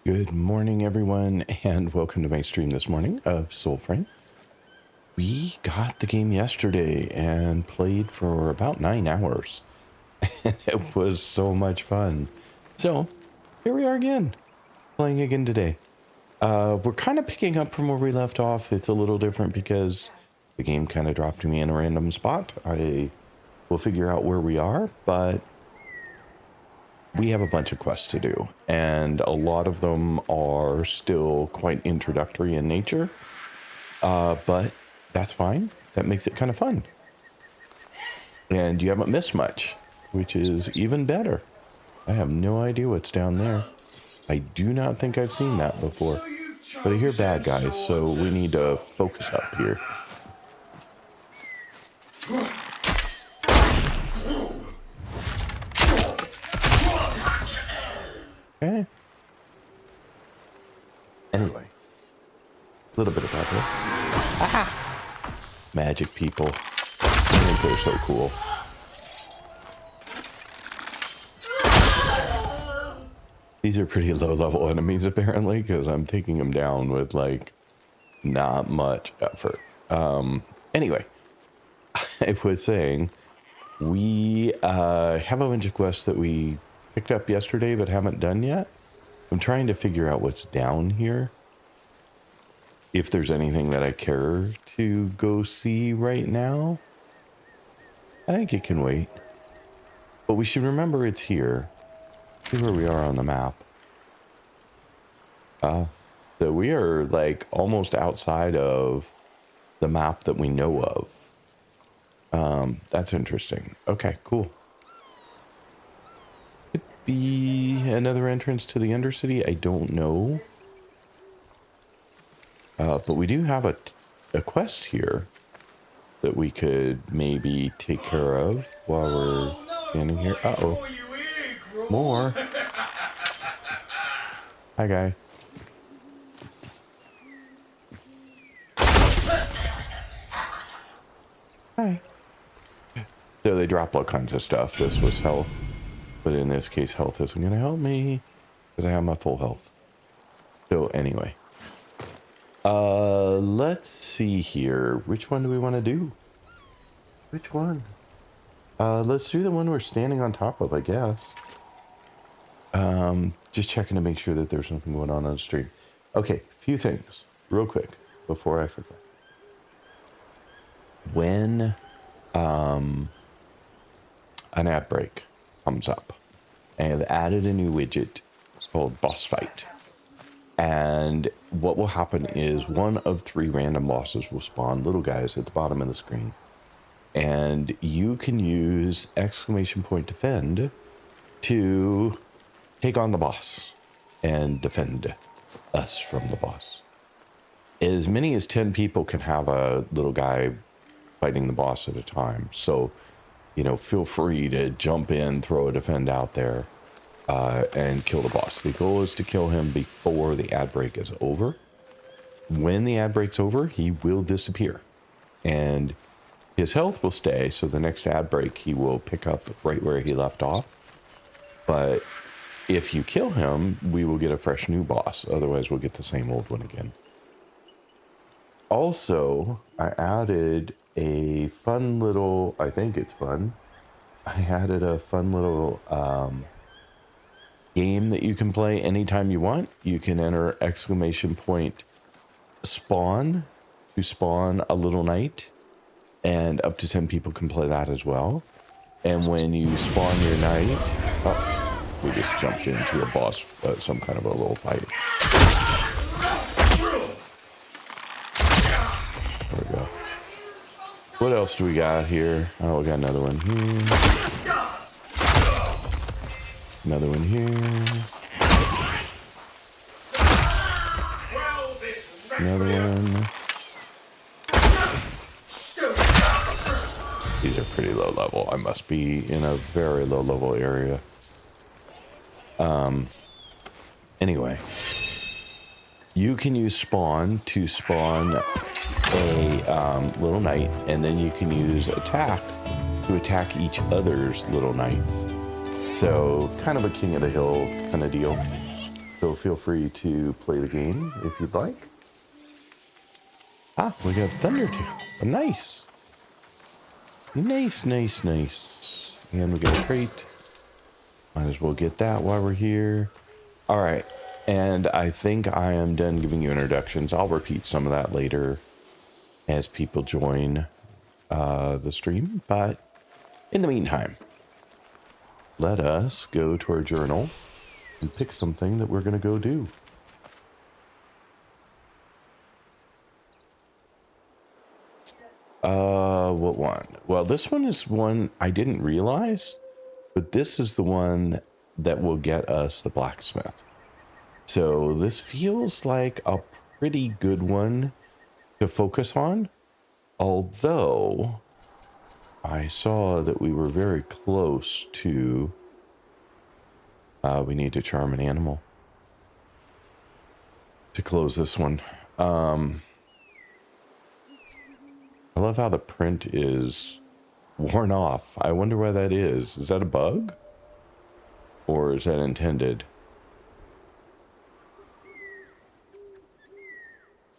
Good morning, everyone, and welcome to my stream this morning of Soulframe. We got the game yesterday and played for about 9 hours. And it was so much fun. So, here we are again, playing again today. We're kind of picking up from where we left off. It's a little different because the game kind of dropped me in a random spot. I will figure out where we are, but we have a bunch of quests to do, and a lot of them are still quite introductory in nature, but that's fine. That makes it kind of fun. And you haven't missed much, which is even better. I have no idea what's down there. I do not think I've seen that before. But I hear bad guys, so we need to focus up here. Okay. Anyway, a little bit about this. Ah! Magic people. I think they're so cool. These are pretty low-level enemies, apparently, because I'm taking them down with, like, not much effort. Anyway, I was saying, we have a bunch of quests that we picked up yesterday but haven't done yet. I'm trying to figure out what's down here. If there's anything that I care to go see right now. I think it can wait. But we should remember it's here. See where we are on the map. So we are like almost outside of the map that we know of. That's interesting. Okay, cool. Could be another entrance to the Undercity. I don't know. But we do have a quest here that we could maybe take care of while we're standing here. Uh-oh. More. Hi, guy. Hi. So they drop all kinds of stuff. This was health. But in this case, health isn't going to help me because I have my full health. So anyway. Let's see here. Which one do we want to do? Which one? Let's do the one we're standing on top of, I guess. Just checking to make sure that there's nothing going on the stream. Okay, few things real quick before I forget. When an ad break comes up, I have added a new widget called Boss Fight. And what will happen is one of 3 random bosses will spawn, little guys at the bottom of the screen. And you can use !defend to take on the boss and defend us from the boss. As many as 10 people can have a little guy fighting the boss at a time. So, you know, feel free to jump in, throw a defend out there, and kill the boss. The goal is to kill him before the ad break is over. When the ad break's over, he will disappear. And his health will stay, so the next ad break he will pick up right where he left off. But if you kill him, we will get a fresh new boss. Otherwise, we'll get the same old one again. Also, I added a fun little, I think it's fun. I added a fun little game that you can play anytime you want. You can enter !spawn to spawn a little knight, and up to 10 people can play that as well. And when you spawn your knight, oh, we just jumped into a boss, some kind of a little fight. There we go. What else do we got here? Oh, we got another one here. Another one here. Another one. These are pretty low level. I must be in a very low level area. Anyway. You can use spawn to spawn a little knight, and then you can use attack to attack each other's little knights. So kind of a king of the hill kind of deal. So feel free to play the game if you'd like. Ah, we got Thundertail. Nice. Nice, nice, nice. And we got a crate. Might as well get that while we're here. All right. And I think I am done giving you introductions. I'll repeat some of that later as people join the stream. But in the meantime, let us go to our journal and pick something that we're going to go do. What one? Well, this one is one I didn't realize, but this is the one that will get us the blacksmith. So this feels like a pretty good one to focus on, although I saw that we were very close to we need to charm an animal to close this one. I love how the print is worn off. I wonder why that is. Is that a bug? Or is that intended?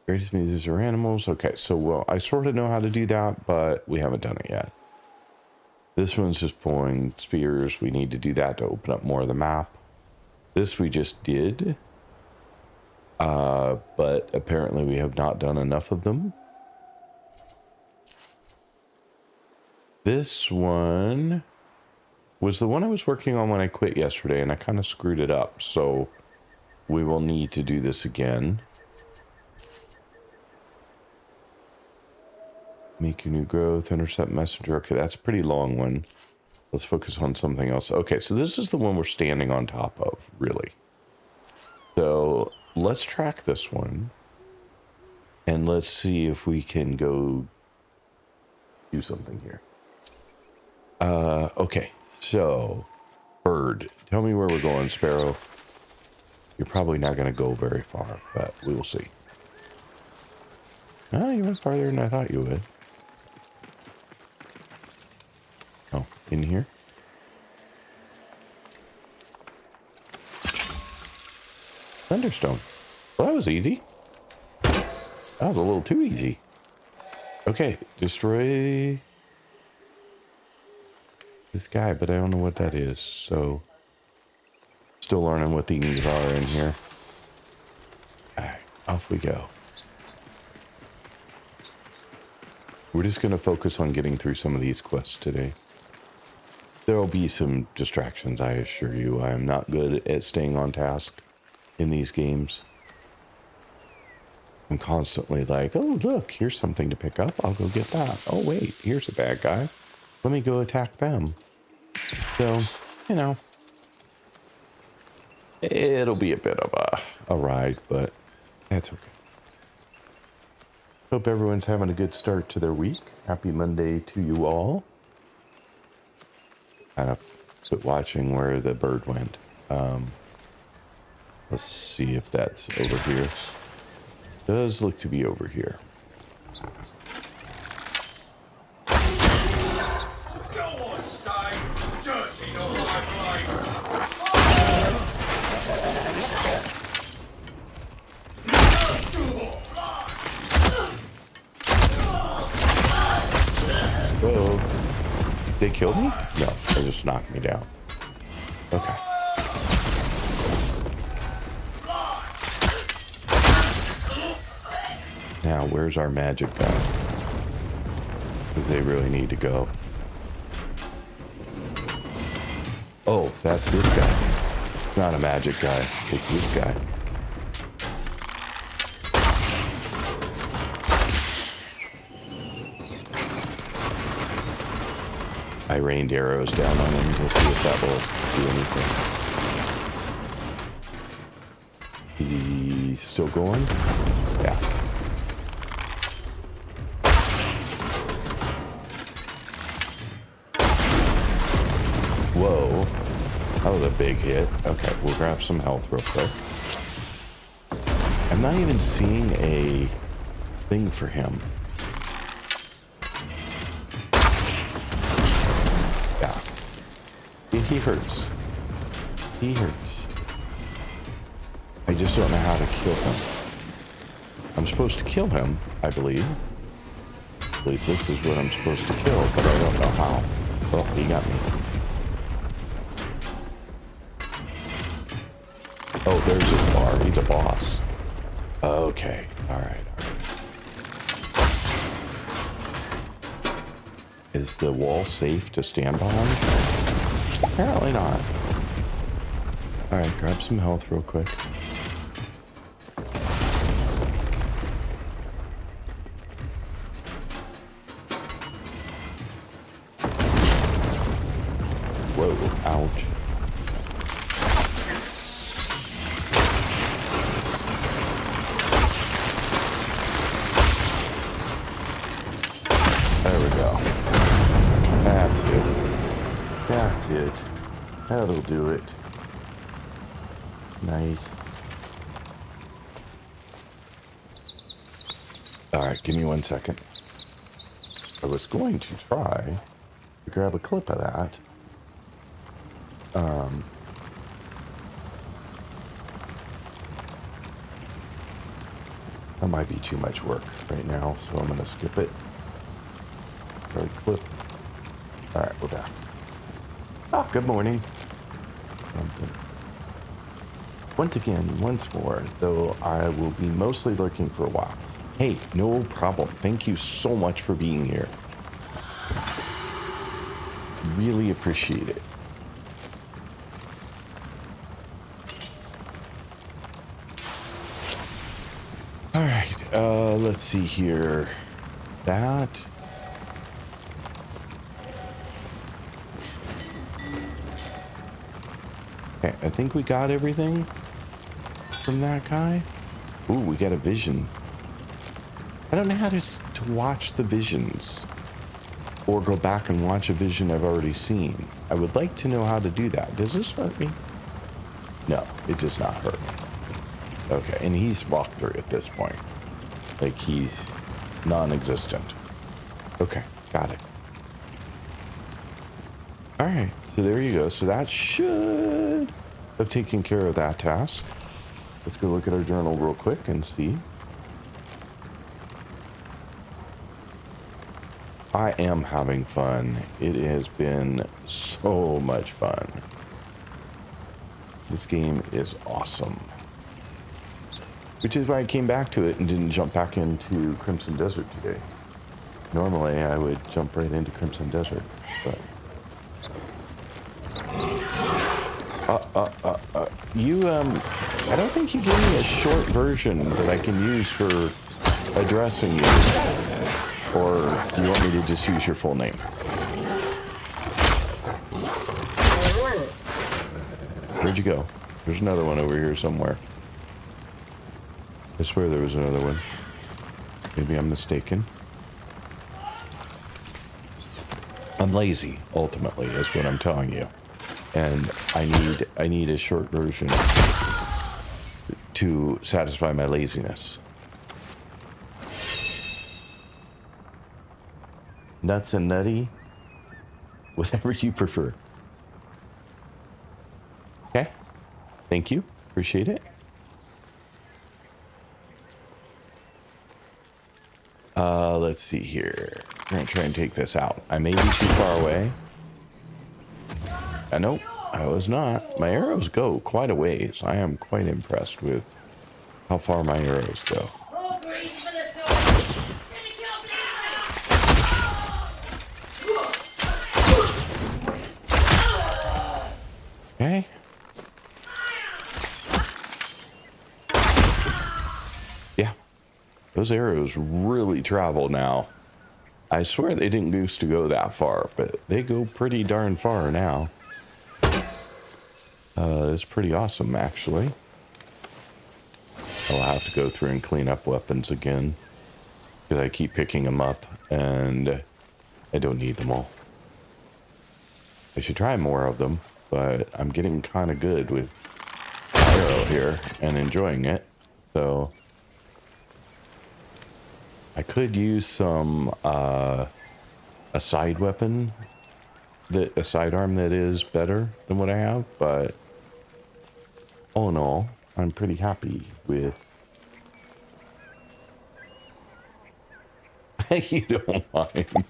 Greatest muses are animals. Okay, so well, I sort of know how to do that, but we haven't done it yet. This one's just pulling spears. We need to do that to open up more of the map. This we just did. But apparently we have not done enough of them. This one was the one I was working on when I quit yesterday, and I kind of screwed it up. So we will need to do this again. Make your new growth, intercept messenger. Okay, that's a pretty long one. Let's focus on something else. Okay, so this is the one we're standing on top of, really. So let's track this one. And let's see if we can go do something here. Okay, so bird. Tell me where we're going, Sparrow. You're probably not going to go very far, but we will see. Oh, you went farther than I thought you would. Oh, in here? Thunderstone. Well, that was easy. That was a little too easy. Okay, destroy this guy, but I don't know what that is, so still learning what things are in here. Alright, off we go. We're just going to focus on getting through some of these quests today. There will be some distractions, I assure you. I am not good at staying on task in these games. I'm constantly like, oh, look, here's something to pick up. I'll go get that. Oh, wait, here's a bad guy. Let me go attack them. So, you know, it'll be a bit of a ride, but that's okay. Hope everyone's having a good start to their week. Happy Monday to you all. Kind of quit watching where the bird went. Let's see if that's over here. Does look to be over here. Whoa. They killed me? No, they just knocked me down. Okay. Now, where's our magic guy? Because they really need to go. Oh, that's this guy. Not a magic guy. It's this guy. I rained arrows down on him. We'll see if that will do anything. He's still going? Yeah. Whoa. That was a big hit. Okay, we'll grab some health real quick. I'm not even seeing a thing for him. He hurts. He hurts. just don't know how to kill him. I'm supposed to kill him, I believe. I believe this is what I'm supposed to kill, but I don't know how. Oh, he got me. Oh, there's his bar. He's a boss. Okay. All right. Is the wall safe to stand behind? Apparently not. All right, grab some health real quick. Whoa, ouch. There we go. That's it. That's it. That'll do it. Nice. Alright, give me 1 second. I was going to try to grab a clip of that. That might be too much work right now, so I'm going to skip it. Right clip. Alright, we're back. Ah, good morning. Once more, though I will be mostly lurking for a while. Hey, no problem. Thank you so much for being here. Really appreciate it. All right, let's see here. That. Okay, I think we got everything from that guy. Ooh, we got a vision. I don't know how to watch the visions or go back and watch a vision I've already seen. I would like to know how to do that. Does this hurt me? No, it does not hurt me. Okay, and he's walked through at this point. Like he's non-existent. Okay, got it. All right, so there you go. So that should have taken care of that task. Let's go look at our journal real quick and see. I am having fun. It has been so much fun. This game is awesome. Which is why I came back to it and didn't jump back into Crimson Desert today. Normally I would jump right into Crimson Desert, but... I don't think you gave me a short version that I can use for addressing you. Or do you want me to just use your full name? Where'd you go? There's another one over here somewhere. I swear there was another one. Maybe I'm mistaken. I'm lazy, ultimately, is what I'm telling you. And I need a short version to satisfy my laziness. Nuts and nutty, whatever you prefer. Okay, thank you, appreciate it. Let's see here. I'm gonna try and take this out. I may be too far away. Nope, I was not. My arrows go quite a ways. I am quite impressed with how far my arrows go. Okay. Yeah. Those arrows really travel now. I swear they didn't used to go that far, but they go pretty darn far now. It's pretty awesome, actually. I'll have to go through and clean up weapons again, because I keep picking them up, and I don't need them all. I should try more of them, but I'm getting kind of good with arrow here and enjoying it, so I could use some a side weapon, a sidearm that is better than what I have, but all in all, I'm pretty happy with. You don't mind.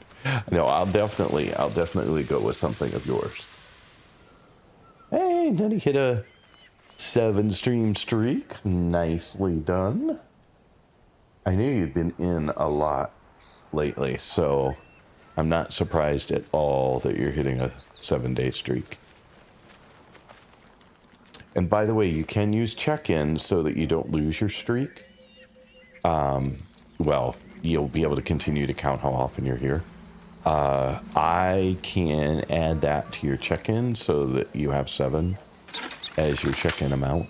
No, I'll definitely go with something of yours. Hey, then he hit a 7-stream streak. Nicely done. I knew you'd been in a lot lately, so I'm not surprised at all that you're hitting a 7-day streak. And by the way, you can use check-in so that you don't lose your streak. Well, you'll be able to continue to count how often you're here. I can add that to your check-in so that you have 7 as your check-in amount.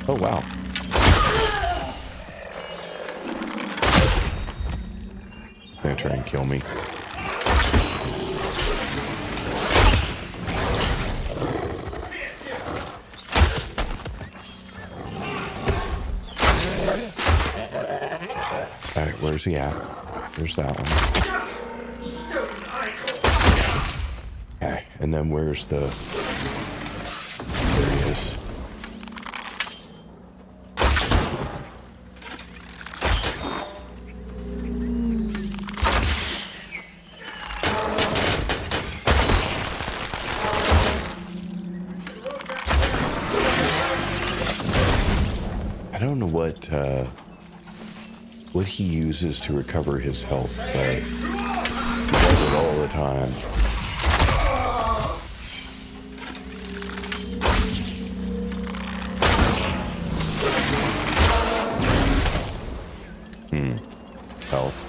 Oh, wow. They're gonna try and kill me. Alright, where's he at? There's that one. Okay, and then where's the... There he is. I don't know what he uses to recover his health, but he does it all the time. Health.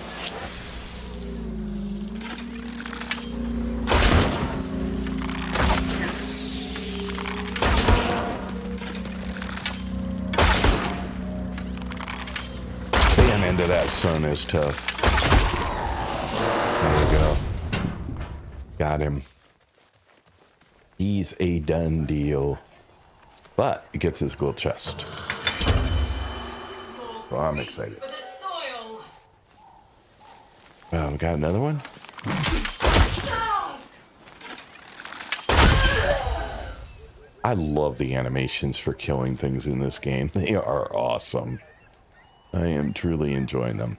Into that sun is tough. There we go. Got him. He's a done deal. But it gets his gold chest. So I'm excited. We got another one? I love the animations for killing things in this game. They are awesome. I am truly enjoying them.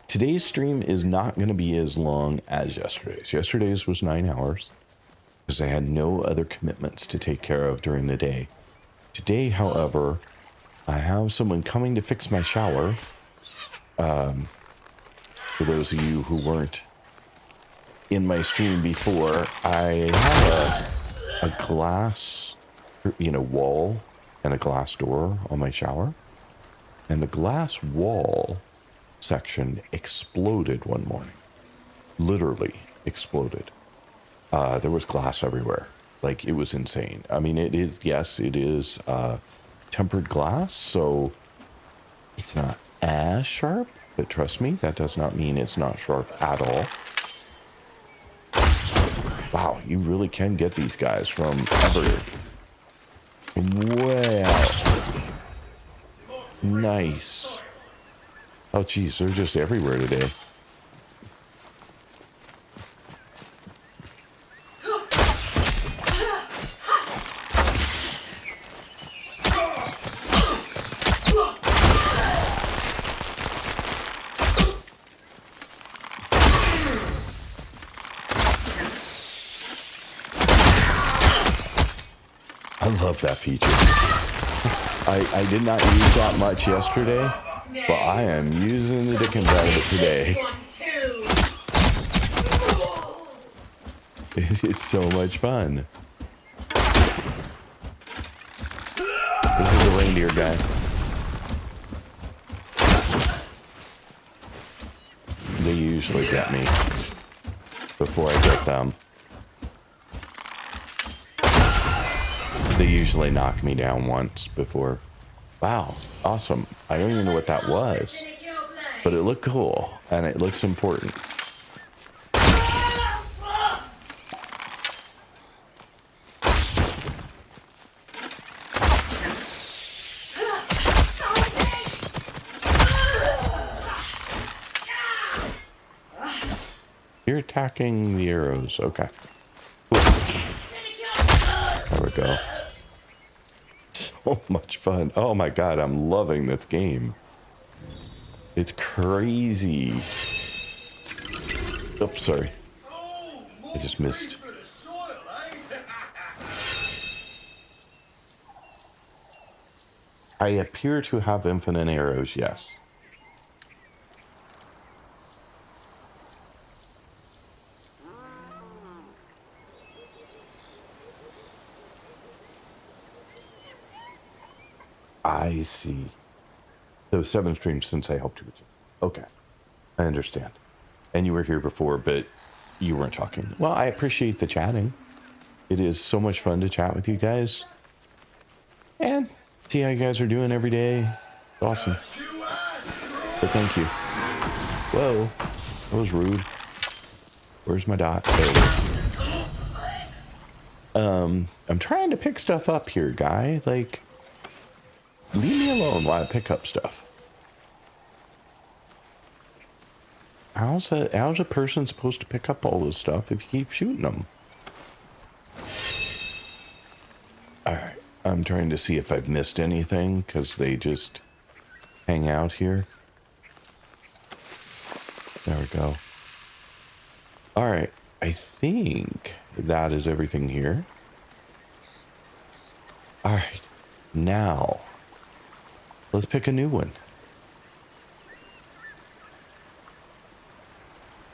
Today's stream is not going to be as long as yesterday's. Yesterday's was 9 hours because I had no other commitments to take care of during the day. Today, however, I have someone coming to fix my shower. For those of you who weren't in my stream before, I have a glass, wall and a glass door on my shower. And the glass wall section exploded one morning. Literally exploded. There was glass everywhere. Like, it was insane. I mean, it is tempered glass, so it's not as sharp. But trust me, that does not mean it's not sharp at all. Wow, you really can get these guys from everywhere. Way out. Nice. Oh, geez, they're just everywhere today. I love that feature. I did not use that much yesterday, but I am using the dickens out of it today. It's so much fun. This is the reindeer guy. They usually get me before I get them. They usually knock me down once before. Wow, awesome. I don't even know what that was, but it looked cool and it looks important. you're attacking the arrows. Okay. There we go. So much fun. Oh my god, I'm loving this game. It's crazy. Oops, sorry. I just missed. I appear to have infinite arrows, yes. I see. So 7 streams since I helped you with it. Okay. I understand. And you were here before, but you weren't talking. Well, I appreciate the chatting. It is so much fun to chat with you guys. And see how you guys are doing every day. Awesome. But thank you. Whoa. That was rude. Where's my dot? There it is. I'm trying to pick stuff up here, guy. Like, leave me alone while I pick up stuff. How's a person supposed to pick up all this stuff if you keep shooting them? Alright, I'm trying to see if I've missed anything, because they just hang out here. There we go. Alright, I think that is everything here. Alright, now, let's pick a new one.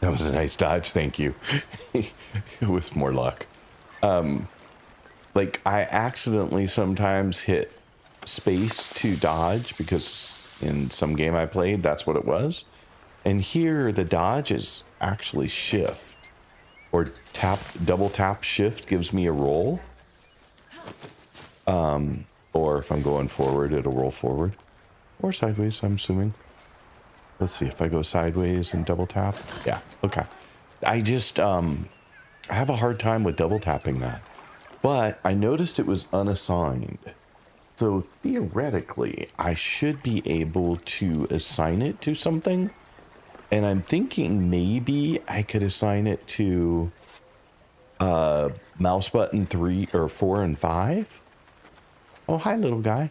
That was a nice dodge, thank you. With more luck. Like, I accidentally sometimes hit space to dodge, because in some game I played, that's what it was. And here, the dodge is actually shift. Or double tap shift gives me a roll. Or if I'm going forward, it'll roll forward. Or sideways, I'm assuming. Let's see, if I go sideways and double tap. Yeah, okay. I just, I have a hard time with double tapping that. But I noticed it was unassigned. So theoretically, I should be able to assign it to something. And I'm thinking maybe I could assign it to mouse button 3 or 4 and 5. Oh, hi, little guy.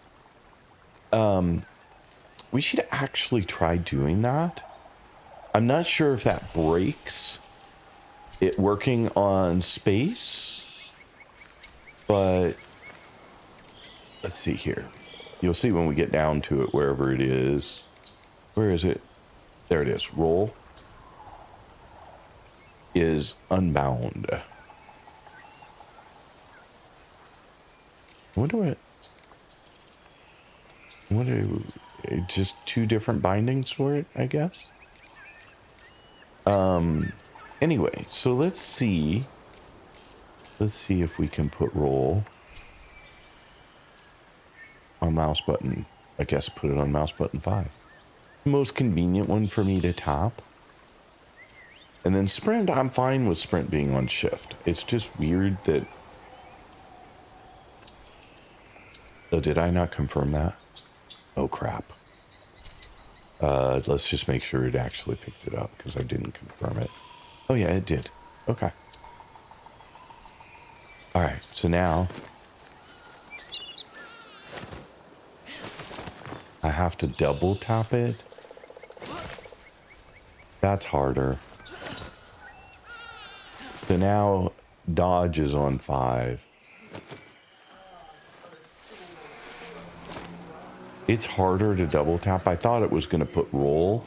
We should actually try doing that. I'm not sure if that breaks it working on space, but let's see here. You'll see when we get down to it, wherever it is. Where is it? There it is. Roll is unbound. I wonder what just 2 different bindings for it, I guess. Anyway, so let's see if we can put roll on mouse button. I guess put it on mouse button 5. The most convenient one for me to tap. And then sprint, I'm fine with sprint being on shift. It's just weird that... Oh, did I not confirm that? Oh, crap. Let's just make sure it actually picked it up, because I didn't confirm it. Oh, yeah, it did. Okay. Alright, so now... I have to double tap it. That's harder. So now, dodge is on 5. It's harder to double tap. I thought it was going to put roll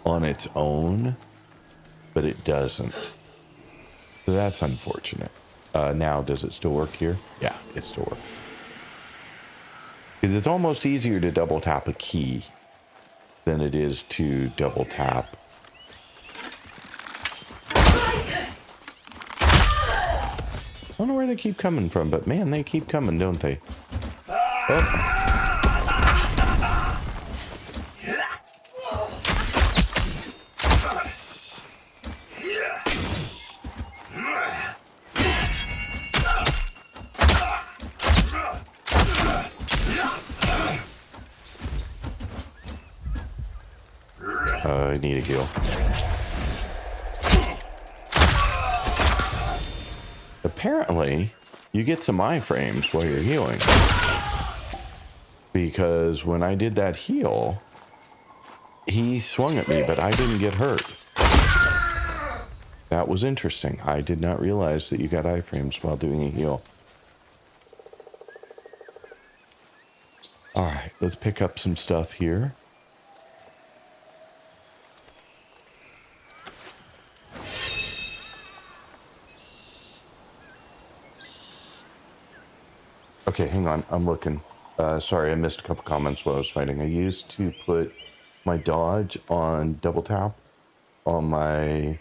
on its own, but it doesn't. So that's unfortunate. Now, does it still work here? Yeah, it still works. Because it's almost easier to double tap a key than it is to double tap. I don't know where they keep coming from, but man, they keep coming, don't they? Oh. I need a heal. apparently, you get some iframes while you're healing. Because when I did that heal, he swung at me, but I didn't get hurt. That was interesting. I did not realize that you got iframes while doing a heal. Alright, let's pick up some stuff here. Okay, hang on. I'm looking. Sorry, I missed a couple comments while I was fighting. I used to put my dodge on double tap on my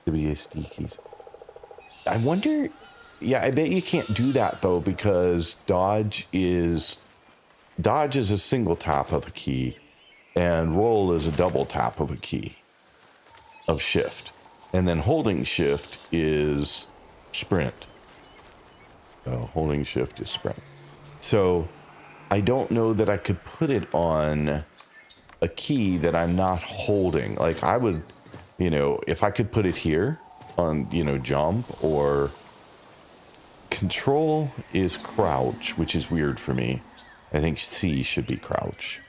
WSD keys. I wonder... Yeah, I bet you can't do that, though, because dodge is a single tap of a key, and roll is a double tap of a key of shift. And then holding shift is sprint. Holding shift is sprint. So I don't know that I could put it on a key that I'm not holding. Like I would, you know, if I could put it here on, you know, jump, or control is crouch, which is weird for me. I think C should be crouch.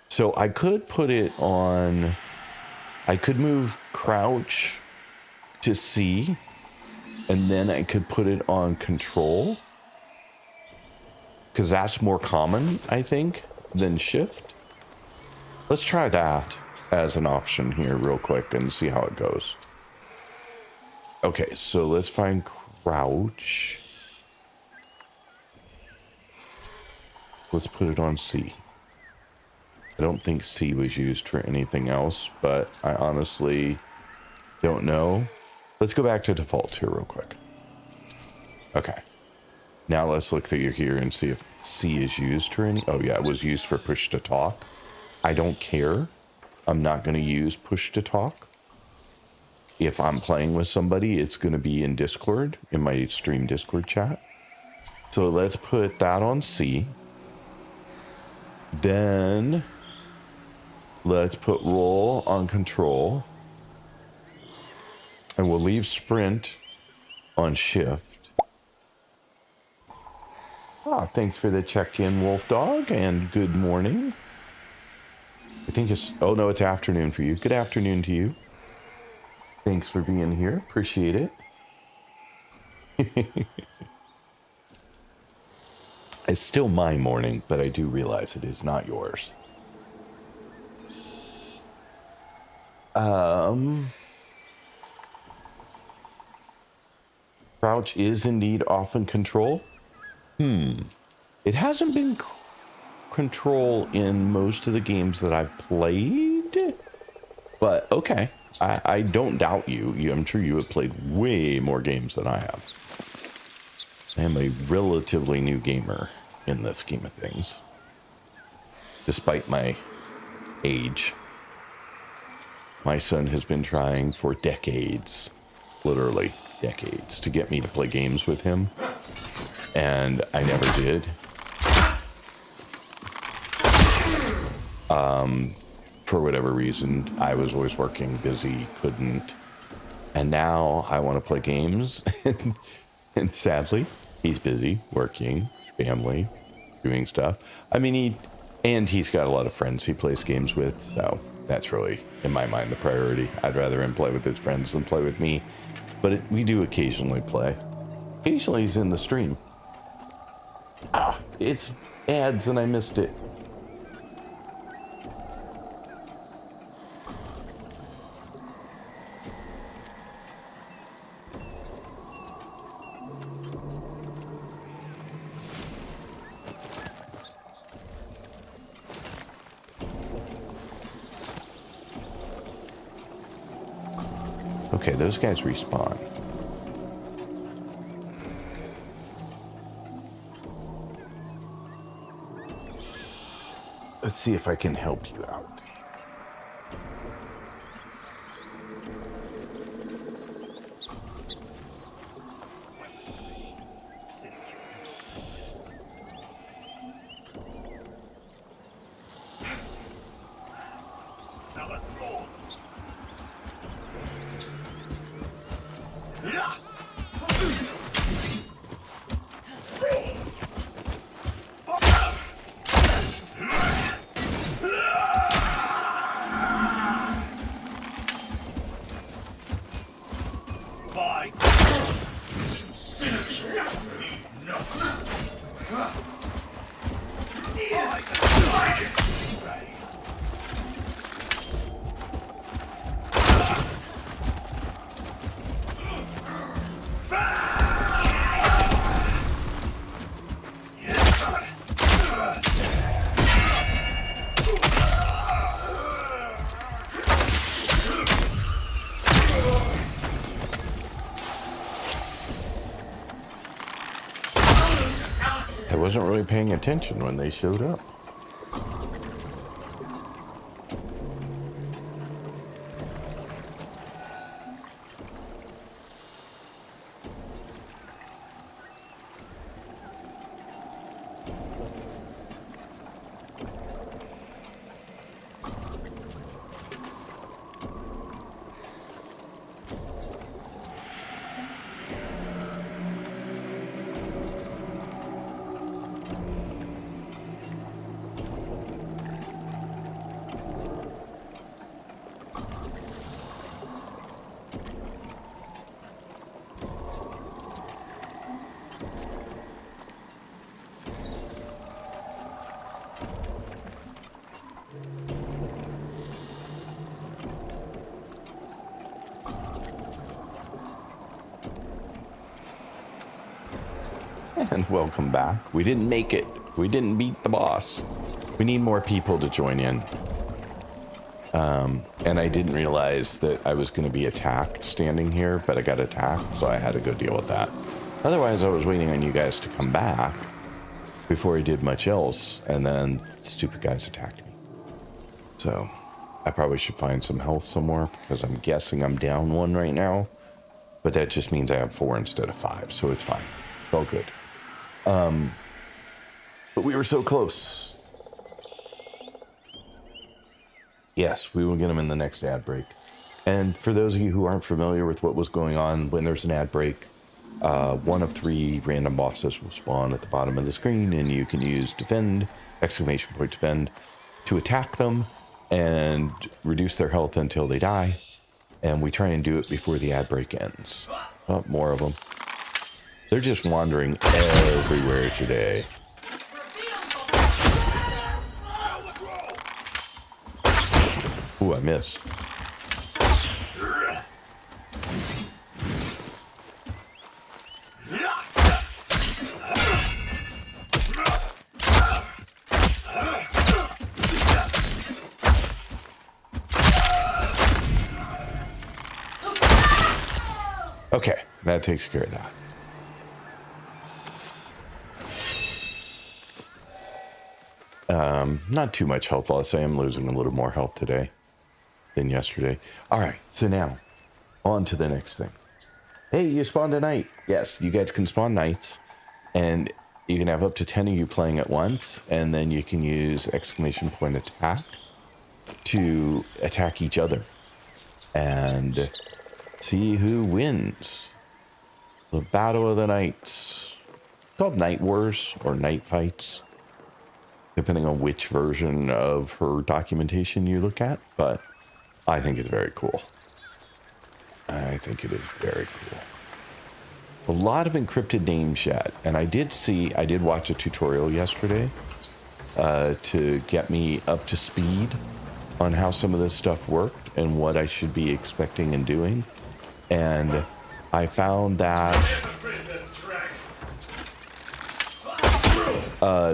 So I could put it on, I could move crouch to C, and then I could put it on control, because that's more common, I think, than shift. Let's try that as an option here real quick and see how it goes. Okay, so let's find crouch. Let's put it on C. I don't think C was used for anything else, but I honestly don't know. Let's go back to defaults here real quick. Okay. Now let's look through here and see if C is used for any... Oh yeah, it was used for push to talk. I don't care. I'm not going to use push to talk. If I'm playing with somebody, it's going to be in Discord, in my stream Discord chat. So let's put that on C. Then let's put roll on control. And we'll leave sprint on shift. Ah, thanks for the check-in, Wolf Dog, and good morning. I think it's... Oh, no, it's afternoon for you. Good afternoon to you. Thanks for being here. Appreciate it. It's still my morning, but I do realize it is not yours. Crouch is indeed often control. It hasn't been control in most of the games that I've played, but okay. I don't doubt you. I'm sure you have played way more games than I have. I am a relatively new gamer in the scheme of things, despite my age. My son has been trying for decades, literally decades, to get me to play games with him, and I never did. For whatever reason, I was always working, busy, couldn't. And now I want to play games. And sadly, he's busy, working, family, doing stuff. I mean, he's got a lot of friends he plays games with, so that's really, in my mind, the priority. I'd rather him play with his friends than play with me. But we do occasionally play. Occasionally he's in the stream. Ah, it's ads and I missed it. Okay, those guys respawn. Let's see if I can help you out. I wasn't really paying attention when they showed up. And welcome back. We didn't make it. We didn't beat the boss. We need more people to join in. And I didn't realize that I was going to be attacked standing here, but I got attacked, so I had to go deal with that. Otherwise, I was waiting on you guys to come back before I did much else, and then stupid guys attacked me. So I probably should find some health somewhere, because I'm guessing I'm down 1 right now. But that just means I have 4 instead of 5, so it's fine. It's all good. But we were so close. Yes, we will get them in the next ad break. And for those of you who aren't familiar with what was going on, when there's an ad break, 1 of 3 random bosses will spawn at the bottom of the screen, and you can use defend, exclamation point defend, to attack them and reduce their health until they die. And we try and do it before the ad break ends. Oh, more of them. They're just wandering everywhere today. Ooh, I missed. Okay, that takes care of that. Not too much health loss. I am losing a little more health today than yesterday. All right, so now on to the next thing. Hey, you spawned a knight. Yes, you guys can spawn knights, and you can have up to 10 of you playing at once, and then you can use exclamation point attack to attack each other and see who wins. The Battle of the Knights. It's called Night Wars or Night Fights, depending on which version of her documentation you look at, but I think it's very cool. I think it is very cool. A lot of encrypted name chat, and I did watch a tutorial yesterday to get me up to speed on how some of this stuff worked and what I should be expecting and doing. And I found that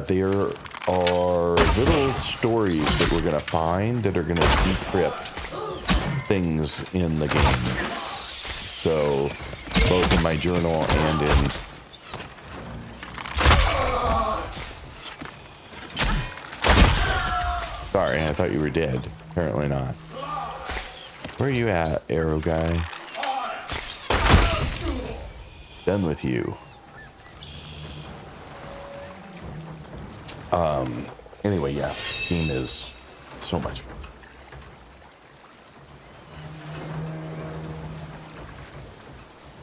there are little stories that we're going to find that are going to decrypt things in the game. So, both in my journal and in... Sorry, I thought you were dead. Apparently not. Where are you at, arrow guy? Done with you. Anyway, yeah, game is so much fun.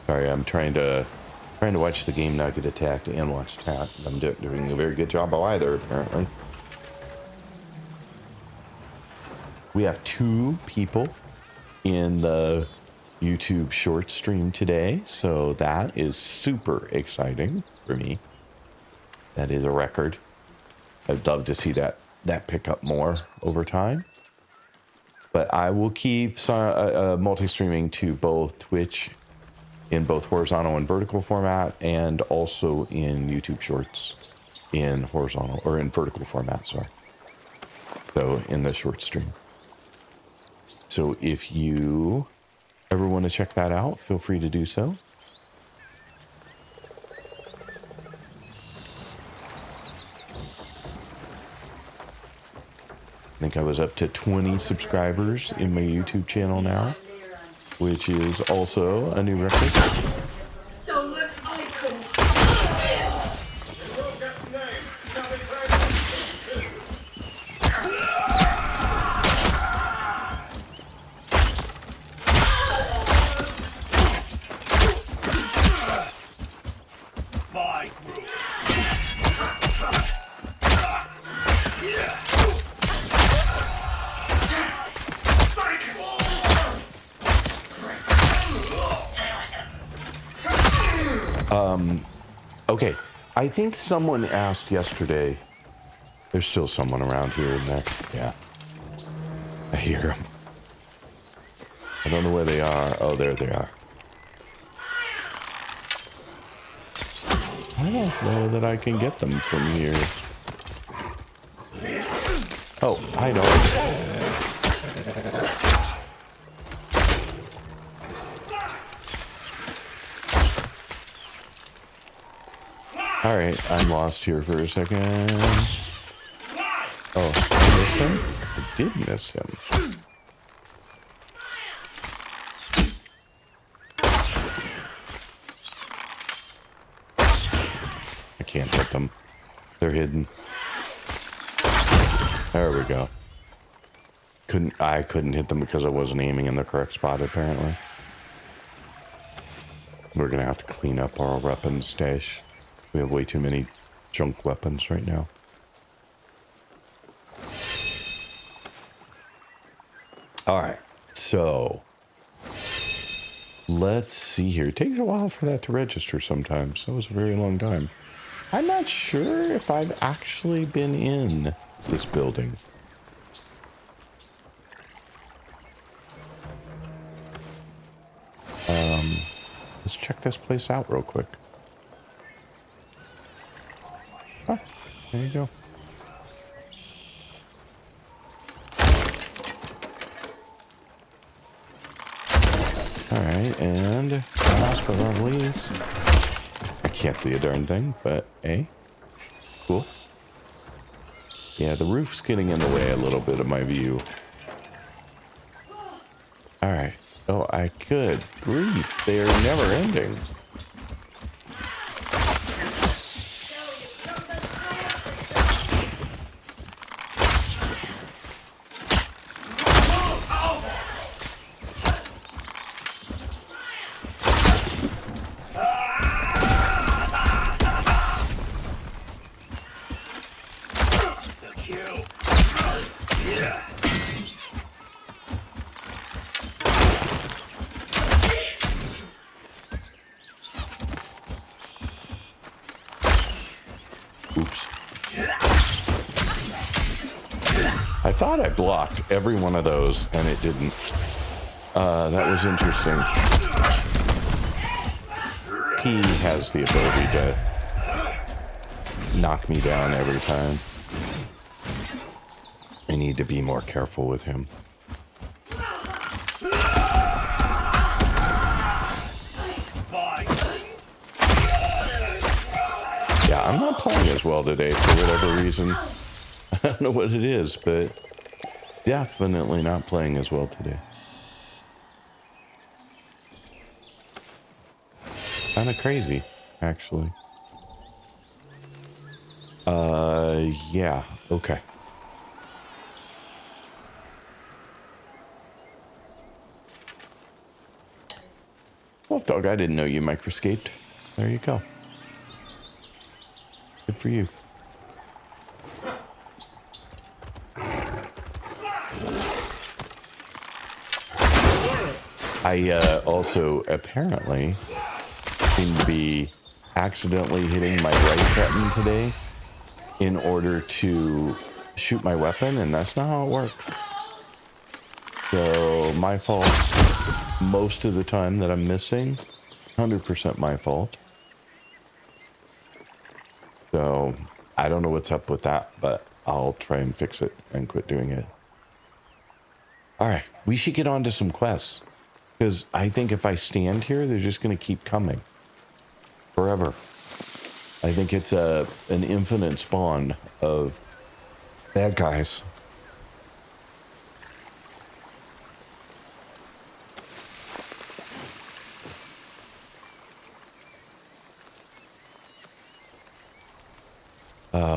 Sorry, I'm trying to watch the game, not get attacked, and watch chat. I'm doing a very good job of either, apparently. We have 2 people in the YouTube short stream today, so that is super exciting for me. That is a record. I'd love to see that pick up more over time. But I will keep multi-streaming to both Twitch in both horizontal and vertical format, and also in YouTube Shorts in horizontal or in vertical format, sorry. So in the short stream. So if you ever want to check that out, feel free to do so. I think I was up to 20 subscribers in my YouTube channel now, which is also a new record. Stolen icon. My group. Okay, I think someone asked yesterday. There's still someone around here in there. Yeah. I hear them. I don't know where they are. Oh, there they are. I don't know that I can get them from here. Oh, I know. All right, I'm lost here for a second. Oh, I missed him? I did miss him. I can't hit them. They're hidden. There we go. I couldn't hit them because I wasn't aiming in the correct spot, apparently. We're gonna have to clean up our weapons stash. We have way too many junk weapons right now. All right, so let's see here. It takes a while for that to register sometimes. That was a very long time. I'm not sure if I've actually been in this building. Let's check this place out real quick. Ah, there you go. Alright, and last but not least, I can't see a darn thing, but hey, cool. Yeah, the roof's getting in the way a little bit of my view. Alright. Oh, good grief, they're never ending. Oops. I thought I blocked every one of those, and it didn't. That was interesting. He has the ability to knock me down every time. I need to be more careful with him. Yeah, I'm not playing as well today for whatever reason. I don't know what it is, but definitely not playing as well today. Kind of crazy, actually. Yeah, okay. Wolf Dog, I didn't know you microscaped. There you go. Good for you. I also apparently seem to be accidentally hitting my right button today in order to shoot my weapon, and that's not how it works. So my fault most of the time that I'm missing. 100% my fault. So I don't know what's up with that, but I'll try and fix it and quit doing it. All right, we should get on to some quests, because I think if I stand here, they're just going to keep coming forever. I think it's an infinite spawn of bad guys.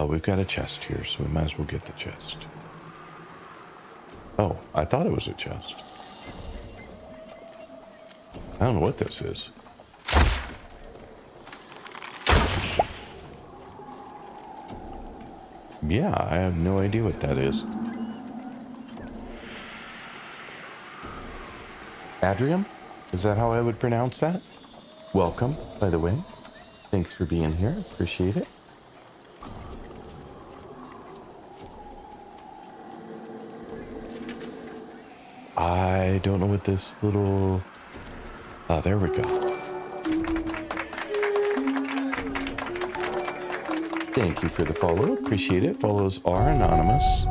We've got a chest here, so we might as well get the chest. Oh, I thought it was a chest. I don't know what this is. Yeah, I have no idea what that is. Adrium? Is that how I would pronounce that? Welcome, by the way. Thanks for being here. Appreciate it. I don't know what this little... Oh, there we go. Thank you for the follow. Appreciate it. Follows are anonymous.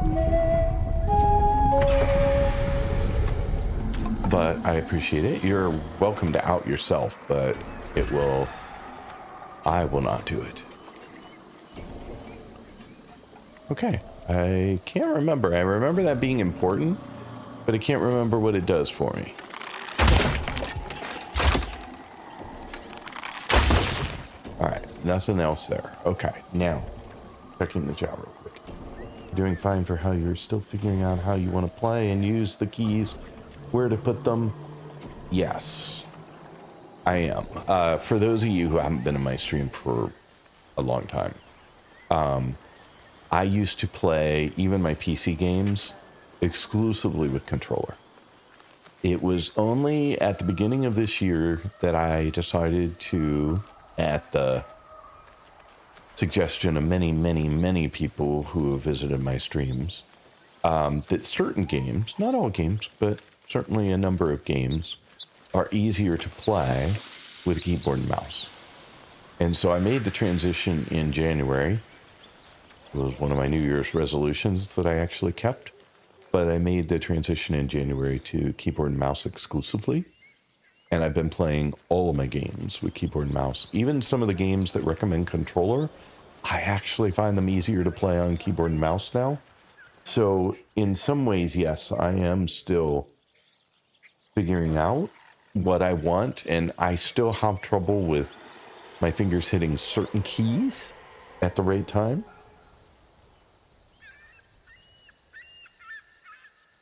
But I appreciate it. You're welcome to out yourself, but it will... I will not do it. Okay. I can't remember. I remember that being important, but I can't remember what it does for me. All right, nothing else there. Okay, now, checking the chat real quick. Doing fine for how you're still figuring out how you want to play and use the keys, where to put them. Yes, I am. For those of you who haven't been in my stream for a long time, I used to play even my PC games exclusively with controller. It was only at the beginning of this year that I decided to, at the suggestion of many people who have visited my streams, that certain games, not all games, but certainly a number of games, are easier to play with a keyboard and mouse. And so I made the transition in January. It was one of my New Year's resolutions that I actually kept. But I made the transition in January to keyboard and mouse exclusively. And I've been playing all of my games with keyboard and mouse. Even some of the games that recommend controller, I actually find them easier to play on keyboard and mouse now. So in some ways, yes, I am still figuring out what I want. And I still have trouble with my fingers hitting certain keys at the right time.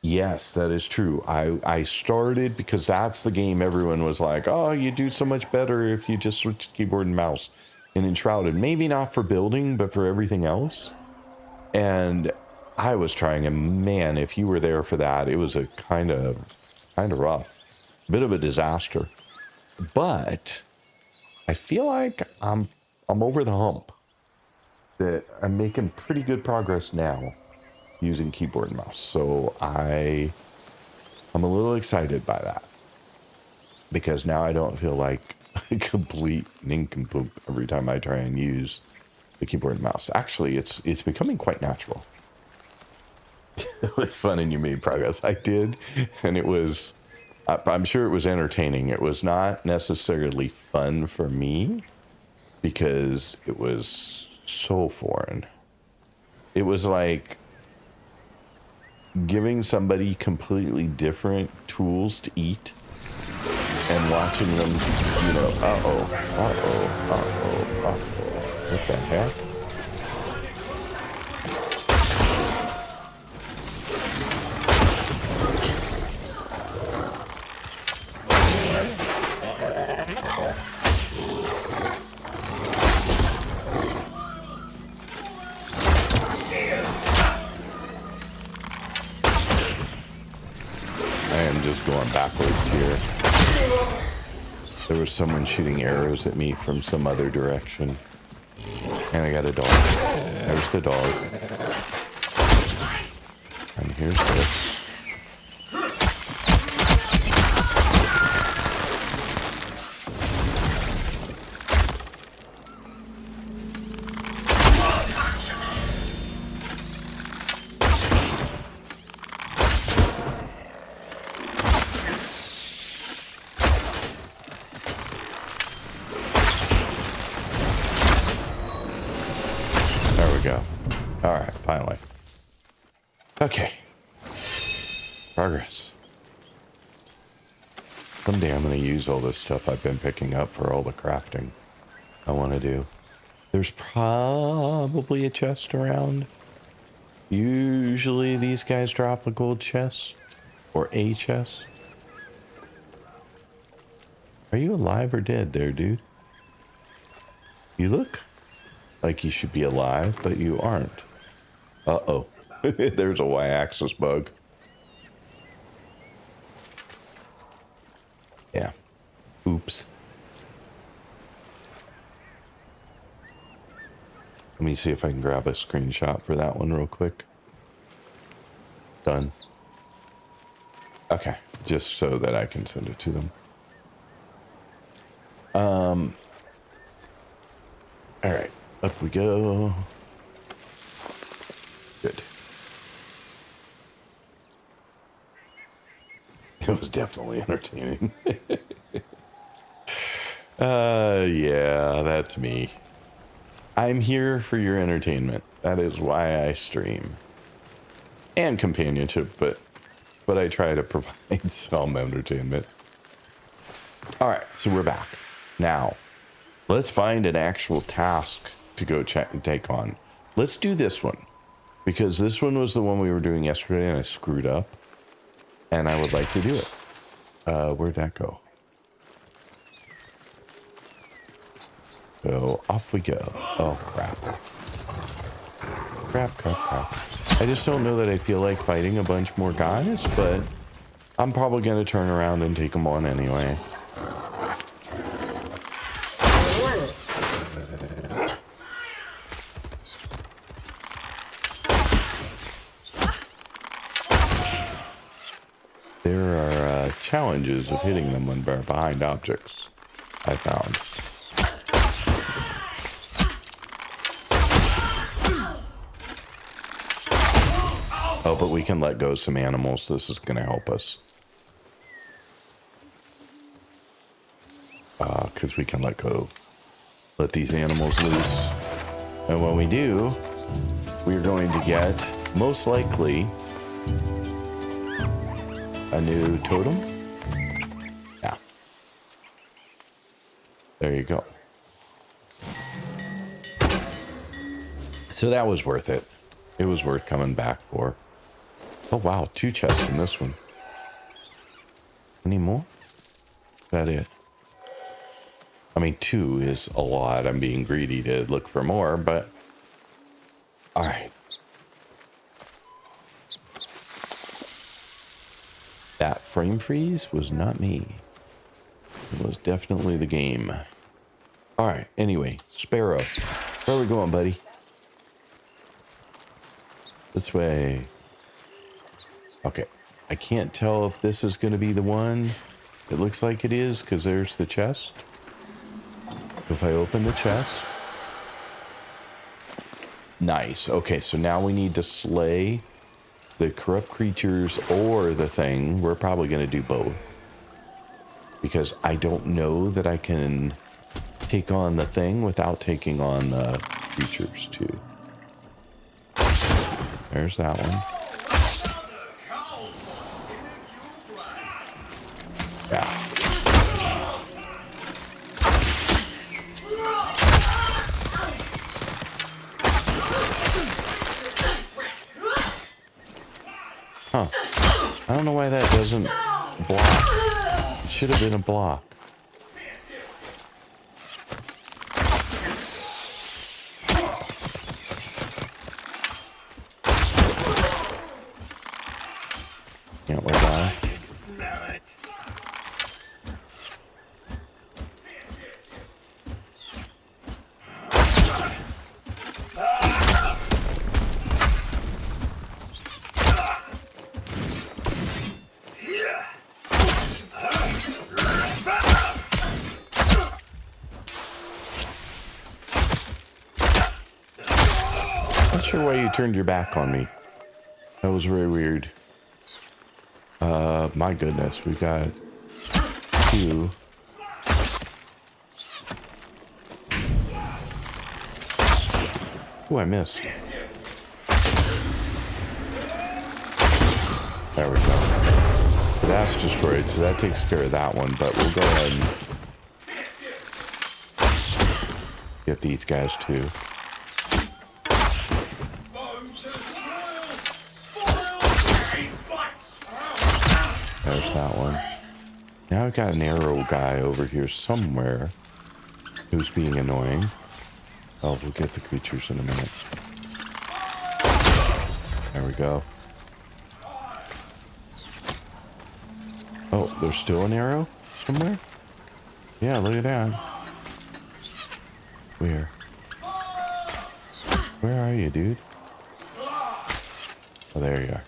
Yes, that is true. I started because that's the game everyone was like, oh, you do so much better if you just switch to keyboard and mouse. And Enshrouded, maybe not for building, but for everything else. And I was trying, and man, if you were there for that, it was a kind of rough, bit of a disaster. But I feel like I'm over the hump. That I'm making pretty good progress now using keyboard and mouse. So I'm a little excited by that, because now I don't feel like a complete nincompoop every time I try and use the keyboard and mouse. Actually, it's becoming quite natural. It was fun and you made progress. I did, and it was, I'm sure it was entertaining. It was not necessarily fun for me because it was so foreign. It was like giving somebody completely different tools to eat and watching them, you know, what the heck? I am just going backwards here. There was someone shooting arrows at me from some other direction. And I got a dog. There's the dog. And here's this. Finally. Okay. Progress. Someday I'm going to use all this stuff I've been picking up for all the crafting I want to do. There's probably a chest around. Usually these guys drop a gold chest. Or a chest. Are you alive or dead there, dude? You look like you should be alive, but you aren't. Uh-oh. There's a Y-axis bug. Yeah. Oops. Let me see if I can grab a screenshot for that one real quick. Done. Okay. Just so that I can send it to them. All right. Up we go. Good. It was definitely entertaining. Yeah, that's me. I'm here for your entertainment. That is why I stream. And companionship, but I try to provide some entertainment. All right, so we're back. Now, let's find an actual task to go check and take on. Let's do this one. Because this one was the one we were doing yesterday and I screwed up. And I would like to do it. Where'd that go? So off we go. Oh, crap. Crap. I just don't know that I feel like fighting a bunch more guys, but I'm probably going to turn around and take them on anyway. There are challenges of hitting them when they're behind objects, I found. Oh, but we can let go some animals. This is going to help us. Because we can let these animals loose. And when we do, we're going to get, most likely, a new totem? Yeah. There you go. So that was worth it. It was worth coming back for. Oh wow, 2 chests in this one. Any more? Is that it? I mean, 2 is a lot. I'm being greedy to look for more, but... Alright. That frame freeze was not me. It was definitely the game. Alright, anyway, Sparrow. Where are we going, buddy? This way. Okay. I can't tell if this is going to be the one. It looks like it is, because there's the chest. If I open the chest. Nice. Okay, so now we need to slay the corrupt creatures or the thing. We're probably going to do both. Because I don't know that I can take on the thing without taking on the creatures too. There's that one. Yeah. Huh. I don't know why that doesn't block. It should have been a block. Can't let die. Not sure why you turned your back on me. That was very weird. My goodness, we got 2. Oh, I missed. There we go. So that's destroyed, so that takes care of that one, but we'll go ahead and get these guys too. There's that one. Now I've got an arrow guy over here somewhere who's being annoying. Oh, we'll get the creatures in a minute. There we go. Oh, there's still an arrow somewhere? Yeah, look at that. Where? Where are you, dude? Oh, there you are.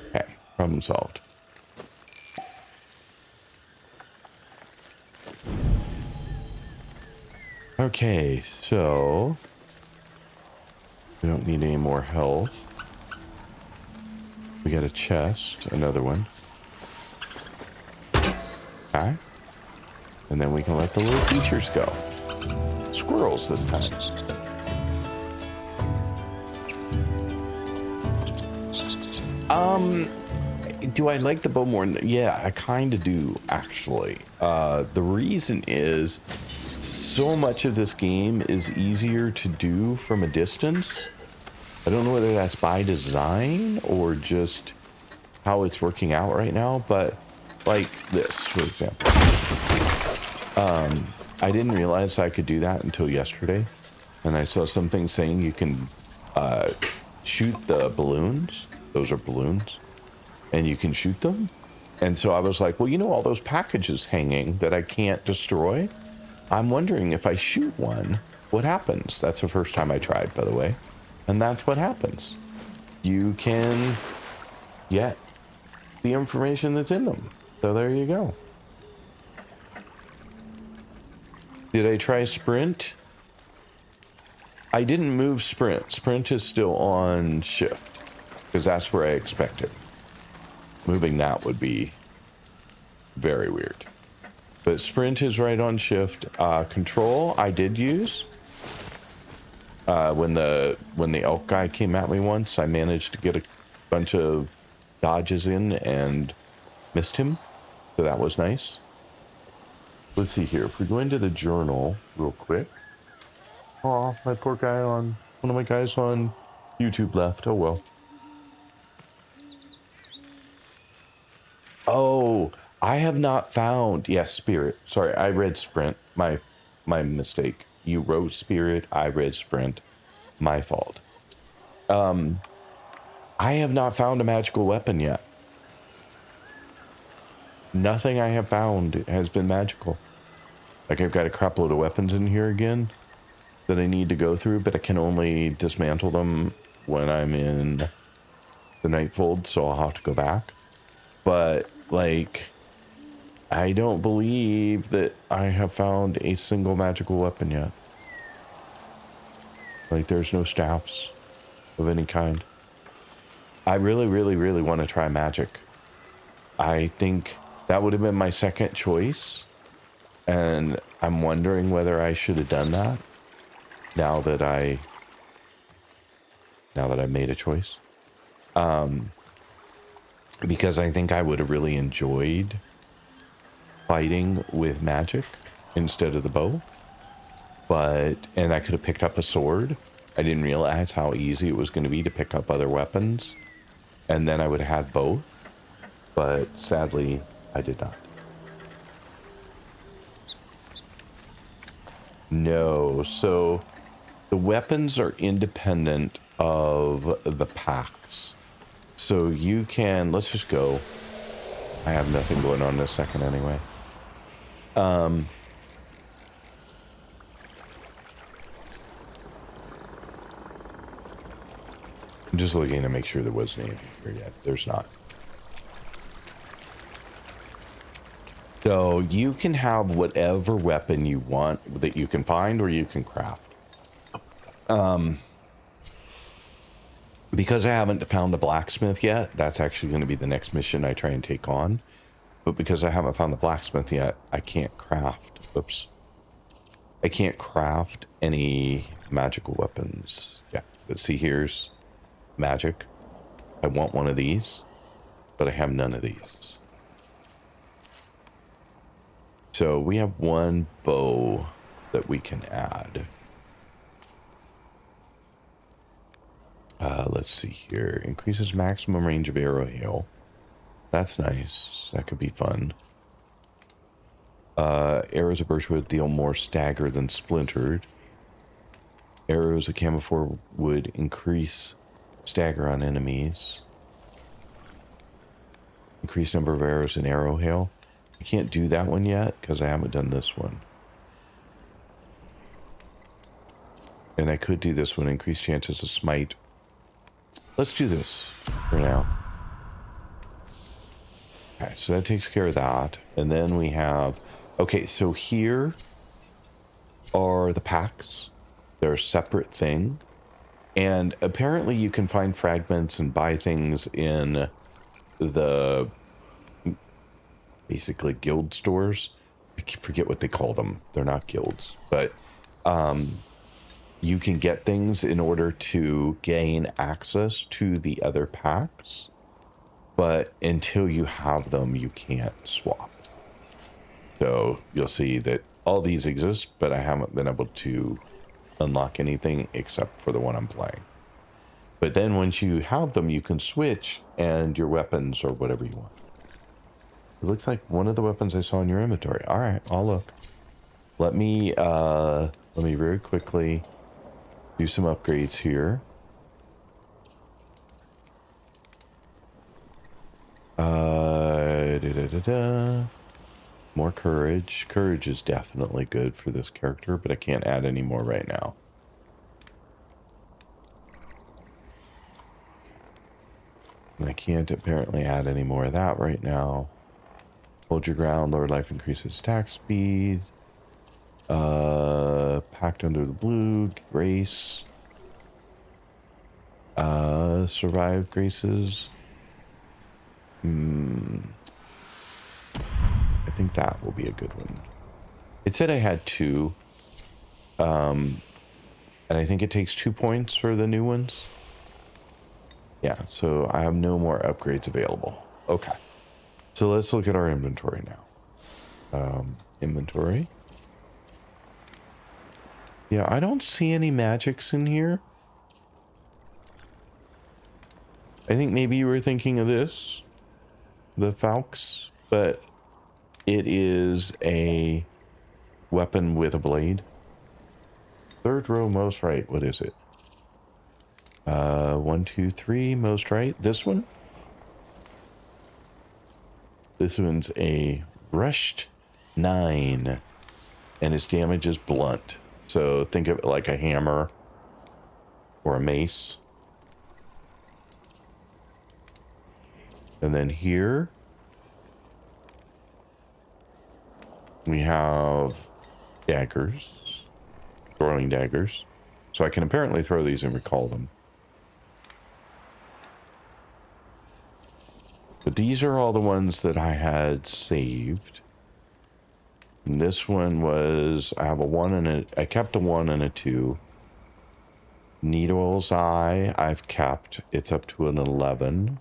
Okay, problem solved. Okay, so we don't need any more health. We got a chest, another one. Okay. And then we can let the little creatures go. Squirrels this time. Do I like the bow more? Yeah, I kind of do, actually. The reason is so much of this game is easier to do from a distance. I don't know whether that's by design or just how it's working out right now, but like this, for example. I didn't realize I could do that until yesterday, and I saw something saying you can shoot the balloons. Those are balloons, and you can shoot them. And so I was like, well, you know, all those packages hanging that I can't destroy? I'm wondering if I shoot one, what happens? That's the first time I tried, by the way. And that's what happens. You can get the information that's in them. So there you go. Did I try sprint? I didn't move sprint. Sprint is still on shift because that's where I expect it. Moving that would be very weird. But sprint is right on shift. Control I did use. When the elk guy came at me once, I managed to get a bunch of dodges in and missed him. So that was nice. Let's see here. If we go into the journal real quick. Oh, my poor guy on... One of my guys on YouTube left. Oh, well. Oh, I have not found... Yes, Spirit. Sorry, I read Sprint. My mistake. You wrote Spirit. I read Sprint. My fault. I have not found a magical weapon yet. Nothing I have found has been magical. Like, I've got a crap load of weapons in here again that I need to go through, but I can only dismantle them when I'm in the Nightfold, so I'll have to go back. But, like, I don't believe that I have found a single magical weapon yet. Like, there's no staffs of any kind. I really, really, really want to try magic. I think that would have been my second choice. And I'm wondering whether I should have done that now that I made a choice. Because I think I would have really enjoyed fighting with magic instead of the bow. And I could have picked up a sword. I didn't realize how easy it was going to be to pick up other weapons. And then I would have had both. But sadly, I did not. No, so the weapons are independent of the packs. So you can, let's just go. I have nothing going on in a second anyway. I'm just looking to make sure there wasn't anything here yet. There's not. So you can have whatever weapon you want that you can find or you can craft. Because I haven't found the blacksmith yet, that's actually going to be the next mission I try and take on. But because I haven't found the blacksmith yet, I can't craft. Oops. I can't craft any magical weapons. Yeah, but see, here's magic. I want one of these, but I have none of these. So we have one bow that we can add. Let's see here. Increases maximum range of arrow hail. That's nice. That could be fun. Arrows of birchwood deal more stagger than splintered. Arrows of camophor would increase stagger on enemies. Increase number of arrows in arrow hail. I can't do that one yet because I haven't done this one. And I could do this one. Increase chances of smite. Let's do this for now. Okay, so that takes care of that. And then we have... Okay, so here are the packs. They're a separate thing. And apparently you can find fragments and buy things in the... basically guild stores. I forget what they call them. They're not guilds. But you can get things in order to gain access to the other packs. But until you have them, you can't swap. So you'll see that all these exist, but I haven't been able to unlock anything except for the one I'm playing. But then once you have them, you can switch and your weapons or whatever you want. It looks like one of the weapons I saw in your inventory. All right, I'll look. Let me very quickly do some upgrades here. More courage. Courage is definitely good for this character, but I can't add any more right now. And I can't apparently add any more of that right now. Hold your ground. Lower life increases attack speed. Packed under the blue. Grace. Survive graces. I think that will be a good one. It said I had two. And I think it takes 2 points for the new ones. Yeah, so I have no more upgrades available. Okay. So let's look at our inventory now. Inventory. Yeah, I don't see any magics in here. I think maybe you were thinking of this. The Falx, but it is a weapon with a blade. Third row most right. What is it? 1, 2, 3 most right. This one? This one's a rushed 9. And its damage is blunt. So think of it like a hammer or a mace. And then here we have daggers, throwing daggers. So I can apparently throw these and recall them. But these are all the ones that I had saved. And this one was, I have a 1 and a, I kept a 1 and a 2. Needle's Eye, I've kept, it's up to an 11.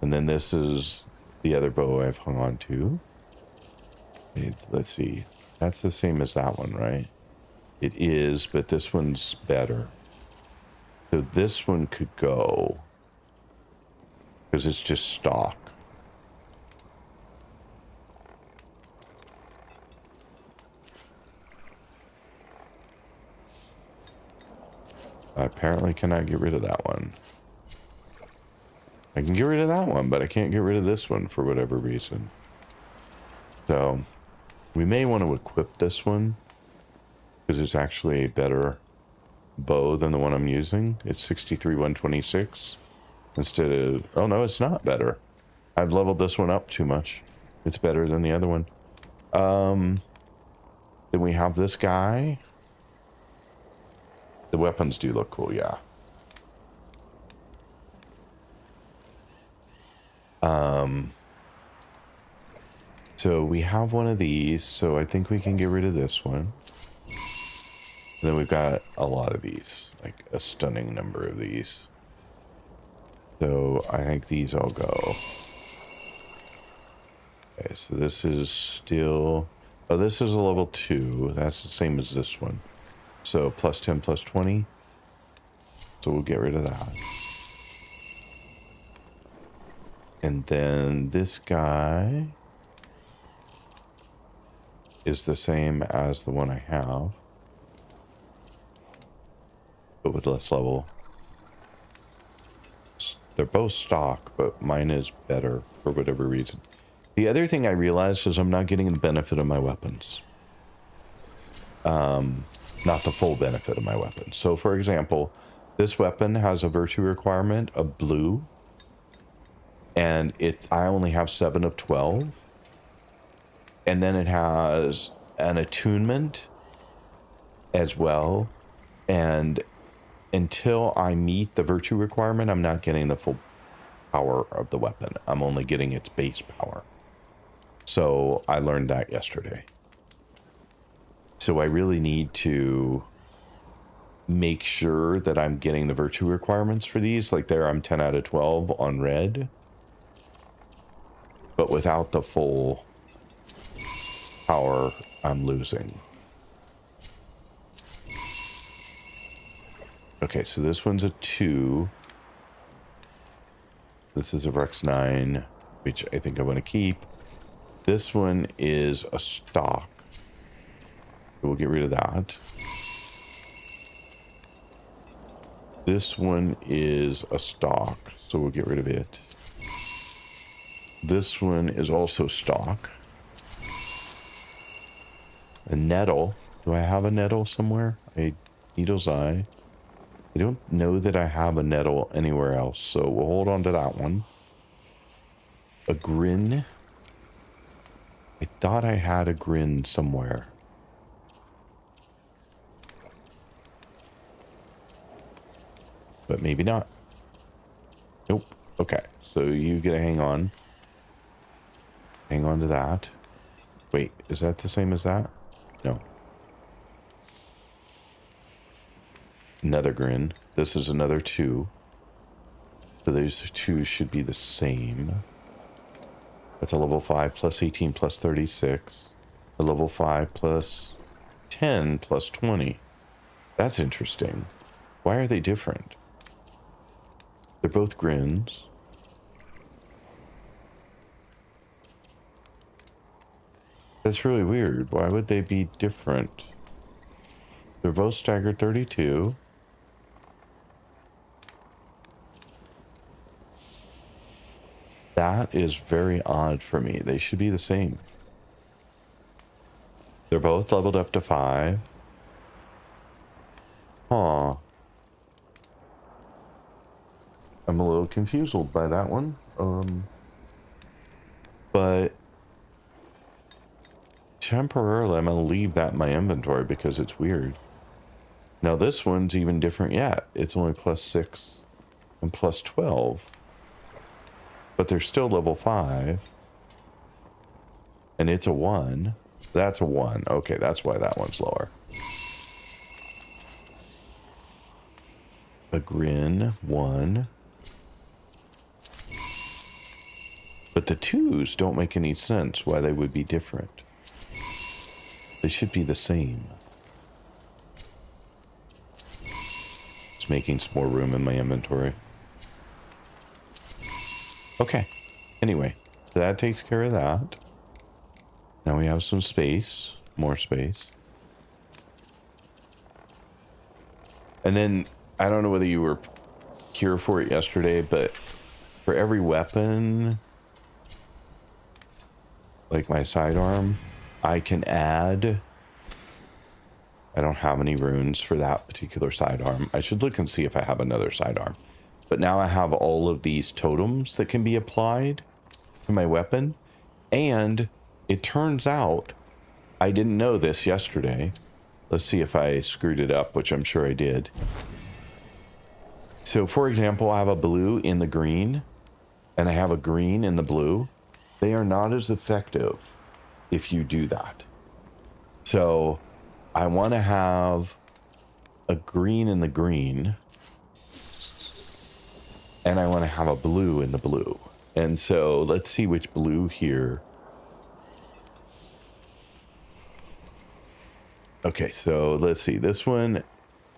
And then this is the other bow I've hung on to. Let's see, that's the same as that one, right? It is, but this one's better. So this one could go, because it's just stock. I apparently cannot get rid of that one. I can get rid of that one, but I can't get rid of this one for whatever reason. So we may want to equip this one because it's actually a better bow than the one I'm using. It's 63 126 instead of, oh no, it's not better. I've leveled this one up too much. It's better than the other one. Then we have this guy. The weapons do look cool, yeah. So we have one of these, so I think we can get rid of this one. And then we've got a lot of these, like a stunning number of these. So I think these all go. Okay, so this is still... Oh, this is a level 2. That's the same as this one. So plus 10, plus 20. So we'll get rid of that. And then this guy is the same as the one I have, but with less level. They're both stock, but mine is better for whatever reason. The other thing I realized is I'm not getting the benefit of my weapons. Not the full benefit of my weapons. So for example, this weapon has a virtue requirement of blue, and I only have 7 of 12. And then it has an attunement as well. And until I meet the virtue requirement, I'm not getting the full power of the weapon. I'm only getting its base power. So I learned that yesterday. So I really need to make sure that I'm getting the virtue requirements for these. Like there, I'm 10 out of 12 on red. But without the full power, I'm losing. Okay, so this one's a 2. This is a Rex 9, which I think I want to keep. This one is a stock. We'll get rid of that. This one is a stock, so we'll get rid of it. This one is also stock. A nettle. Do I have a nettle somewhere? A needle's eye. I don't know that I have a nettle anywhere else, so we'll hold on to that one. A grin. I thought I had a grin somewhere. But maybe not. Nope. Okay, so you get to hang on. Hang on to that. Wait, is that the same as that? No. Another grin. This is another 2. So those 2 should be the same. That's a level 5 plus 18 plus 36. A level 5 plus 10 plus 20. That's interesting. Why are they different? They're both grins. That's really weird. Why would they be different? They're both staggered 32. That is very odd for me. They should be the same. They're both leveled up to 5. Huh. I'm a little confused by that one. But temporarily I'm going to leave that in my inventory because it's weird. Now this one's even different yet. It's only plus 6 and plus 12. But they're still level 5. And it's a 1. That's a 1. Okay, that's why that one's lower. A grin, 1. But the 2s don't make any sense why they would be different. They should be the same. Just making some more room in my inventory. Okay. Anyway, that takes care of that. Now we have some space. More space. And then, I don't know whether you were here for it yesterday, but for every weapon, like my sidearm, I can add... I don't have any runes for that particular sidearm. I should look and see if I have another sidearm. But now I have all of these totems that can be applied to my weapon. And it turns out, I didn't know this yesterday, Let's see if I screwed it up, which I'm sure I did. So, for example, I have a blue in the green, and I have a green in the blue. They are not as effective if you do that. So, I want to have a green in the green, and I want to have a blue in the blue. And so, let's see which blue here. Okay, so let's see. This one,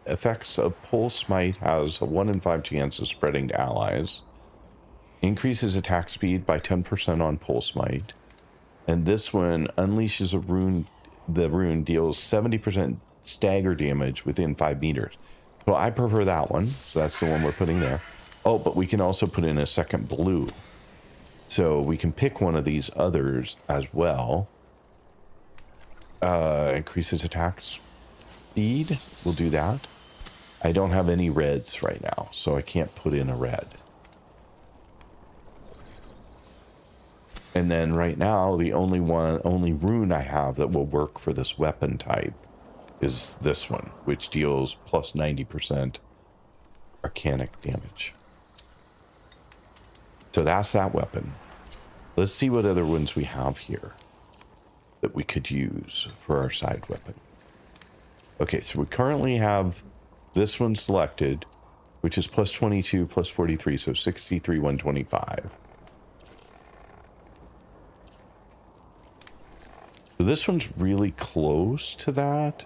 effects of Pulse Smite has a 1 in 5 chance of spreading to allies. Increases attack speed by 10% on Pulse Smite. And this one unleashes a rune. The rune deals 70% stagger damage within 5 meters. So I prefer that one. So that's the one we're putting there. Oh, but we can also put in a second blue. So we can pick one of these others as well. Increases attack speed. We'll do that. I don't have any reds right now, so I can't put in a red. And then right now, the only rune I have that will work for this weapon type is this one, which deals plus 90% arcanic damage. So that's that weapon. Let's see what other ones we have here that we could use for our side weapon. Okay, so we currently have this one selected, which is plus 22, plus 43, so 63, 125. So this one's really close to that.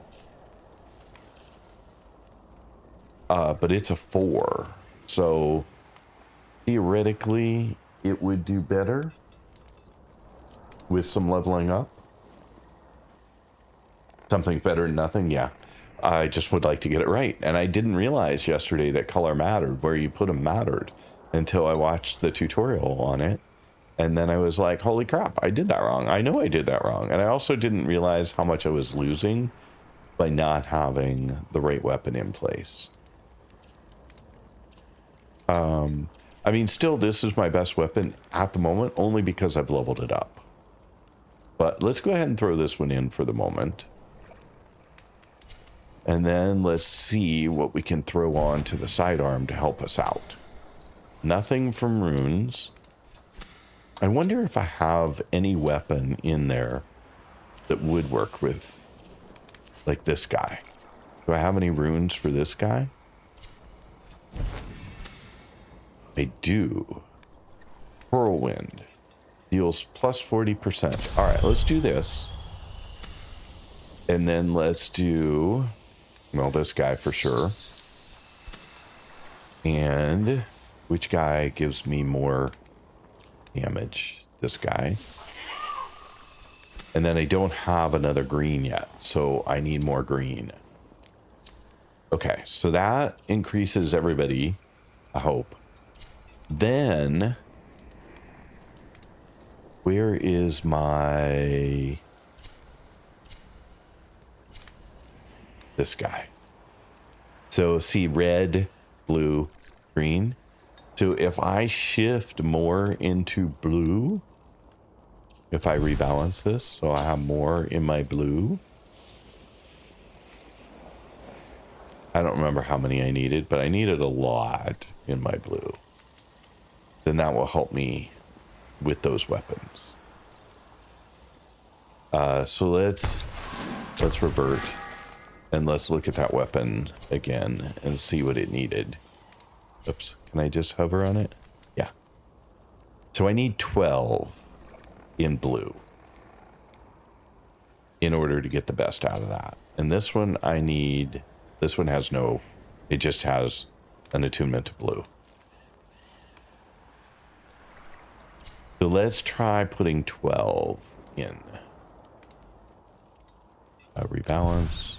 But it's a 4. So theoretically, it would do better with some leveling up. Something better than nothing, yeah. I just would like to get it right. And I didn't realize yesterday that color mattered, where you put them mattered, until I watched the tutorial on it. And then I was like, holy crap, I did that wrong. I know I did that wrong. And I also didn't realize how much I was losing by not having the right weapon in place. I mean, still, this is my best weapon at the moment, only because I've leveled it up. But let's go ahead and throw this one in for the moment. And then let's see what we can throw on to the sidearm to help us out. Nothing from runes. I wonder if I have any weapon in there that would work with, like, this guy. Do I have any runes for this guy? I do. Whirlwind. Deals plus 40%. All right, let's do this. And then let's do, well, this guy for sure. And which guy gives me more damage? This guy. And then I don't have another green yet, so I need more green. Okay, so that increases everybody, I hope. Then, where is my... this guy? So see, red, blue, green. So if I shift more into blue, if I rebalance this, so I have more in my blue. I don't remember how many I needed, but I needed a lot in my blue. Then that will help me with those weapons. So let's revert and let's look at that weapon again and see what it needed. Oops, can I just hover on it? Yeah. So I need 12 in blue in order to get the best out of that. And this one I need, this one has no, it just has an attunement to blue. So let's try putting 12 in. Rebalance.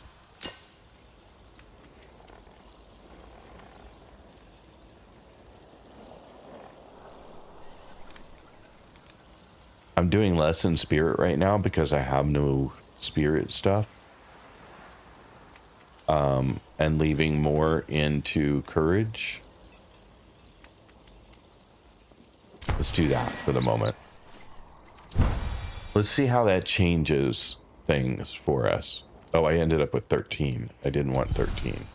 I'm doing less in spirit right now because I have no spirit stuff. And leaving more into courage. Let's do that for the moment. Let's see how that changes things for us. Oh, I ended up with 13. I didn't want 13.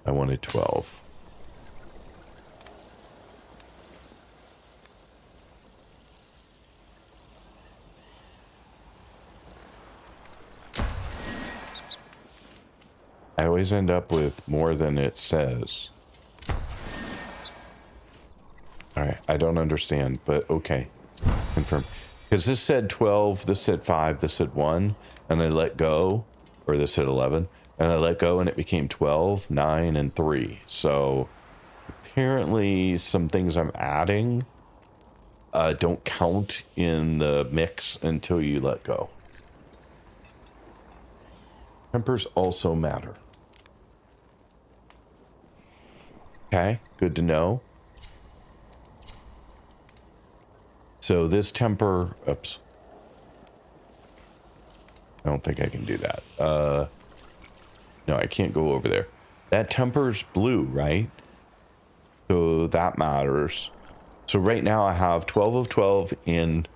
I wanted 12. I always end up with more than it says. Alright, I don't understand, but okay. Confirm. Because this said 12, this said 5, this said 1, and I let go, or this said 11, and I let go and it became 12, 9, and 3. So apparently some things I'm adding don't count in the mix until you let go. Tempers also matter. Okay, good to know. So this temper, oops. I don't think I can do that. No, I can't go over there. That temper's blue, right? So that matters. So right now I have 12 of 12 in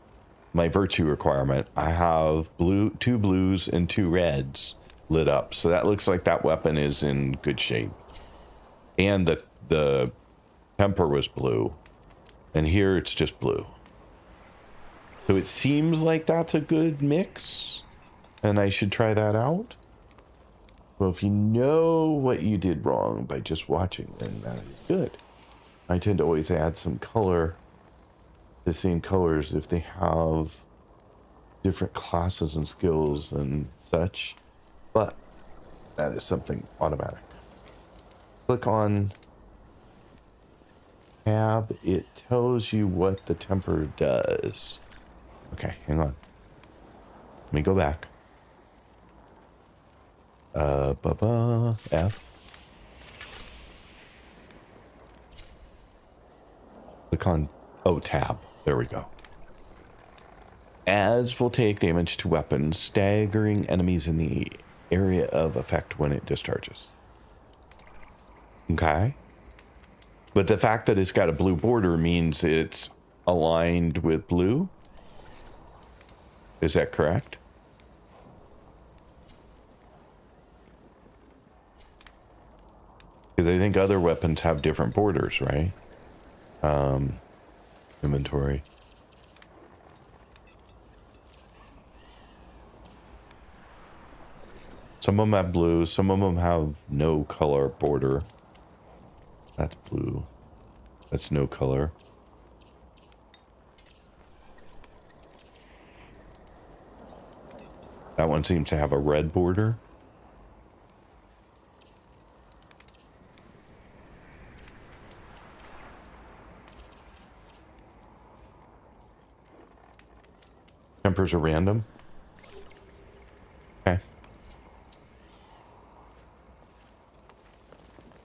my virtue requirement. I have 2 blues and 2 reds lit up. So that looks like that weapon is in good shape. And the temper was blue. And here it's just blue. So it seems like that's a good mix. And I should try that out. Well, if you know what you did wrong by just watching, then that is good. I tend to always add some color, the same colors, if they have different classes and skills and such. But that is something automatic. Click on tab. It tells you what the temper does. Okay, hang on. Let me go back. F. Click on, oh, tab. There we go. Adds voltaic damage to weapons, staggering enemies in the area of effect when it discharges. Okay. But the fact that it's got a blue border means it's aligned with blue. Is that correct? Because I think other weapons have different borders, right? Inventory. Some of them have blue, some of them have no color border. That's blue. That's no color. That one seems to have a red border. Tempers are random. Okay.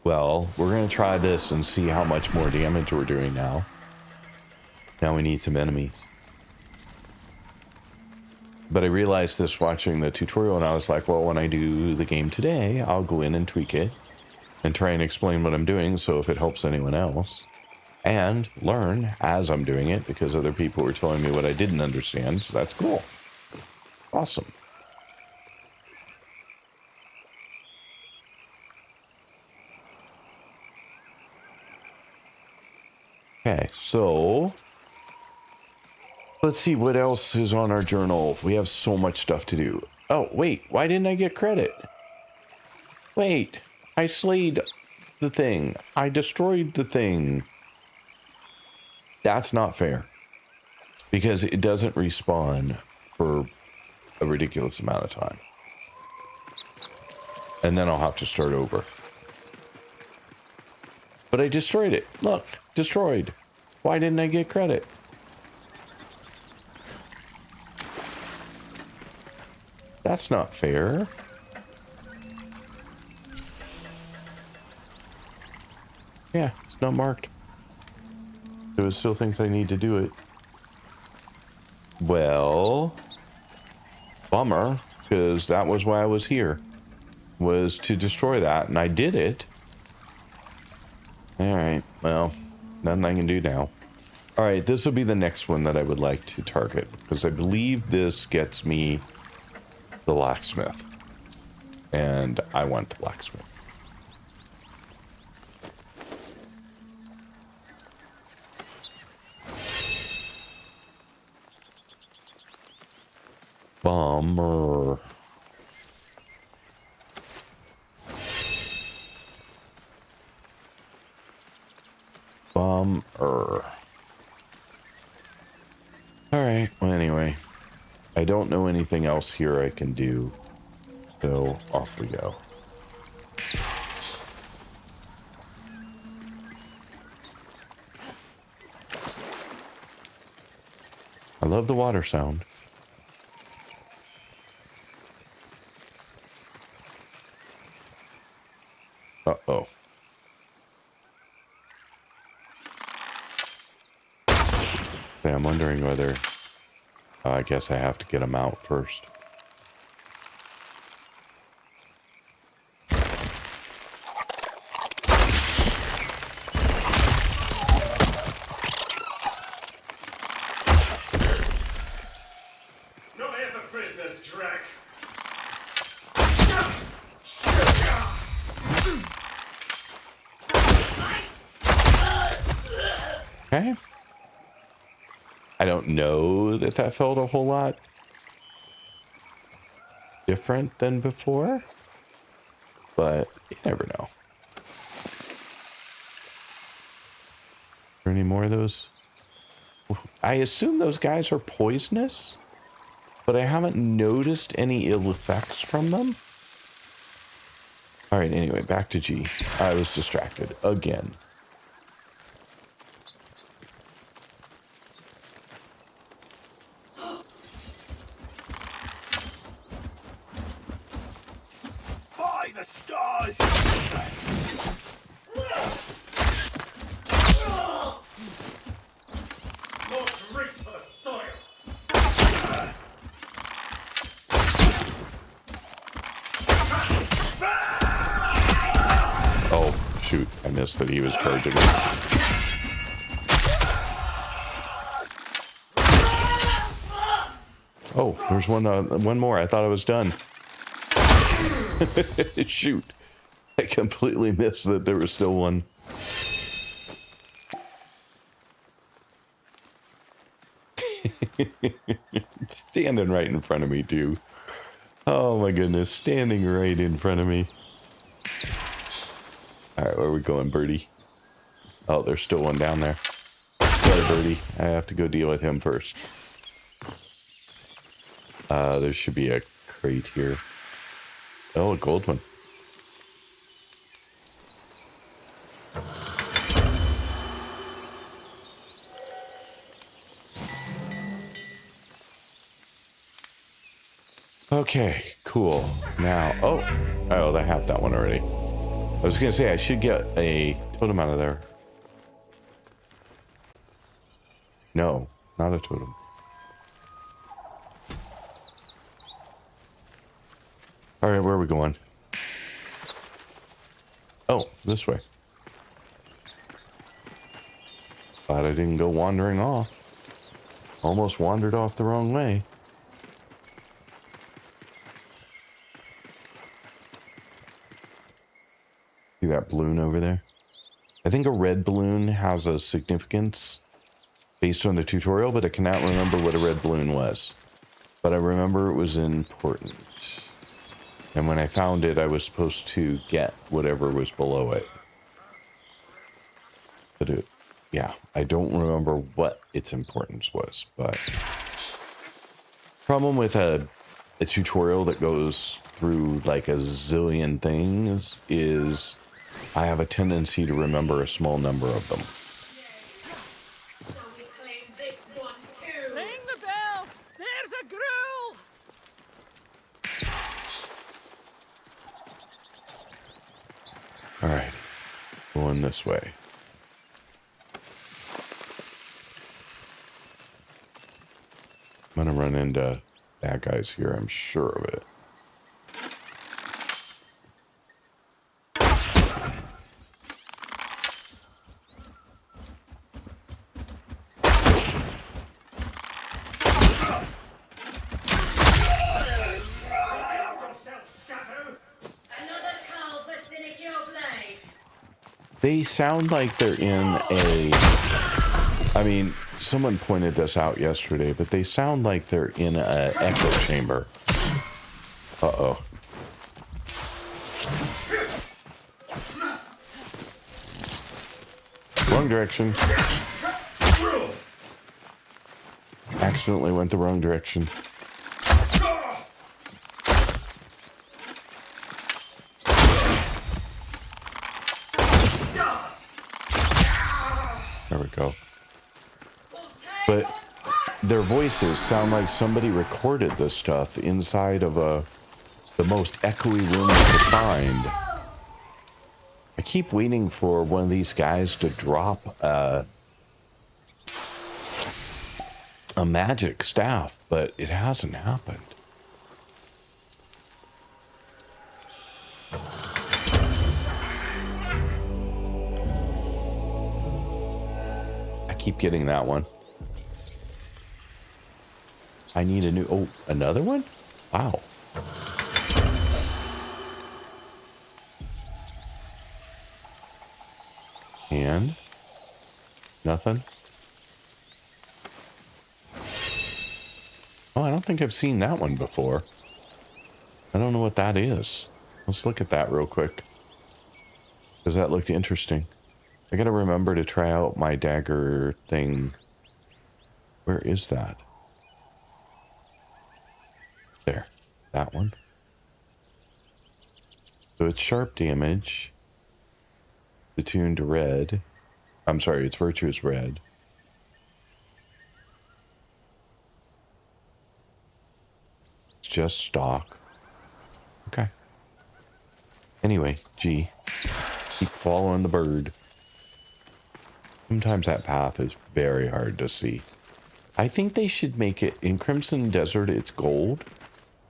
Well, we're going to try this and see how much more damage we're doing now. Now we need some enemies. But I realized this watching the tutorial and I was like, well, when I do the game today, I'll go in and tweak it and try and explain what I'm doing so if it helps anyone else. And learn as I'm doing it because other people were telling me what I didn't understand. So that's cool. Awesome. Okay, so let's see what else is on our journal. We have so much stuff to do. Oh, wait, why didn't I get credit? Wait, I slayed the thing. I destroyed the thing. That's not fair. Because it doesn't respawn for a ridiculous amount of time. And then I'll have to start over. But I destroyed it. Look, destroyed. Why didn't I get credit? That's not fair. Yeah, it's not marked. So it still thinks I need to do it. Well, bummer, because that was why I was here. Was to destroy that, and I did it. Alright, well, nothing I can do now. Alright, this will be the next one that I would like to target, because I believe this gets me the locksmith. And I want the blacksmith. Bummer. Bummer. Alright, well anyway. I don't know anything else here I can do. So off we go. I love the water sound. Uh-oh. Okay, I'm wondering whether... I guess I have to get them out first. No here for prisoners, Drac. Okay. I don't know that that felt a whole lot different than before, but you never know. Are there any more of those? I assume those guys are poisonous, but I haven't noticed any ill effects from them. All right, anyway, back to G. I was distracted again. By the stars! Lord's race for the soil! Oh, shoot. I missed that he was charging me. Oh, there's one more. I thought I was done. Shoot. I completely missed that there was still one. Standing right in front of me, too. Oh my goodness, standing right in front of me. Alright, where are we going, Birdie? Oh, there's still one down there. Sorry, Birdie. I have to go deal with him first. There should be a crate here. Oh, a gold one. Okay, cool. Now, oh, I have that one already. I was gonna say I should get a totem out of there. No, not a totem. All right, where are we going? Oh, this way. Glad I didn't go wandering off. Almost wandered off the wrong way. See that balloon over there? I think a red balloon has a significance based on the tutorial, but I cannot remember what a red balloon was. But I remember it was important. And when I found it, I was supposed to get whatever was below it. But it, yeah, I don't remember what its importance was, but... Problem with a tutorial that goes through like a zillion things is I have a tendency to remember a small number of them. So we claim this one too. Ring the bells! There's a gruel! All right, going this way. I'm gonna run into bad guys here, I'm sure of it. They sound like they're in a... I mean, someone pointed this out yesterday, but they sound like they're in an echo chamber. Uh-oh. Wrong direction. Accidentally went the wrong direction. There we go. But their voices sound like somebody recorded this stuff inside of the most echoey room you could find. I keep waiting for one of these guys to drop a magic staff, but it hasn't happened. I keep getting that one. I need a new... Oh, another one? Wow. And... nothing? Oh, I don't think I've seen that one before. I don't know what that is. Let's look at that real quick. Because that looked interesting. I gotta remember to try out my dagger thing. Where is that? There. That one. So it's sharp damage. Attuned to red. I'm sorry, its virtue is red. It's just stock. Okay. Anyway, G. Keep following the bird. Sometimes that path is very hard to see. I think they should make it in Crimson Desert, it's gold.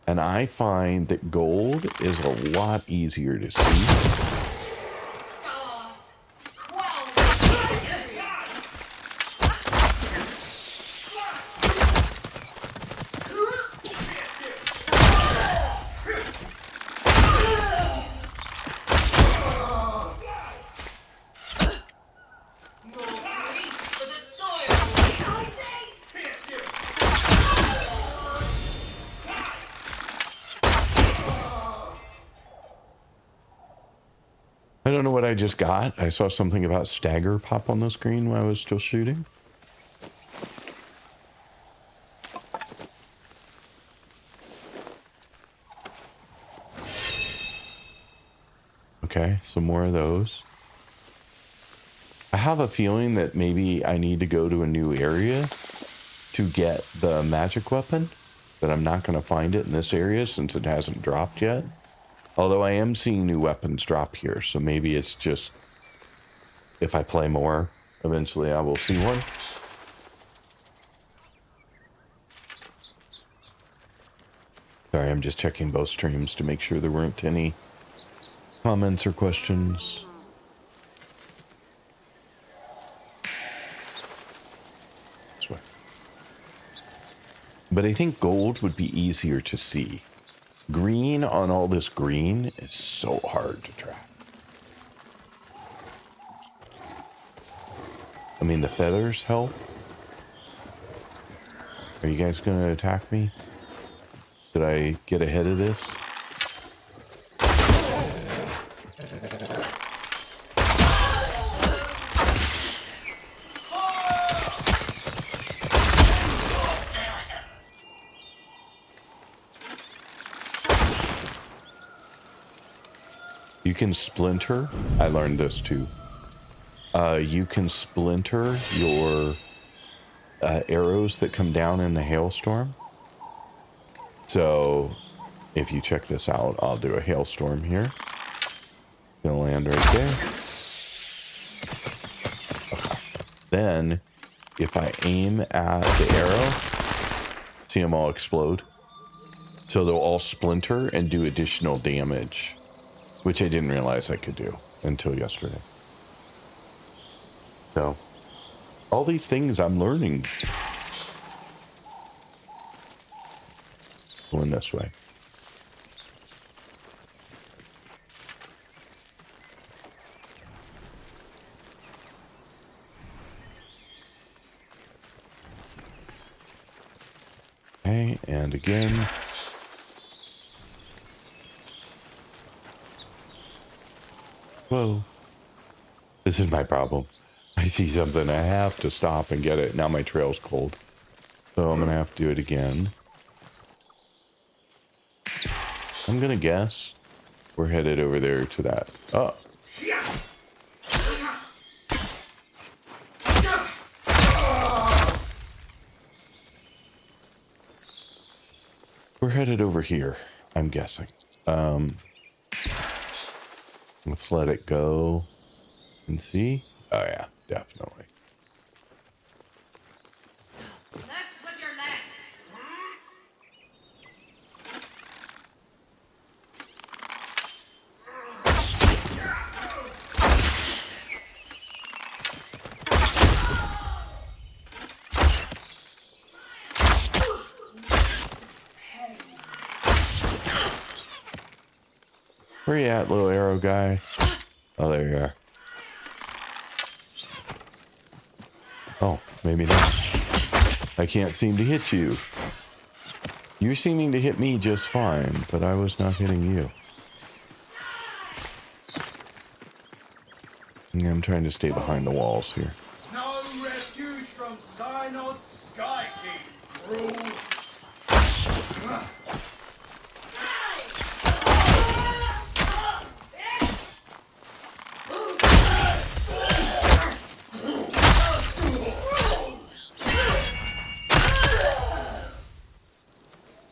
And I find that gold is a lot easier to see. I don't know what I just got. I saw something about stagger pop on the screen while I was still shooting. Okay, some more of those. I have a feeling that maybe I need to go to a new area to get the magic weapon, that I'm not going to find it in this area since it hasn't dropped yet. Although I am seeing new weapons drop here, so maybe it's just, if I play more, eventually I will see one. Sorry, I'm just checking both streams to make sure there weren't any comments or questions. This way. But I think gold would be easier to see. Green on all this green is so hard to track. I mean, the feathers help. Are you guys going to attack me? Did I get ahead of this? You can splinter. I learned this too. You can splinter your arrows that come down in the hailstorm. So if you check this out, I'll do a hailstorm here. Gonna land right there. Okay. Then if I aim at the arrow, see them all explode. So they'll all splinter and do additional damage, which I didn't realize I could do until yesterday. So, all these things I'm learning. Going this way. Okay, and again. Whoa. This is my problem. I see something, I have to stop and get it. Now my trail's cold. So I'm gonna have to do it again. I'm gonna guess we're headed over there to that. Oh. We're headed over here, I'm guessing. Let's let it go and see. Oh yeah, definitely. Left with your leg. Where you at, little arrow guy? Oh, there you are. Oh, maybe not. I can't seem to hit you. You're seeming to hit me just fine, but I was not hitting you. Yeah, I'm trying to stay behind the walls here. No refuge from Synod's Skykeep, rule.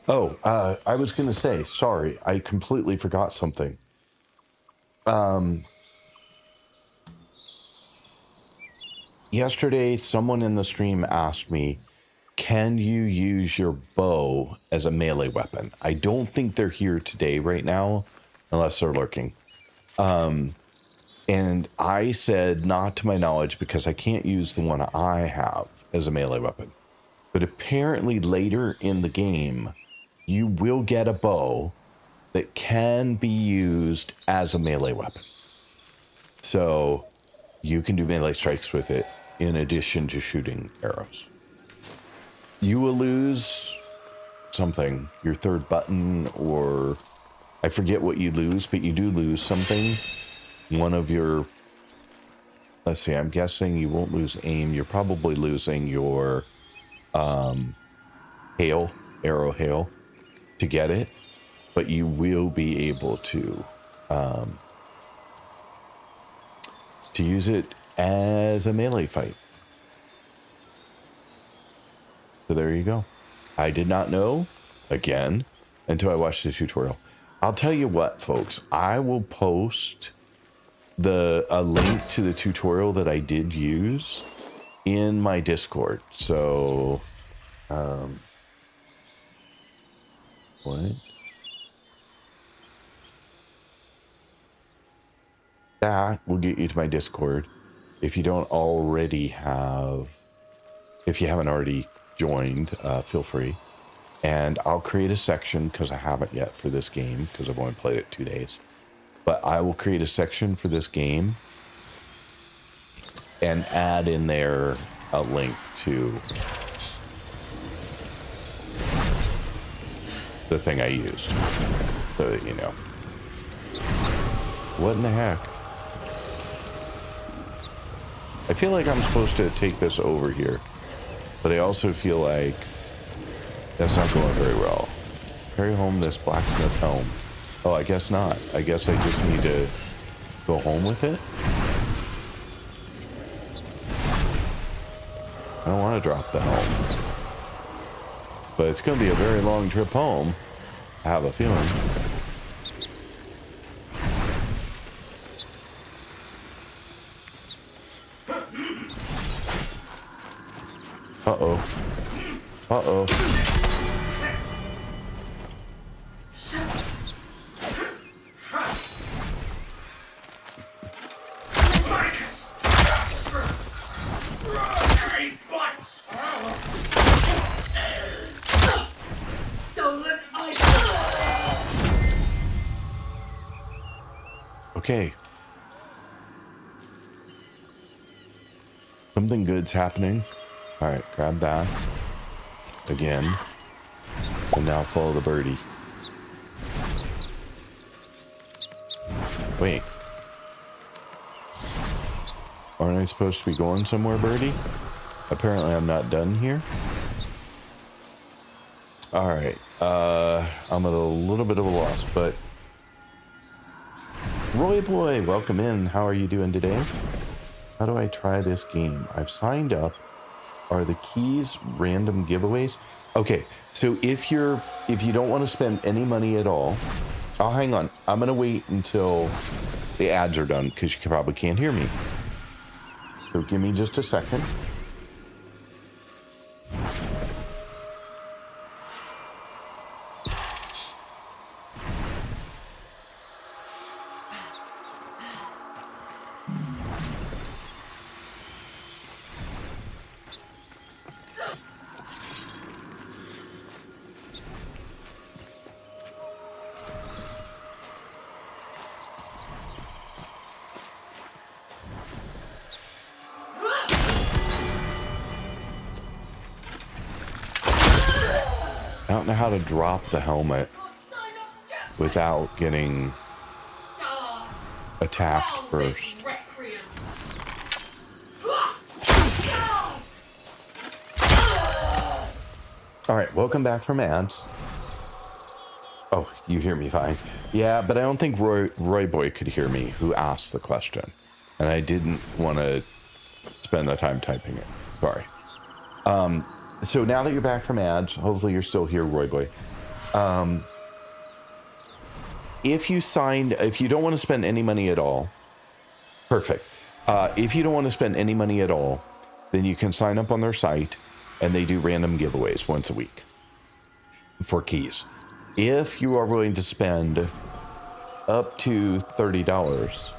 Oh, I was going to say, sorry, I completely forgot something. Yesterday, someone in the stream asked me, can you use your bow as a melee weapon? I don't think they're here today right now, unless they're lurking. And I said, not to my knowledge, because I can't use the one I have as a melee weapon. But apparently later in the game, you will get a bow that can be used as a melee weapon. So you can do melee strikes with it in addition to shooting arrows. You will lose something, your third button, or I forget what you lose, but you do lose something. One of your, let's see, I'm guessing you won't lose aim. You're probably losing your hail, arrow hail, to get it, but you will be able to use it as a melee fight. So there you go. I did not know, again, until I watched the tutorial. I'll tell you what, folks, I will post a link to the tutorial that I did use in my Discord. So, what? That will get you to my Discord. If you don't already have, if you haven't already joined, feel free. And I'll create a section, because I haven't yet for this game, because I've only played it 2 days. But I will create a section for this game and add in there a link to the thing I used, so that you know. What in the heck? I feel like I'm supposed to take this over here, but I also feel like that's not going very well. Carry home this blacksmith helm. Oh, I guess not. I guess I just need to go home with it. I don't want to drop the helm, but it's going to be a very long trip home, I have a feeling. Uh-oh. Uh-oh. Stolen item. Okay. Something good's happening. All right, grab that. Again. And now follow the birdie. Wait. Aren't I supposed to be going somewhere, birdie? Apparently I'm not done here. Alright. I'm at a little bit of a loss, but... Roy boy, welcome in. How are you doing today? How do I try this game? I've signed up. Are the keys random giveaways? Okay, so if you don't want to spend any money at all, oh, hang on. I'm gonna wait until the ads are done because you probably can't hear me. So give me just a second. I don't know how to drop the helmet without getting attacked first. Alright, welcome back from ads. Oh, you hear me fine. Yeah, but I don't think Roy Boy could hear me, who asked the question. And I didn't want to spend the time typing it. Sorry. So now that you're back from ads, hopefully you're still here, Roy Boy. If you don't want to spend any money at all, perfect. If you don't want to spend any money at all, then you can sign up on their site, and they do random giveaways once a week for keys. If you are willing to spend up to $30,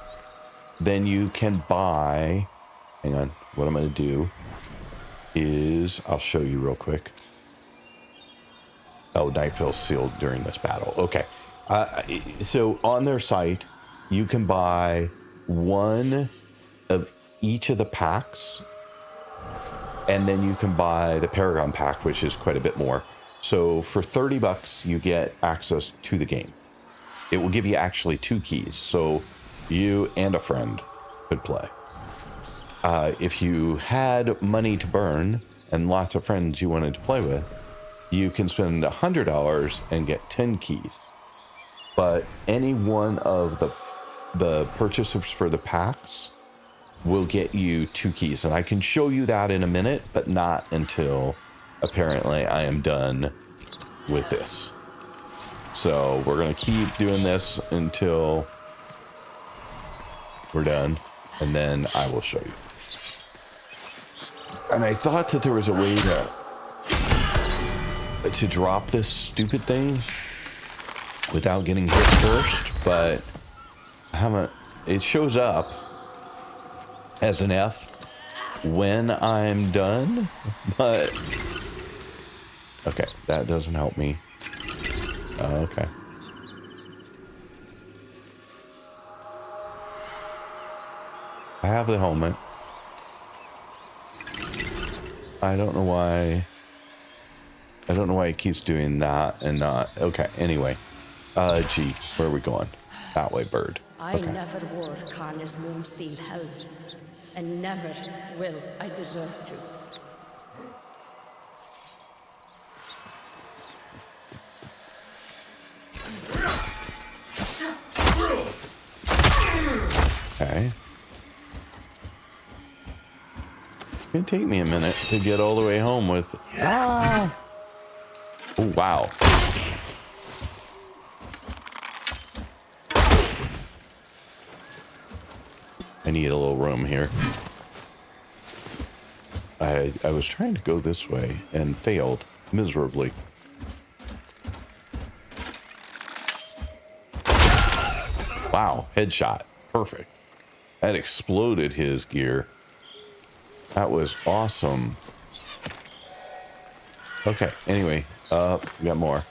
then you can buy, hang on, what I'm going to do is, I'll show you real quick. Oh, Nightfall sealed during this battle. Okay. So on their site, you can buy one of each of the packs, and then you can buy the Paragon pack, which is quite a bit more. So for $30, you get access to the game. It will give you actually 2 keys, so you and a friend could play. If you had money to burn and lots of friends you wanted to play with, you can spend $100 and get 10 keys. But any one of the purchases for the packs will get you 2 keys. And I can show you that in a minute, but not until apparently I am done with this. So we're going to keep doing this until we're done, and then I will show you. And I thought that there was a way to drop this stupid thing without getting hit first, but I haven't. It shows up as an F when I'm done, but okay, that doesn't help me. Okay. I have the helmet. I don't know why it keeps doing that and not. Okay, anyway. Gee, where are we going? That way, bird. I never wore Connor's Moonsteel helm, and never will I deserve to. Okay. It's gonna take me a minute to get all the way home with. Ah! Oh, wow. I need a little room here. I was trying to go this way and failed miserably. Wow, headshot. Perfect. That exploded his gear. That was awesome. Okay, anyway, we got more.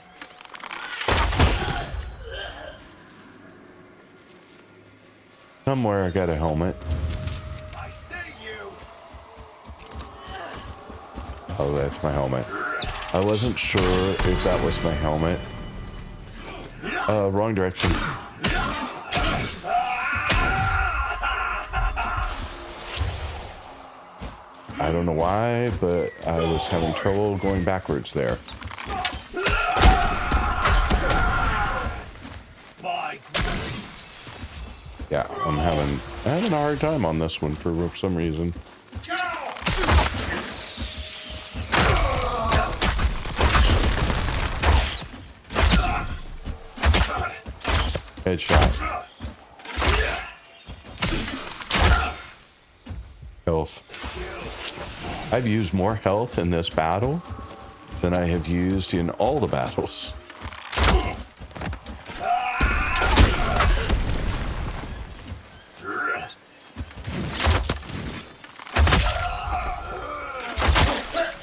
Somewhere I got a helmet. I see you. Oh, that's my helmet. I wasn't sure if that was my helmet. Wrong direction. I don't know why, but I was having trouble going backwards there. Yeah, I'm having a hard time on this one for some reason. Headshot. Health. I've used more health in this battle than I have used in all the battles.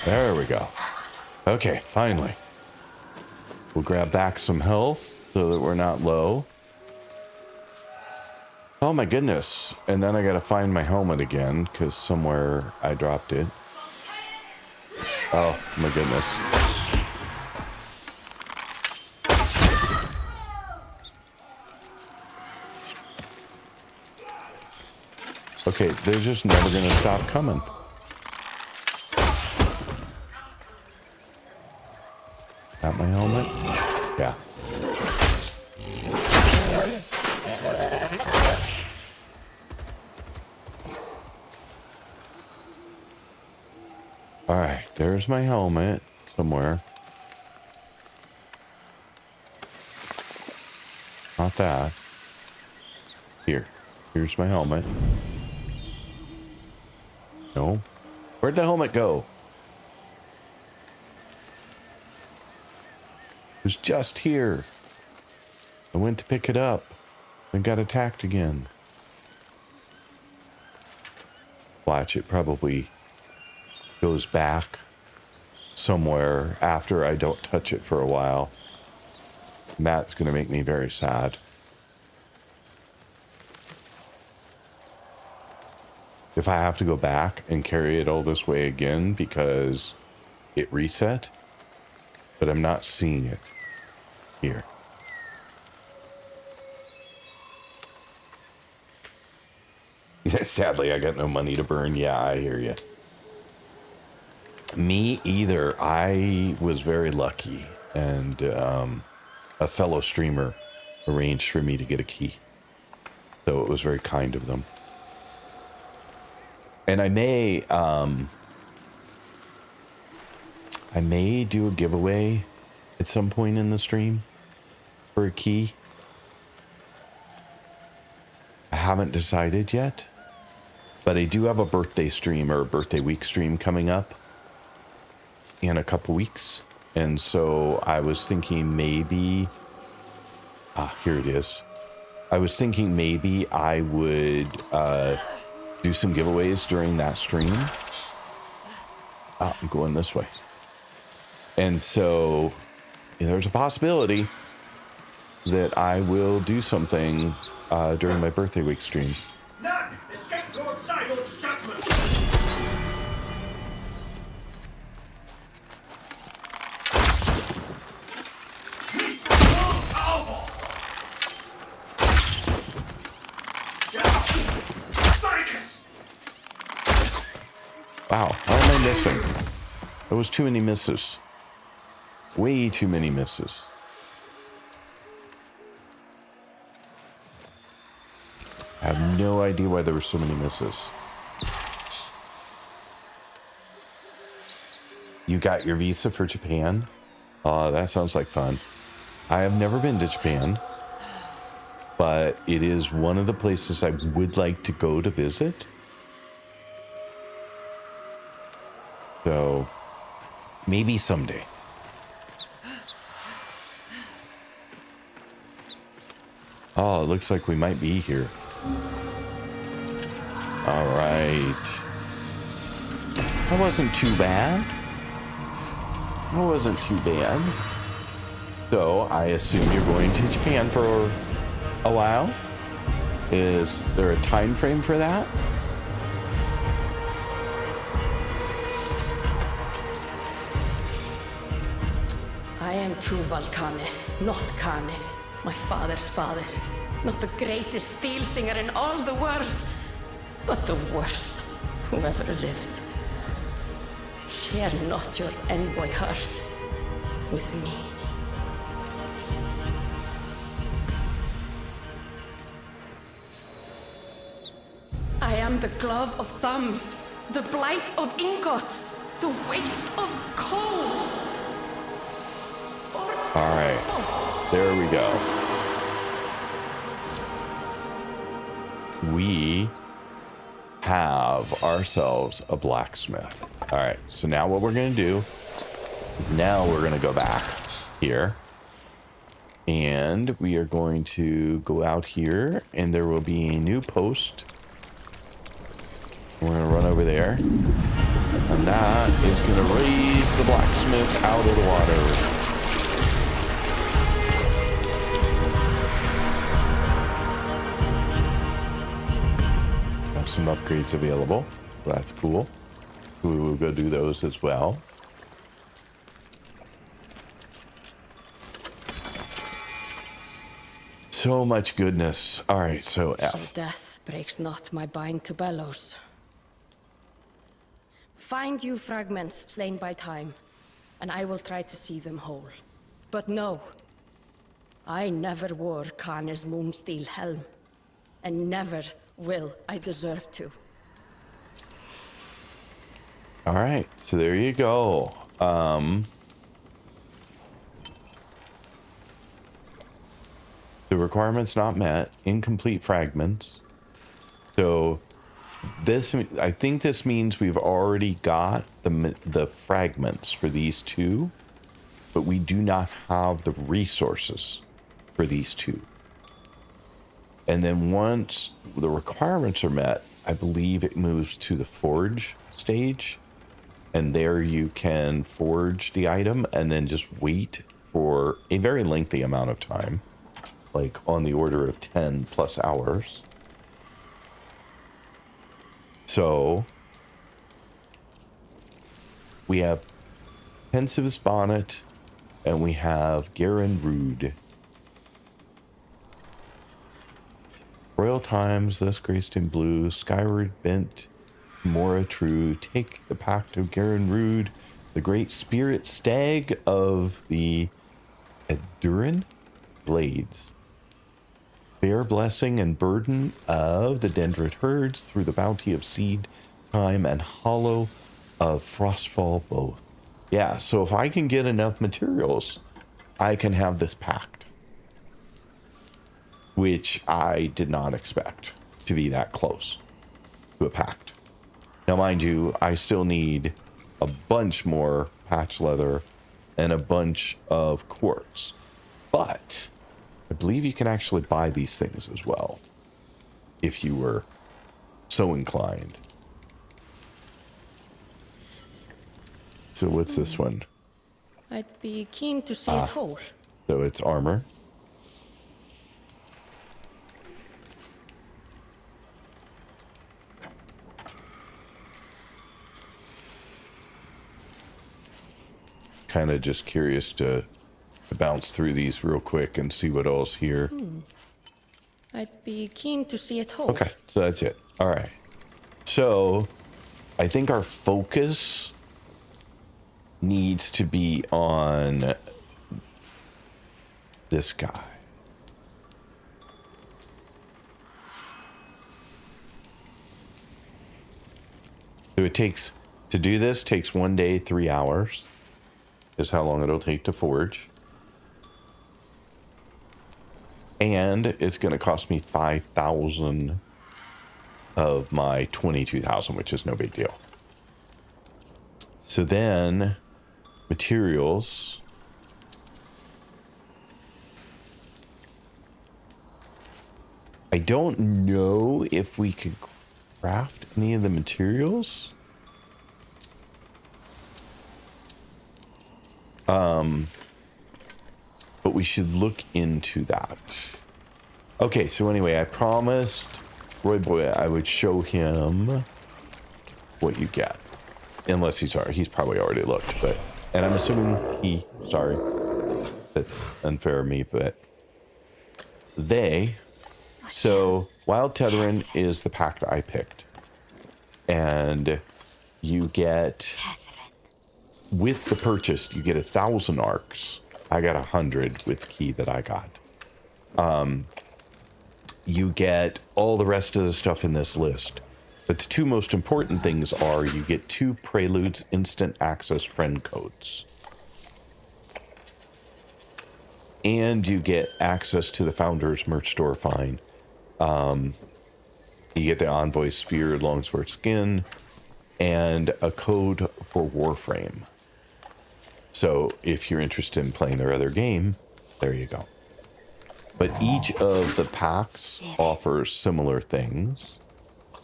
There we go. Okay, finally. We'll grab back some health so that we're not low. Oh my goodness. And then I gotta find my helmet again because somewhere I dropped it. Oh my goodness. Okay, they're just never gonna stop coming. Got my helmet? Yeah. Alright, there's my helmet somewhere. Not that. Here's my helmet. No. Where'd the helmet go? It was just here. I went to pick it up and got attacked again. Watch, it probably goes back somewhere after I don't touch it for a while. And that's going to make me very sad. If I have to go back and carry it all this way again because it reset, but I'm not seeing it here. Sadly, I got no money to burn. Yeah, I hear you. Me either. I was very lucky, and a fellow streamer arranged for me to get a key. So it was very kind of them. And I may do a giveaway at some point in the stream for a key. I haven't decided yet, but I do have a birthday stream or a birthday week stream coming up in a couple weeks. And so I was thinking maybe, here it is. I was thinking maybe I would do some giveaways during that stream. I'm going this way. And so there's a possibility that I will do something during my birthday week stream. None escape Lord Synod's judgment. Wow, how am I missing? There was too many misses. Way too many misses. I have no idea why there were so many misses. You got your visa for Japan? That sounds like fun. I have never been to Japan, but it is one of the places I would like to go to visit. So, maybe someday. Oh, it looks like we might be here. All right. That wasn't too bad. That wasn't too bad. So, I assume you're going to Japan for a while? Is there a time frame for that? I am Tuval Kane, not Kane, my father's father. Not the greatest steel singer in all the world, but the worst who ever lived. Share not your envoy heart with me. I am the glove of thumbs, the blight of ingots, the waste of coal. All right, there we go. We have ourselves a blacksmith. All right, so now what we're going to do is now we're going to go back here. And we are going to go out here, and there will be a new post. We're going to run over there. And that is going to raise the blacksmith out of the water. Some upgrades available. That's cool. We will go do those as well. So much goodness. All right, so F. So death breaks not my bind to bellows. Find you fragments slain by time, and I will try to see them whole. But no, I never wore Kane's moonsteel helm, and never will I deserve to. All right, so there you go. The requirements not met, incomplete fragments. So this, I think this means we've already got the fragments for these two, but we do not have the resources for these two. And then once the requirements are met, I believe it moves to the forge stage. And there you can forge the item and then just wait for a very lengthy amount of time, like on the order of 10 plus hours. So we have Pensiv's Bonnet and we have Garen Rude. Royal Times, thus graced in blue, skyward bent, Mora true, take the pact of Garen Rude, the great spirit stag of the Edurin Blades. Bear blessing and burden of the Dendrit herds through the bounty of seed time and hollow of frostfall both. Yeah, so if I can get enough materials, I can have this pact. Which I did not expect to be that close to a pact. Now, mind you, I still need a bunch more patch leather and a bunch of quartz. But I believe you can actually buy these things as well, if you were so inclined. So what's this one? I'd be keen to see it whole. So it's armor. Kind of just curious to bounce through these real quick and see what else here. I'd be keen to see it whole. Okay, so that's it. All right. So I think our focus needs to be on this guy. So it takes, to do this, takes 1 day, 3 hours. Is how long it'll take to forge. And it's going to cost me 5,000 of my 22,000, which is no big deal. So then, materials. I don't know if we could craft any of the materials. But we should look into that. Okay, so anyway, I promised Roy Boy I would show him what you get. Unless he's probably already looked, but, and I'm assuming sorry. That's unfair of me, but so Wild Tetherin is the pack that I picked. And you get, with the purchase, you get 1,000 arcs. I got 100 with the key that I got. You get all the rest of the stuff in this list. But the two most important things are you get 2 Preludes instant access friend codes. And you get access to the Founders merch store fine. You get the Envoy Sphere Longsword skin and a code for Warframe. So if you're interested in playing their other game, there you go. But each of the packs offers similar things.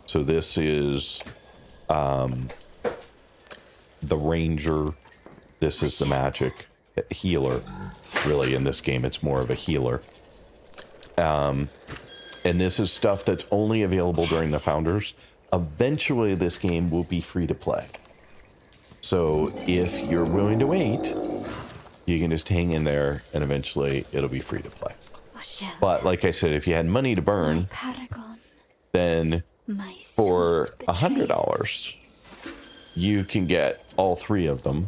So this is the Ranger. This is the Magic Healer. Really, in this game, it's more of a healer. And this is stuff that's only available during the Founders. Eventually, this game will be free to play. So if you're willing to wait, you can just hang in there, and eventually it'll be free to play. But like I said, if you had money to burn, then for $100, you can get all 3 of them.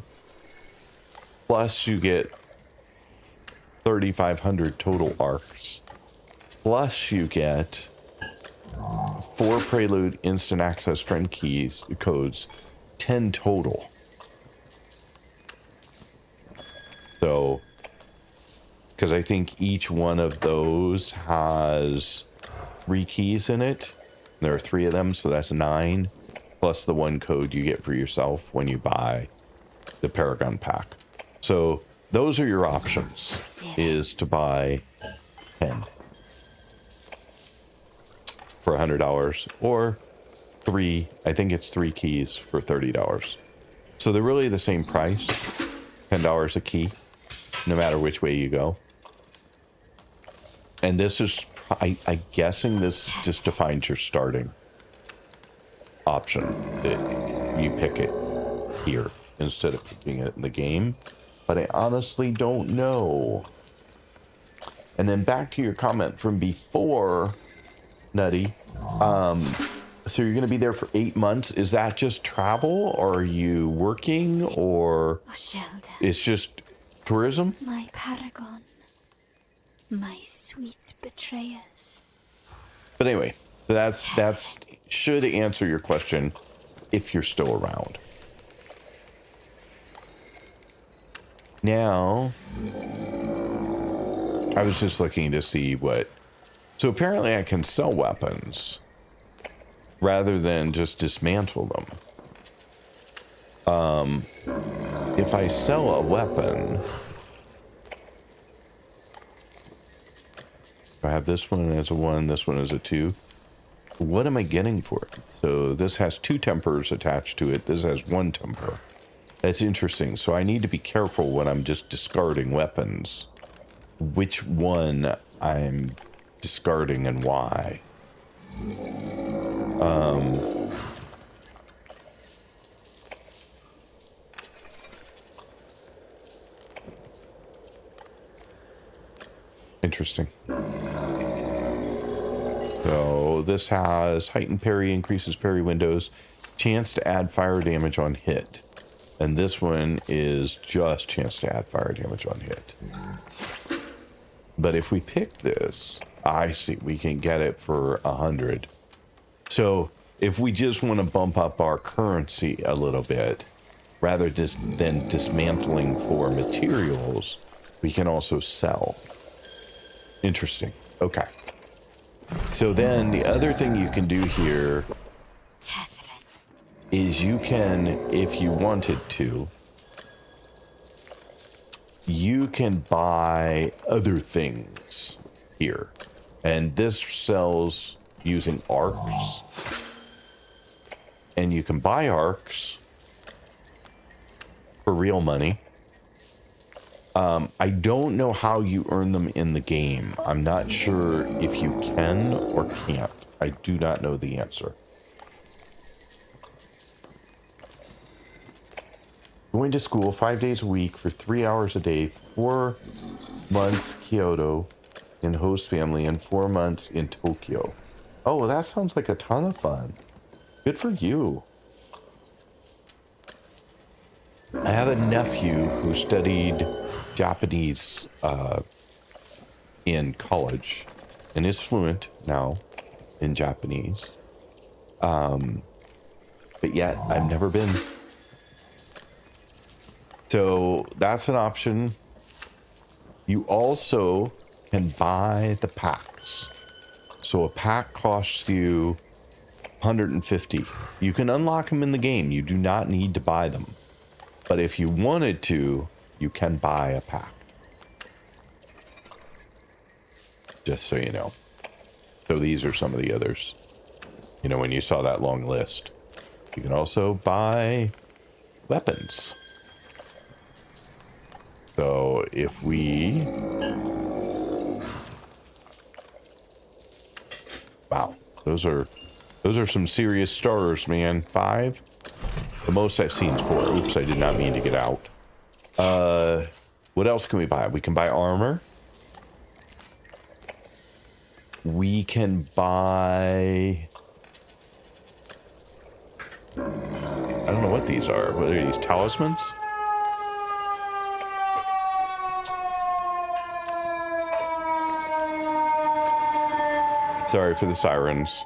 Plus, you get 3,500 total arcs. Plus, you get 4 Prelude instant access friend keys codes, 10 total. So, because I think each one of those has 3 keys in it. There are 3 of them, so that's 9. Plus the 1 code you get for yourself when you buy the Paragon pack. So those are your options, is to buy 10 for $100 or 3, I think it's 3 keys for $30. So they're really the same price, $10 a key, no matter which way you go. And this is, I'm guessing this just defines your starting option. You pick it here instead of picking it in the game. But I honestly don't know. And then back to your comment from before, Nutty. So you're going to be there for 8 months. Is that just travel, or are you working, or it's just tourism? My paragon, my sweet betrayers. But anyway, so that's should answer your question if you're still around. Now, I was just looking to see what. So apparently I can sell weapons rather than just dismantle them. If I sell a weapon, I have this one as a 1, this one as a 2. What am I getting for it? So this has 2 tempers attached to it. This has 1 temper. That's interesting. So I need to be careful when I'm just discarding weapons, which one I'm discarding and why. Interesting. So this has heightened parry, increases parry windows, chance to add fire damage on hit. And this one is just chance to add fire damage on hit. But if we pick this, I see we can get it for 100. So if we just want to bump up our currency a little bit, rather than dismantling for materials, we can also sell. Interesting. Okay. So then the other thing you can do here is you can, if you wanted to, you can buy other things here. And this sells using arcs. And you can buy arcs for real money. I don't know how you earn them in the game. I'm not sure if you can or can't. I do not know the answer. Going to school 5 days a week for 3 hours a day, 4 months Kyoto in host family, and 4 months in Tokyo. Oh, well, that sounds like a ton of fun. Good for you. I have a nephew who studied Japanese in college and is fluent now in Japanese. But yet, I've never been. So that's an option. You also can buy the packs. So a pack costs you 150. You can unlock them in the game. You do not need to buy them. But if you wanted to, you can buy a pack. Just so you know. So these are some of the others. You know, when you saw that long list. You can also buy weapons. So if we... Wow, those are some serious starters, man. 5. The most I've seen is 4. Oops, I did not mean to get out. What else can we buy? We can buy armor. We can buy... I don't know what these are. What are these, talismans? Sorry for the sirens.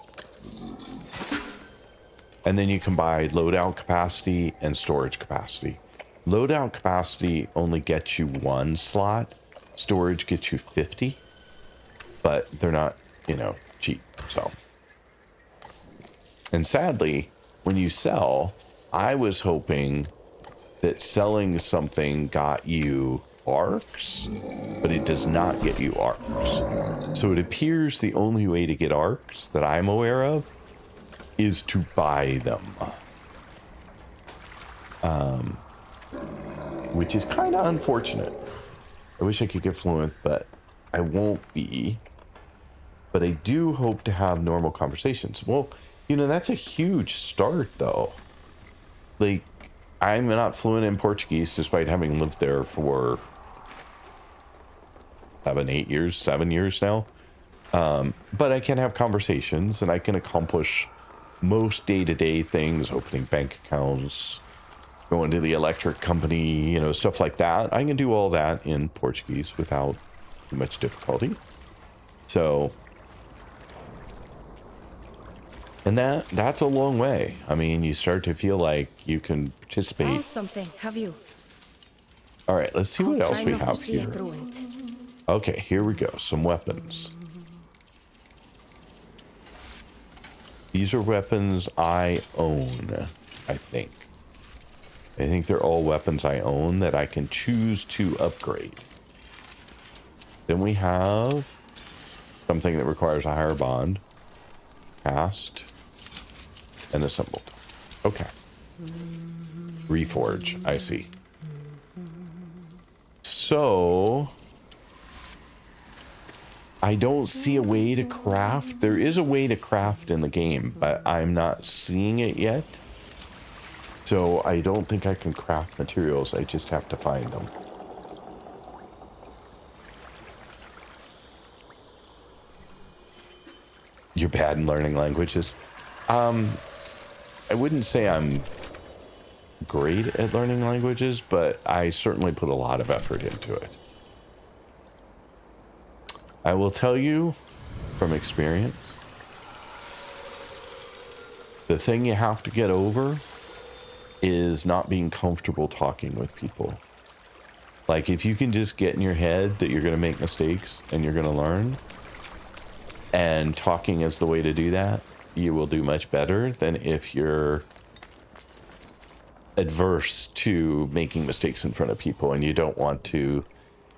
And then you can buy loadout capacity and storage capacity. Loadout capacity only gets you 1 slot. Storage gets you 50. But they're not, you know, cheap, so. And sadly, when you sell, I was hoping that selling something got you arcs, but it does not get you arcs. So it appears the only way to get arcs that I'm aware of is to buy them. Which is kind of unfortunate. I wish I could get fluent, but I won't be. But I do hope to have normal conversations. Well, you know, that's a huge start, though. Like, I'm not fluent in Portuguese, despite having lived there for 7 years now. But I can have conversations, and I can accomplish most day-to-day things, opening bank accounts, going to the electric company, you know, stuff like that. I can do all that in Portuguese without too much difficulty. So... And that's a long way. I mean, you start to feel like you can participate. Found something, have you? All right, let's see what I'll else try we not to have see here. through it. Okay, here we go. Some weapons. These are weapons I own, I think. I think they're all weapons I own that I can choose to upgrade. Then we have something that requires a higher bond. Cast and assembled. Okay. Reforge, I see. So I don't see a way to craft. There is a way to craft in the game, but I'm not seeing it yet. So I don't think I can craft materials. I just have to find them. You're bad in learning languages. I wouldn't say I'm great at learning languages, but I certainly put a lot of effort into it. I will tell you from experience, the thing you have to get over is not being comfortable talking with people. Like, if you can just get in your head that you're going to make mistakes and you're going to learn, and talking is the way to do that, you will do much better than if you're adverse to making mistakes in front of people and you don't want to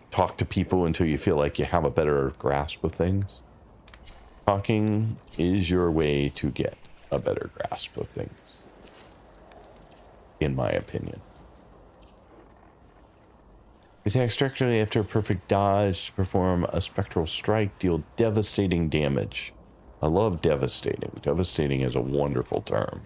talk to people until you feel like you have a better grasp of things. Talking is your way to get a better grasp of things, in my opinion. Attacks directly after a perfect dodge to perform a spectral strike, deal devastating damage. I love devastating. Devastating is a wonderful term.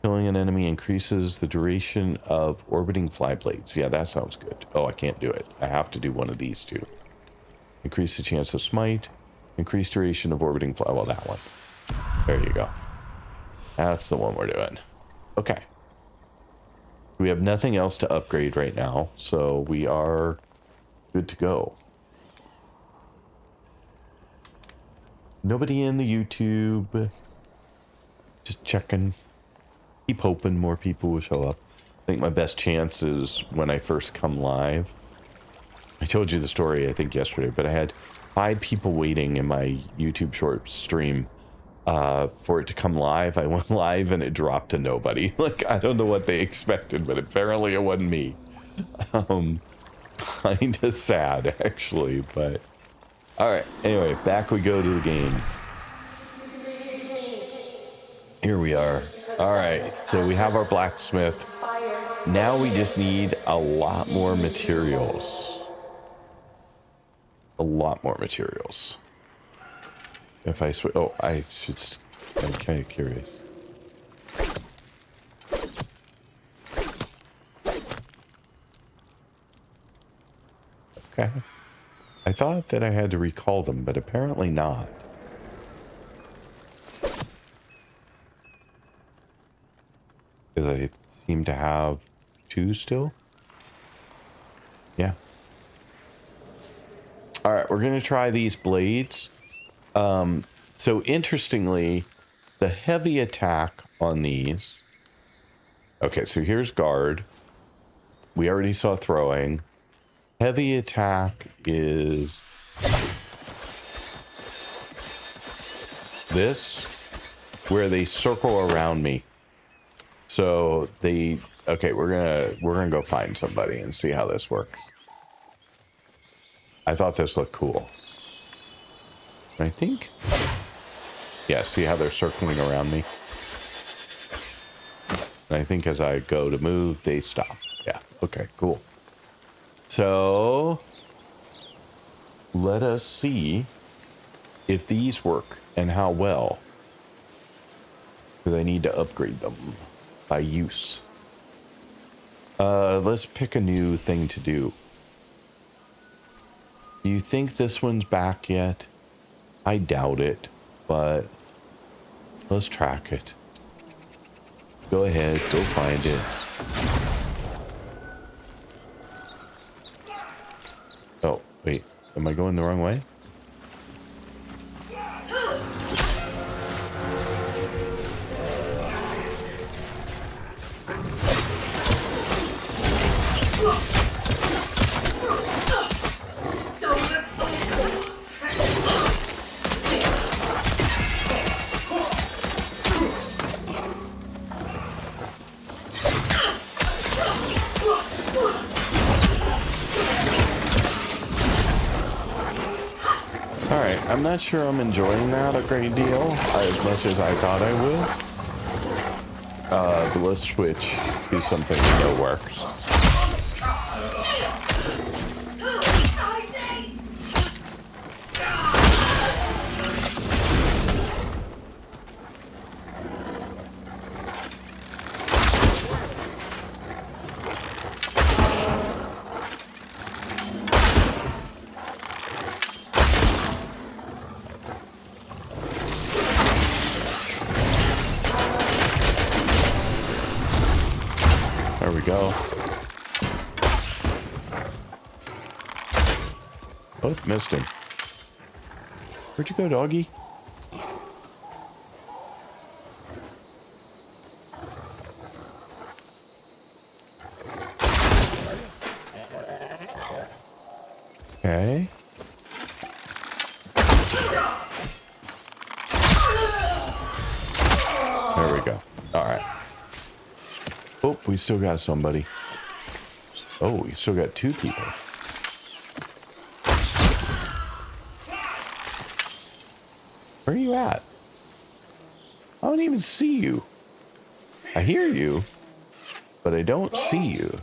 Killing an enemy increases the duration of orbiting fly blades. Yeah, that sounds good. Oh, I can't do it. I have to do one of these two. Increase the chance of smite. Increase duration of orbiting fly. Well, that one. There you go. That's the one we're doing. Okay. We have nothing else to upgrade right now, so we are good to go. Nobody in the YouTube. Just checking. Keep hoping more people will show up. I think my best chance is when I first come live. I told you the story, I think, yesterday, but I had 5 people waiting in my YouTube short stream for it to come live. I went live and it dropped to nobody. Like, I don't know what they expected, but apparently it wasn't me. Kind of sad, actually, but... Alright, anyway, back we go to the game. Here we are. Alright, so we have our blacksmith. Now we just need a lot more materials. A lot more materials. If I switch... Oh, I should... I'm kind of curious. Okay. I thought that I had to recall them, but apparently not. Because I seem to have 2 still. Yeah. Alright, we're going to try these blades. So interestingly, the heavy attack on these... Okay, so here's guard. We already saw throwing. Heavy attack is... this, where they circle around me. So they... Okay, we're gonna go find somebody and see how this works. I thought this looked cool. I think... Yeah, see how they're circling around me? And I think as I go to move, they stop. Yeah, okay, cool. So... let us see if these work and how well. Because I need to upgrade them by use. Let's pick a new thing to do. Do you think this one's back yet? I doubt it, but let's track it. Go ahead, go find it. Oh, wait, am I going the wrong way? I'm not sure I'm enjoying that a great deal, as much as I thought I would. But let's switch to something that works. There we go. Oh, missed him. Where'd you go, doggy? Okay. There we go. All right. Oh, we still got somebody. Oh, we still got 2 people. Where are you at? I don't even see you. I hear you, but I don't see you.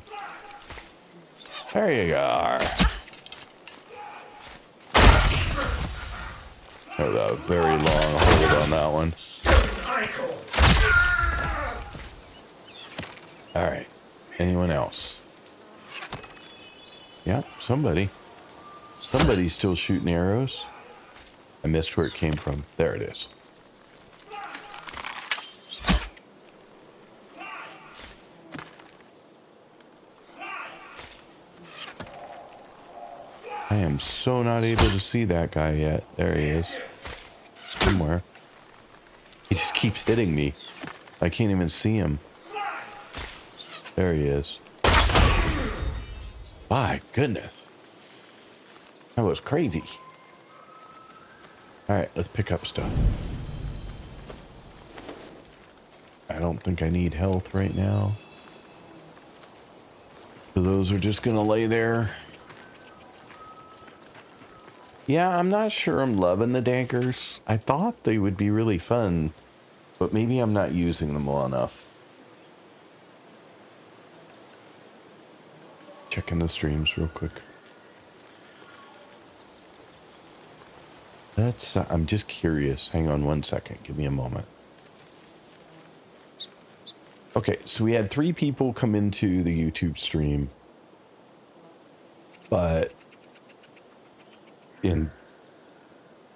There you are. There's a very long hold on that one. All right. Anyone else? Yeah, somebody. Somebody's still shooting arrows. I missed where it came from. There it is. I am so not able to see that guy yet. There he is. Somewhere. He just keeps hitting me. I can't even see him. There he is. My goodness. That was crazy. Alright, let's pick up stuff. I don't think I need health right now. So those are just gonna lay there. Yeah, I'm not sure I'm loving the daggers. I thought they would be really fun, but maybe I'm not using them well enough. Checking the streams real quick. I'm just curious. Hang on one second. Give me a moment. Okay, so we had 3 people come into the YouTube stream, but in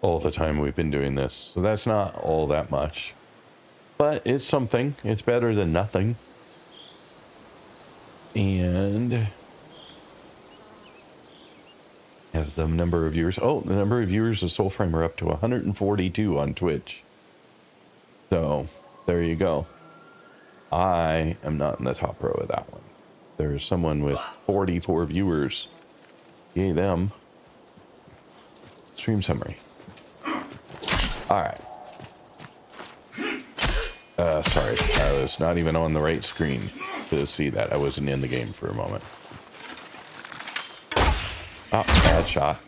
all the time we've been doing this, so that's not all that much, but it's something. It's better than nothing. And as the number of viewers, the number of viewers of Soulframe are up to 142 on Twitch. So there you go. I am not in the top row of that one. There's someone with 44 viewers. Yay them. Stream summary. Alright. Sorry. I was not even on the right screen to see that. I wasn't in the game for a moment. Oh, bad shot.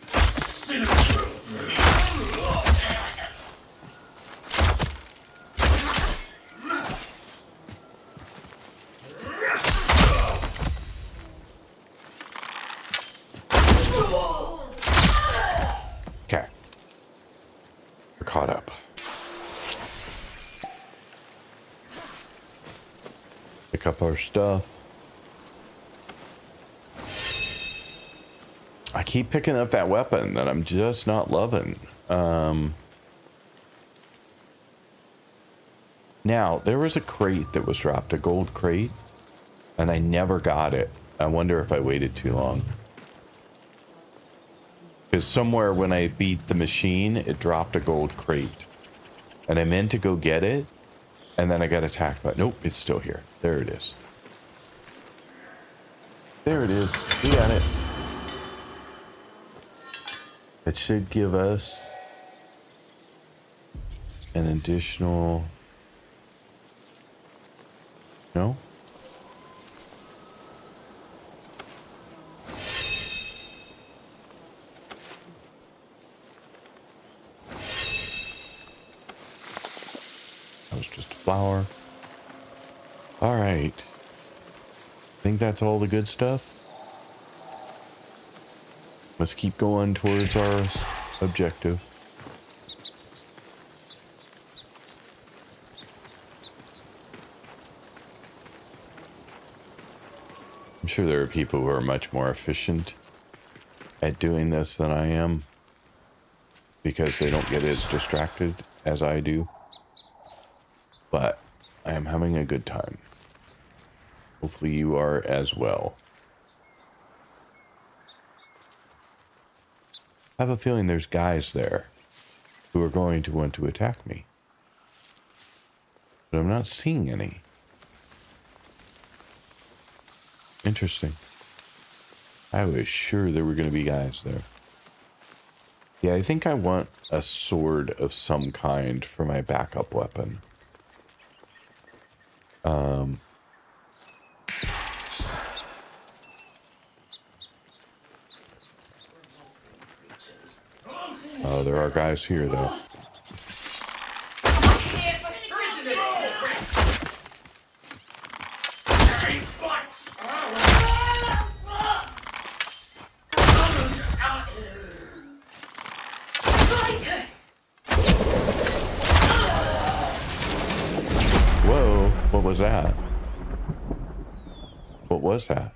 Okay. We're caught up. Pick up our stuff. I keep picking up that weapon that I'm just not loving. Now, there was a crate that was dropped, a gold crate, and I never got it. I wonder if I waited too long. Because somewhere when I beat the machine, it dropped a gold crate. And I meant to go get it, and then I got attacked by... Nope, it's still here. There it is. There it is. We got it. It should give us an additional... No? That was just a flower. All right. I think that's all the good stuff. Let's keep going towards our objective. I'm sure there are people who are much more efficient at doing this than I am because they don't get as distracted as I do. But I am having a good time. Hopefully you are as well. I have a feeling there's guys there who are going to want to attack me. But I'm not seeing any. Interesting. I was sure there were going to be guys there. Yeah, I think I want a sword of some kind for my backup weapon. Oh, there are guys here, though. Whoa, what was that? What was that?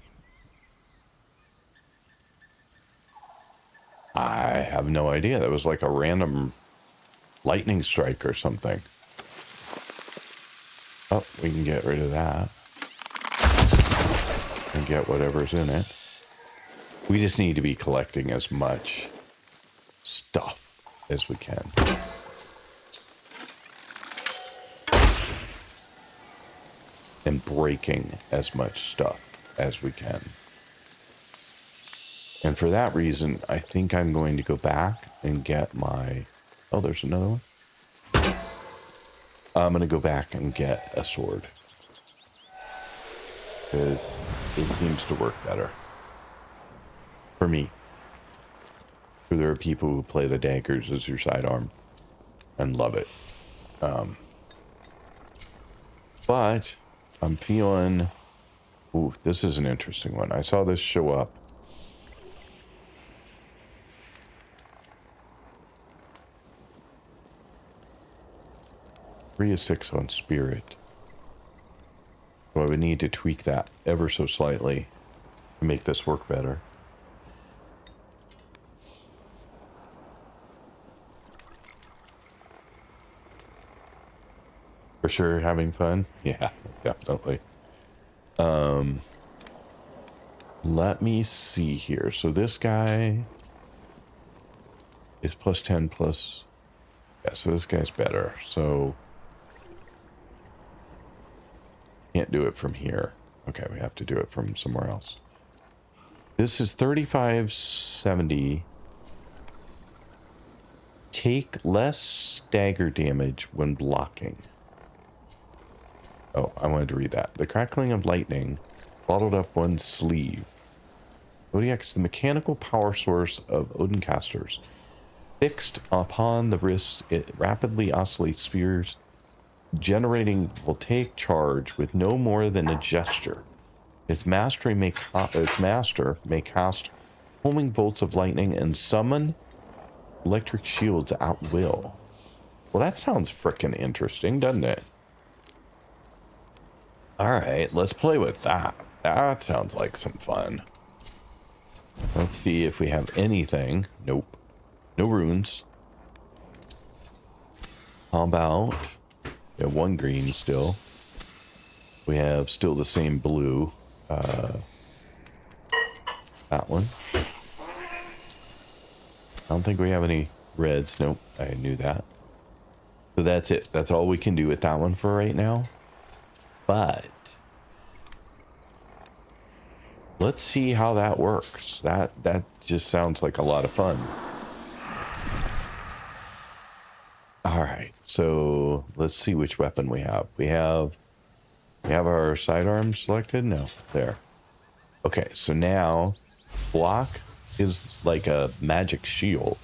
I have no idea. That was like a random lightning strike or something. Oh, we can get rid of that. And get whatever's in it. We just need to be collecting as much stuff as we can. And breaking as much stuff as we can. And for that reason, I think I'm going to go back and get my... Oh, there's another one. I'm going to go back and get a sword. Because it seems to work better. For me. There are people who play the daggers as your sidearm and love it. But I'm feeling... Ooh, this is an interesting one. I saw this show up. 3 of 6 on spirit. So I would need to tweak that ever so slightly to make this work better. For sure, having fun? Yeah, definitely. Let me see here. So this guy is plus 10 plus... Yeah, so this guy's better. So... Can't do it from here. Okay, we have to do it from somewhere else. This is 3570. Take less stagger damage when blocking. Oh, I wanted to read that. The crackling of lightning bottled up one's sleeve. Zodiac is the mechanical power source of Odincasters. Fixed upon the wrist, it rapidly oscillates spheres, generating voltaic charge with no more than a gesture. Its master may cast homing bolts of lightning and summon electric shields at will. Well, that sounds frickin' interesting, doesn't it? Alright, let's play with that. That sounds like some fun. Let's see if we have anything. Nope. No runes. How about... We have 1 green still. We have still the same blue. That one. I don't think we have any reds. Nope, I knew that. So that's it. That's all we can do with that one for right now. But let's see how that works. That just sounds like a lot of fun. All right, so let's see which weapon we have. We have our sidearm selected. No, there. Okay, so now block is like a magic shield.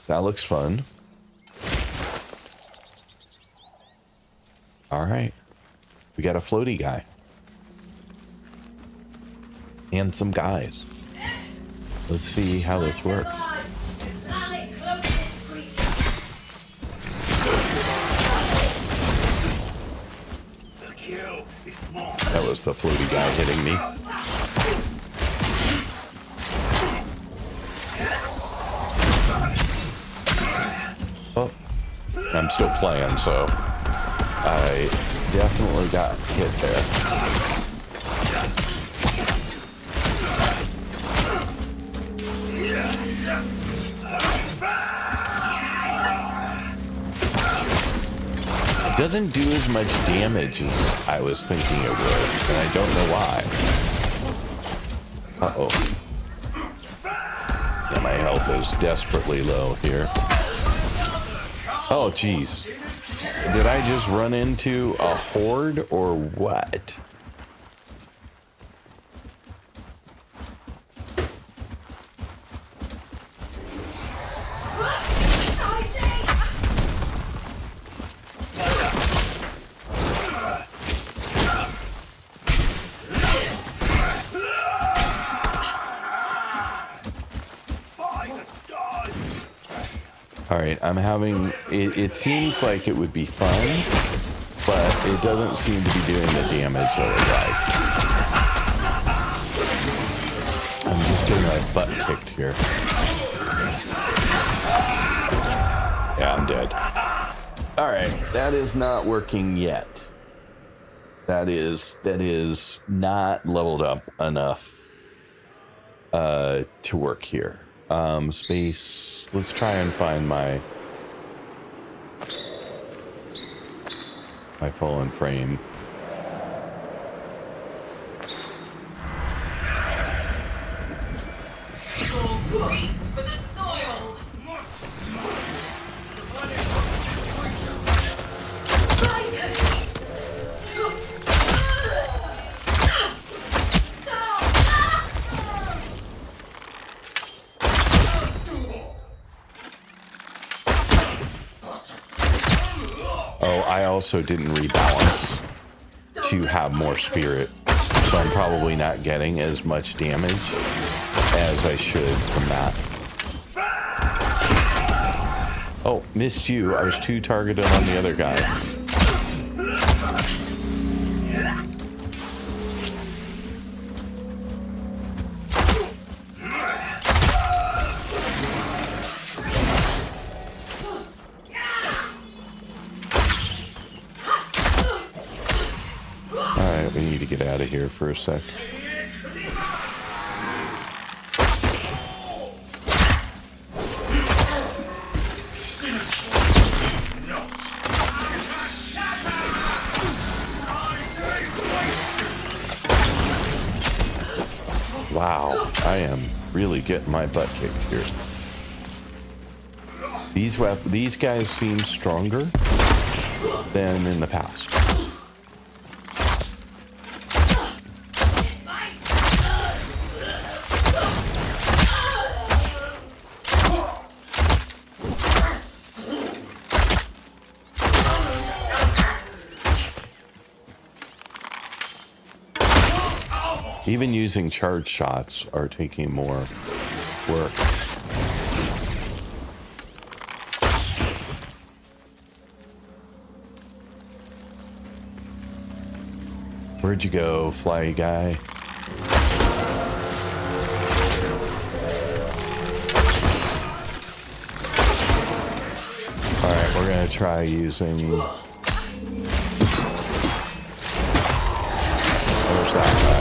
That looks fun. All right. We got a floaty guy. And some guys. Let's see how this works. That was the floaty guy hitting me. Oh, I'm still playing, so I definitely got hit there. It doesn't do as much damage as I was thinking it would, and I don't know why. Uh-oh. Yeah, my health is desperately low here. Oh, jeez. Did I just run into a horde or what? Alright, I'm having... It seems like it would be fun, but it doesn't seem to be doing the damage I would like. getting my butt kicked here. Yeah, I'm dead. Alright, that is not working yet. That is not leveled up enough to work here. Space, let's try and find my fallen frame. Grease for the soil. Oh, I also didn't rebalance to have more spirit, so I'm probably not getting as much damage as I should from that. Oh, missed you. I was too targeted on the other guy. Alright, we need to get out of here for a sec. Wow, I am really getting my butt kicked here. These guys seem stronger than in the past. Even using charge shots are taking more work. Where'd you go, fly guy? Alright, we're gonna try using... Where's that guy?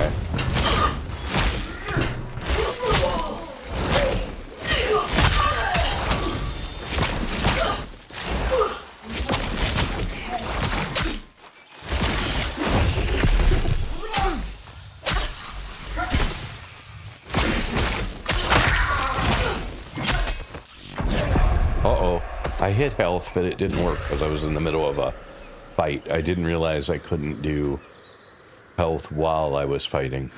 I hit health, but it didn't work because I was in the middle of a fight. I didn't realize I couldn't do health while I was fighting.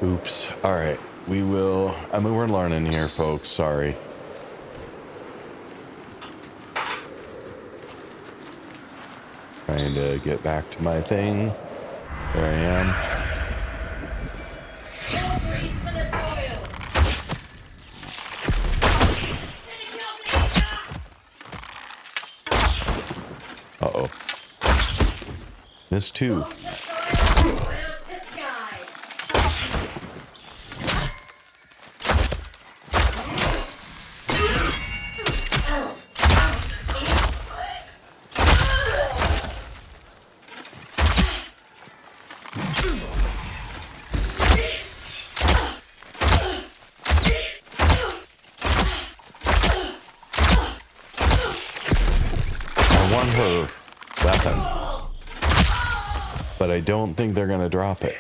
Oops. Alright, we will... I mean, we're learning here, folks. Sorry. Trying to get back to my thing. There I am. Grease for the soil. Uh-oh. Missed two. Her weapon, but I don't think they're gonna drop it.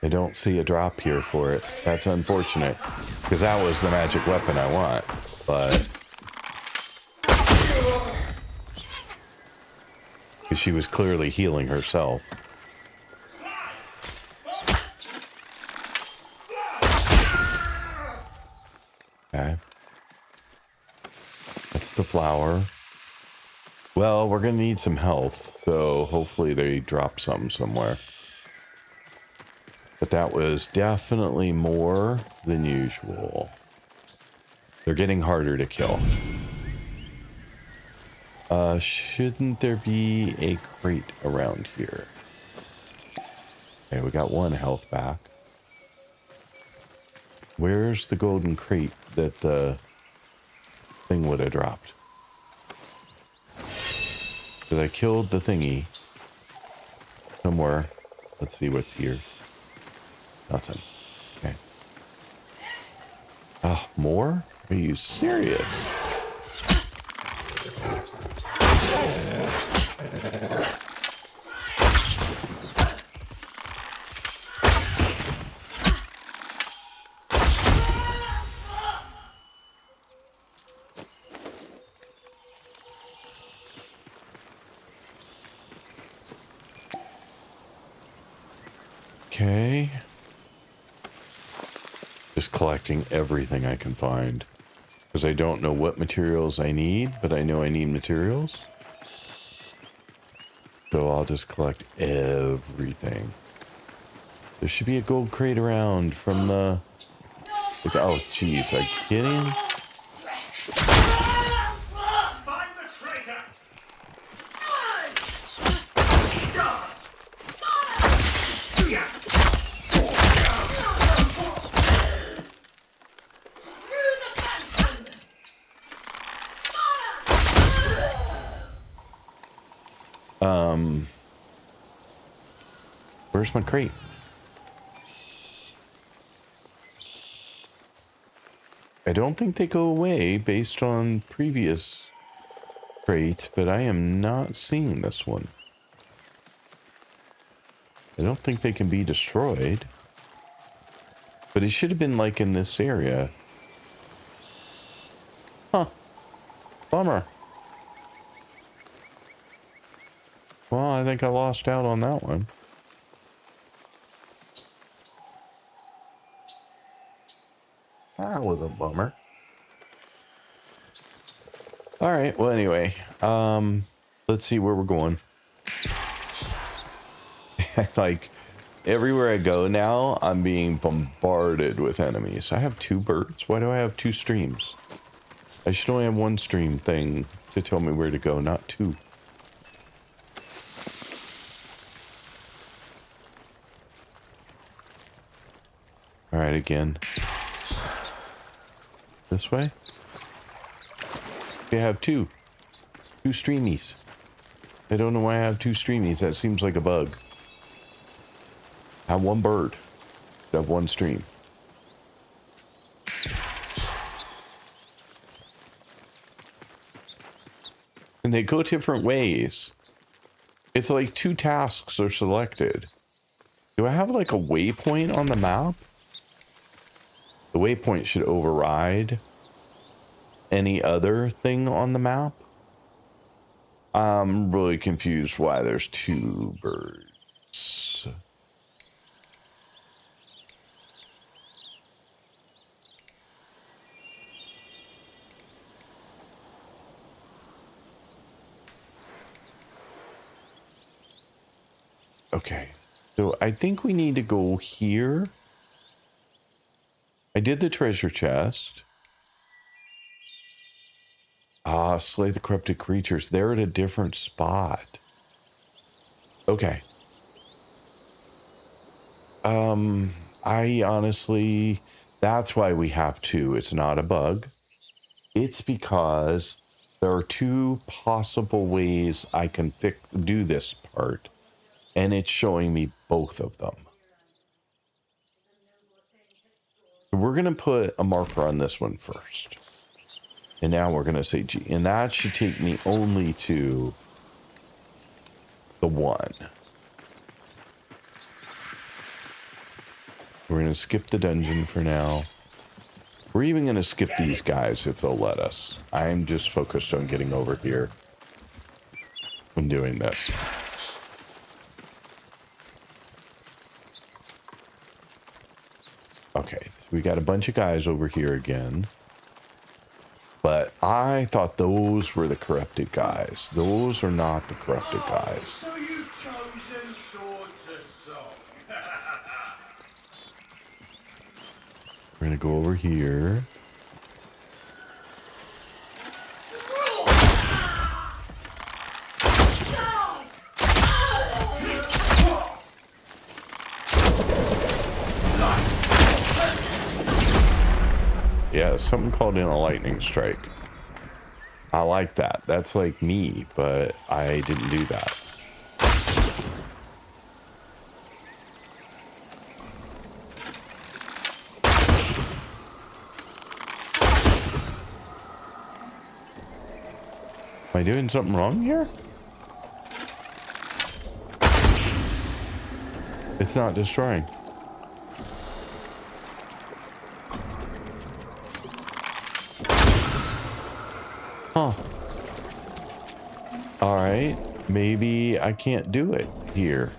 I don't see a drop here for it. That's unfortunate, because that was the magic weapon I want, but she was clearly healing herself. Okay, that's the flower. Well, we're gonna need some health, so hopefully they drop some somewhere. But that was definitely more than usual. They're getting harder to kill. Shouldn't there be a crate around here? Okay, we got 1 health back. Where's the golden crate that the thing would have dropped? Because I killed the thingy somewhere. Let's see what's here. Nothing. Okay. Oh, more? Are you serious? Okay. Just collecting everything I can find. Because I don't know what materials I need, but I know I need materials. So I'll just collect everything. There should be a gold crate around from the... Oh, jeez, are you kidding? Find the traitor! Through the phantom. Where's my crate? I don't think they go away based on previous crates, but I am not seeing this one. I don't think they can be destroyed. But it should have been like in this area. Huh. Bummer. Well, I think I lost out on that one. That was a bummer. All right. Well, anyway, let's see where we're going. Like everywhere I go now, I'm being bombarded with enemies. I have 2 birds. Why do I have 2 streams? I should only have 1 stream thing to tell me where to go, not 2. All right, again. This way? Okay, I have 2. 2 streamies. I don't know why I have 2 streamies. That seems like a bug. I have 1 bird. I have 1 stream. And they go different ways. It's like 2 tasks are selected. Do I have like a waypoint on the map? The waypoint should override any other thing on the map. I'm really confused why there's 2 birds. Okay, so I think we need to go here. I did the treasure chest. Ah, slay the corrupted creatures. They're at a different spot. Okay. I honestly, that's why we have 2. It's not a bug. It's because there are 2 possible ways I can do this part. And it's showing me both of them. We're going to put a marker on this one first. And now we're going to say G. And that should take me only to the 1. We're going to skip the dungeon for now. We're even going to skip these guys if they'll let us. I'm just focused on getting over here when doing this. Okay, so we got a bunch of guys over here again. But I thought those were the corrupted guys. Those are not the corrupted guys. So you've chosen Sword to Song. We're going to go over here. something called in a lightning strike. I like that. That's like me, but I didn't do that. Am I doing something wrong here? It's not destroying. Huh. Alright. Maybe I can't do it here.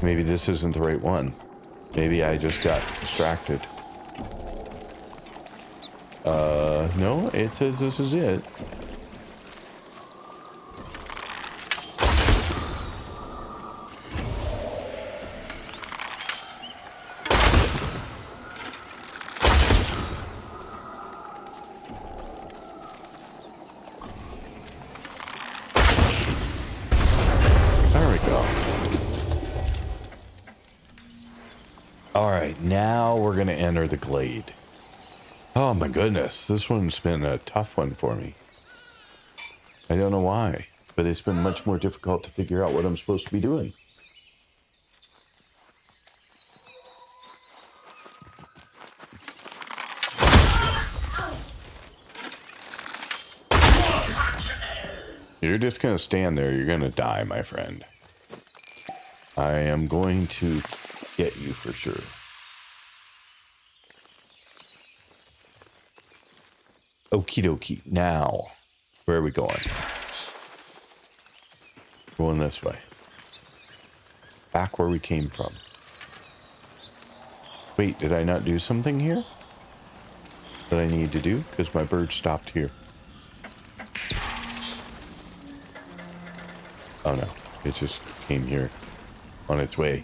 Maybe this isn't the right one. Maybe I just got distracted. No, it says this is it. Alright, now we're going to enter the glade. Oh my goodness, this one's been a tough one for me. I don't know why, but it's been much more difficult to figure out what I'm supposed to be doing. You're just going to stand there, you're going to die, my friend. I am going to get you for sure. Okie dokie. Now, where are we going? Going this way. Back where we came from. Wait, did I not do something here that I need to do? Because my bird stopped here. Oh no, it just came here on its way.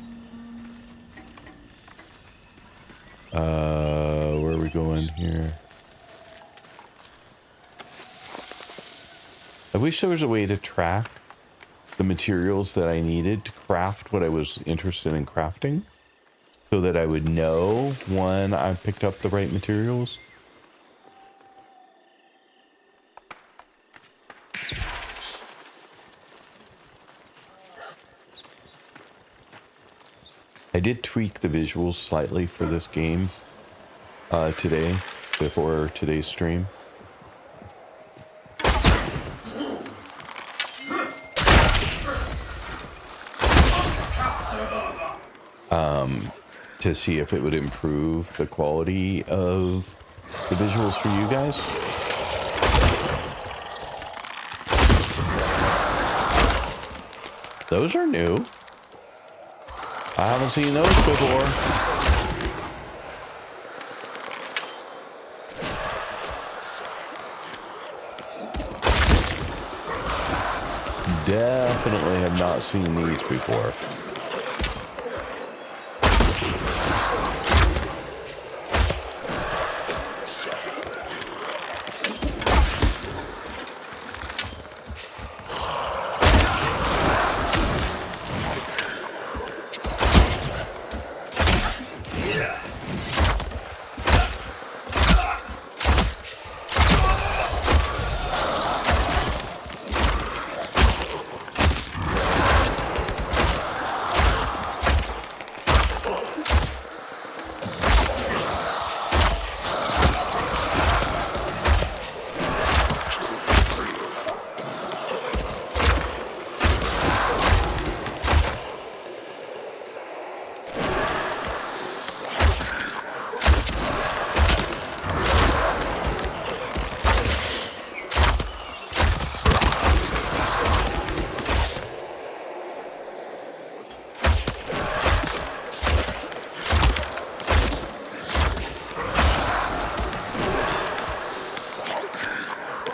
Where are we going here? I wish there was a way to track the materials that I needed to craft what I was interested in crafting, so that I would know when I picked up the right materials. I did tweak the visuals slightly for this game today, before today's stream. To see if it would improve the quality of the visuals for you guys. Those are new. I haven't seen those before. Definitely have not seen these before.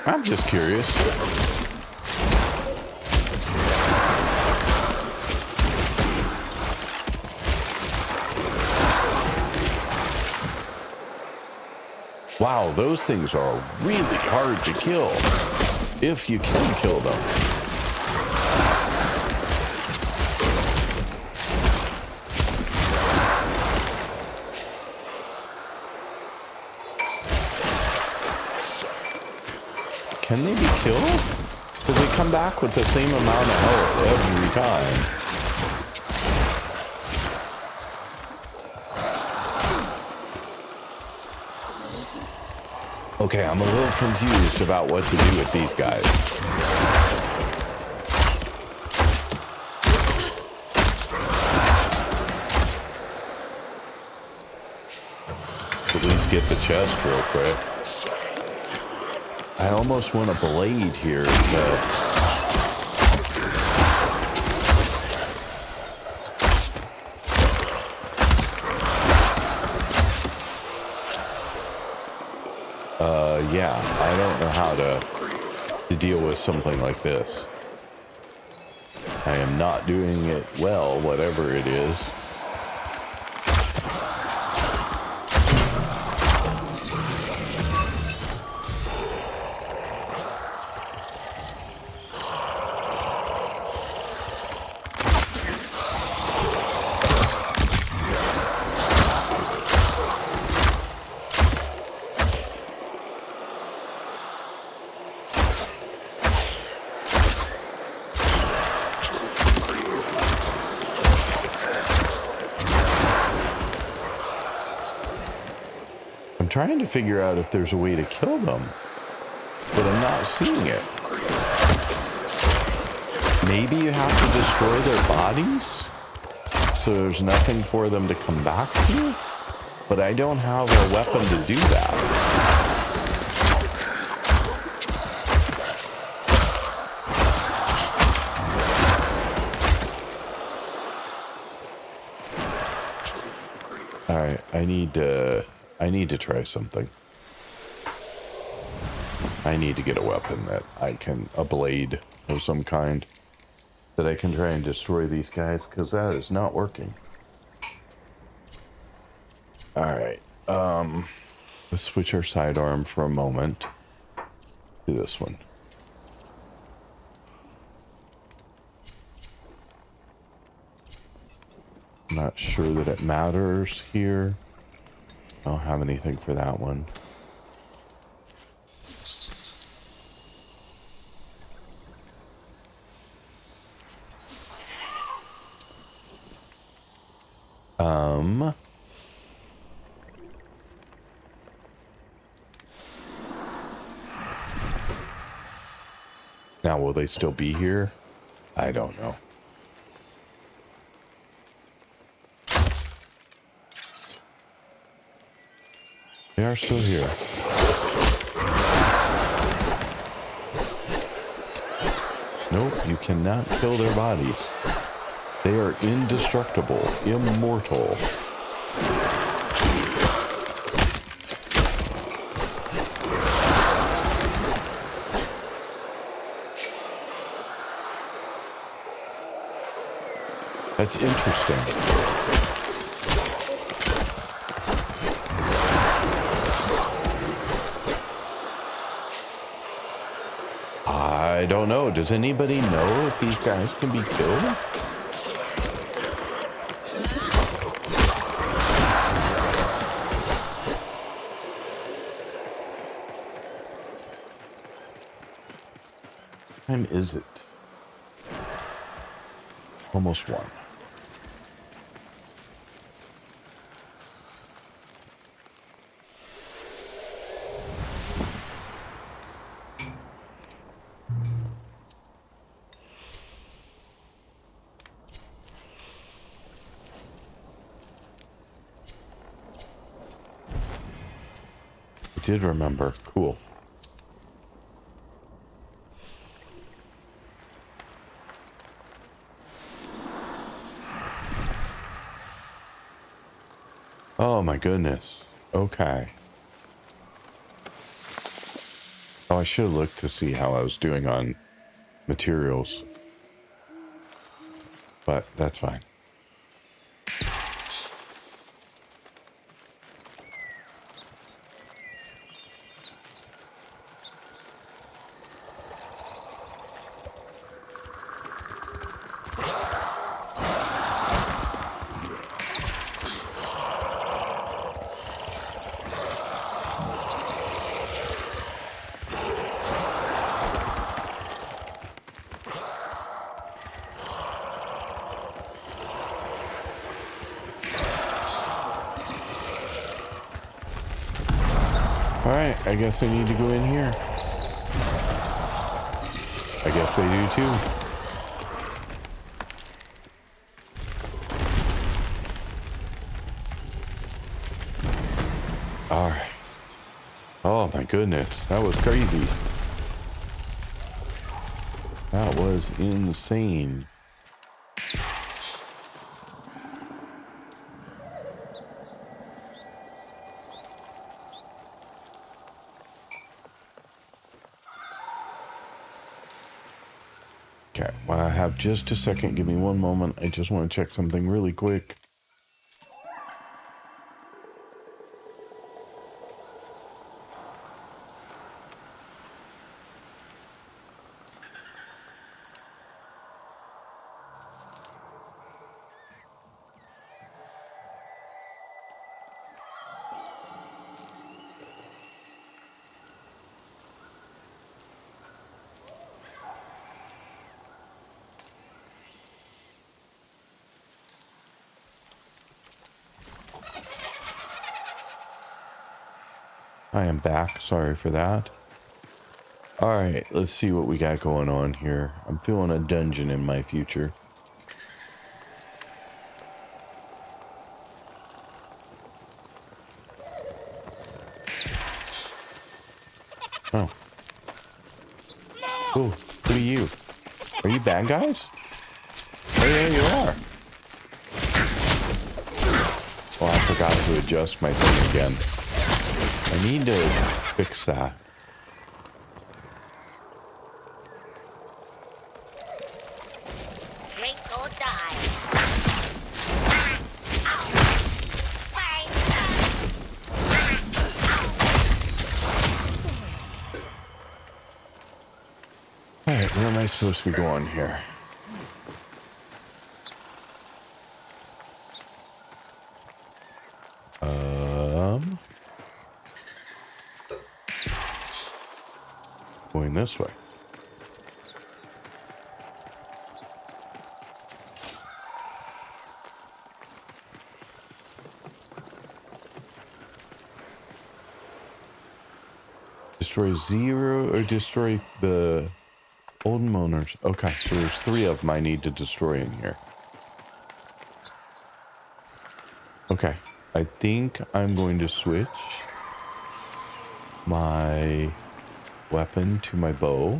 I'm just curious. Wow, those things are really hard to kill, if you can kill them. Can they be killed? Because they come back with the same amount of health every time. Okay, I'm a little confused about what to do with these guys. At least get the chest real quick. I almost want a blade here, but... yeah, I don't know how to deal with something like this. I am not doing it well, whatever it is. Trying to figure out if there's a way to kill them, but I'm not seeing it. Maybe you have to destroy their bodies so there's nothing for them to come back to, but I don't have a weapon to do that. All right, I need to try something. I need to get a weapon that I can, a blade of some kind, that I can try and destroy these guys, because that is not working. Alright, let's switch our sidearm for a moment to this one. Not sure that it matters here. I don't have anything for that one. Now, will they still be here? I don't know. They are still here. Nope, you cannot kill their bodies. They are indestructible, immortal. That's interesting. I don't know. Does anybody know if these guys can be killed? What time is it? Almost 1. Did remember. Cool. Oh my goodness. Okay. Oh, I should have looked to see how I was doing on materials. But that's fine. Alright, I guess I need to go in here. I guess they do too. Alright. Oh my goodness, that was crazy. That was insane. Okay, well, I have just a second. Give me one moment. I just want to check something really quick. I am back. Sorry for that. Alright, let's see what we got going on here. I'm feeling a dungeon in my future. Oh. Oh, who are you? Are you bad guys? Oh yeah, you are. Oh, I forgot to adjust my thing again. I need to fix that. Drink or die. Alright, where am I supposed to be going here? Going this way. Destroy 0 or destroy the old moaners. Okay, so there's 3 of them I need to destroy in here. Okay, I think I'm going to switch my weapon to my bow.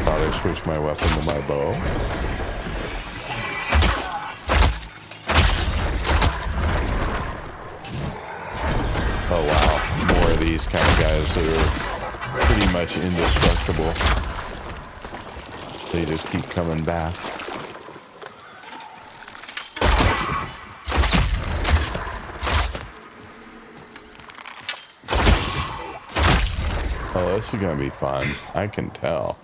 Thought I switched my weapon to my bow. Oh wow, more of these kind of guys that are pretty much indestructible. They just keep coming back. Oh, this is gonna be fun. I can tell.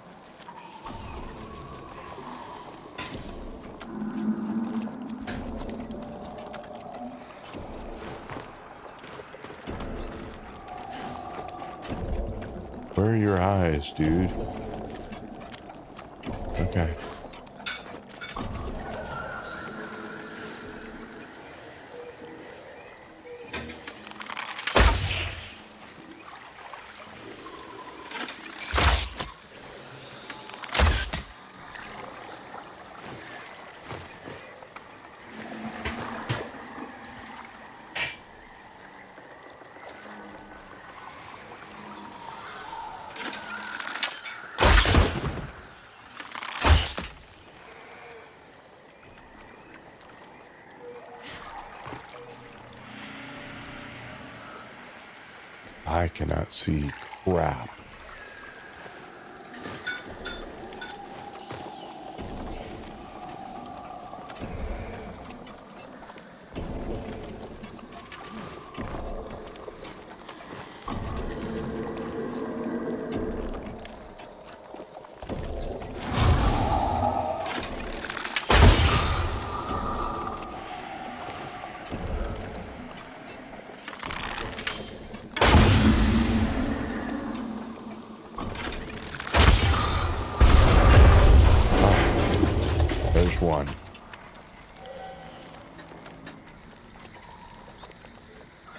Where are your eyes, dude? Okay. I cannot see crap. one.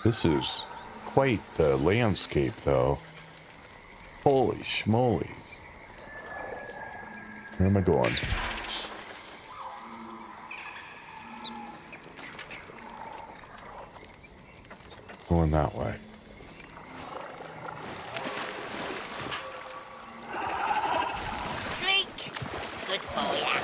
This is quite the landscape, though. Holy schmolies. Where am I going? Going that way. Drink. It's good for ya.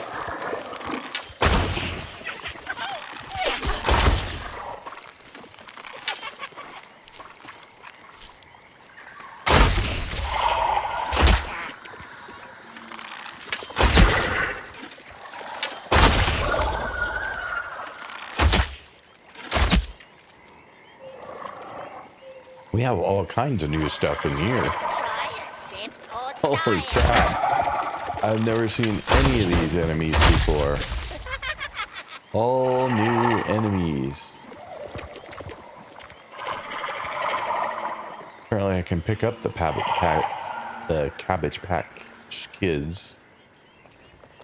We have all kinds of new stuff in here. Try a sip or Holy die. crap. I've never seen any of these enemies before. All new enemies. Apparently I can pick up the Cabbage Patch Kids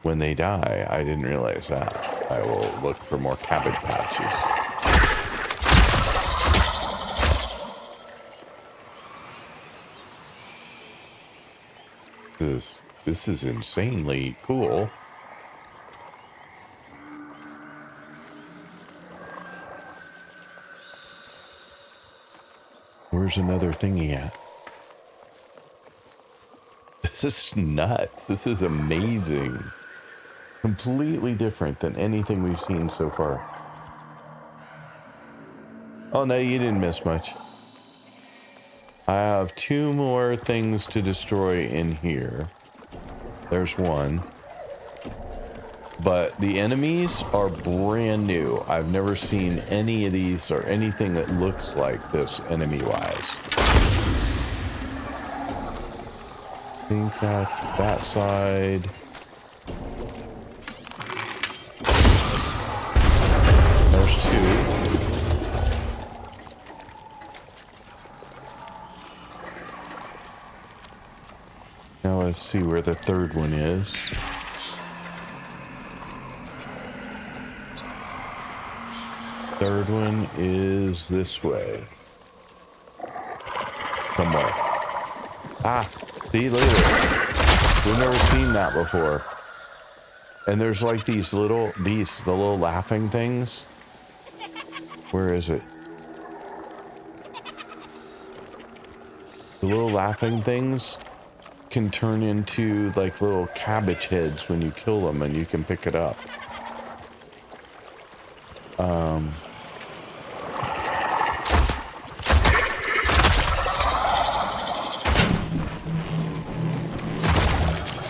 when they die. I didn't realize that. I will look for more Cabbage Patches. This is insanely cool. Where's another thingy at? This is nuts. This is amazing. Completely different than anything we've seen so far. Oh no, you didn't miss much. I have 2 more things to destroy in here. There's one. But the enemies are brand new. I've never seen any of these or anything that looks like this enemy-wise. I think that's that side. There's 2. Now let's see where the third one is. Third one is this way. Somewhere. Ah, see, look at this. We've never seen that before. And there's like the little laughing things. Where is it? The little laughing things can turn into like little cabbage heads when you kill them, and you can pick it up.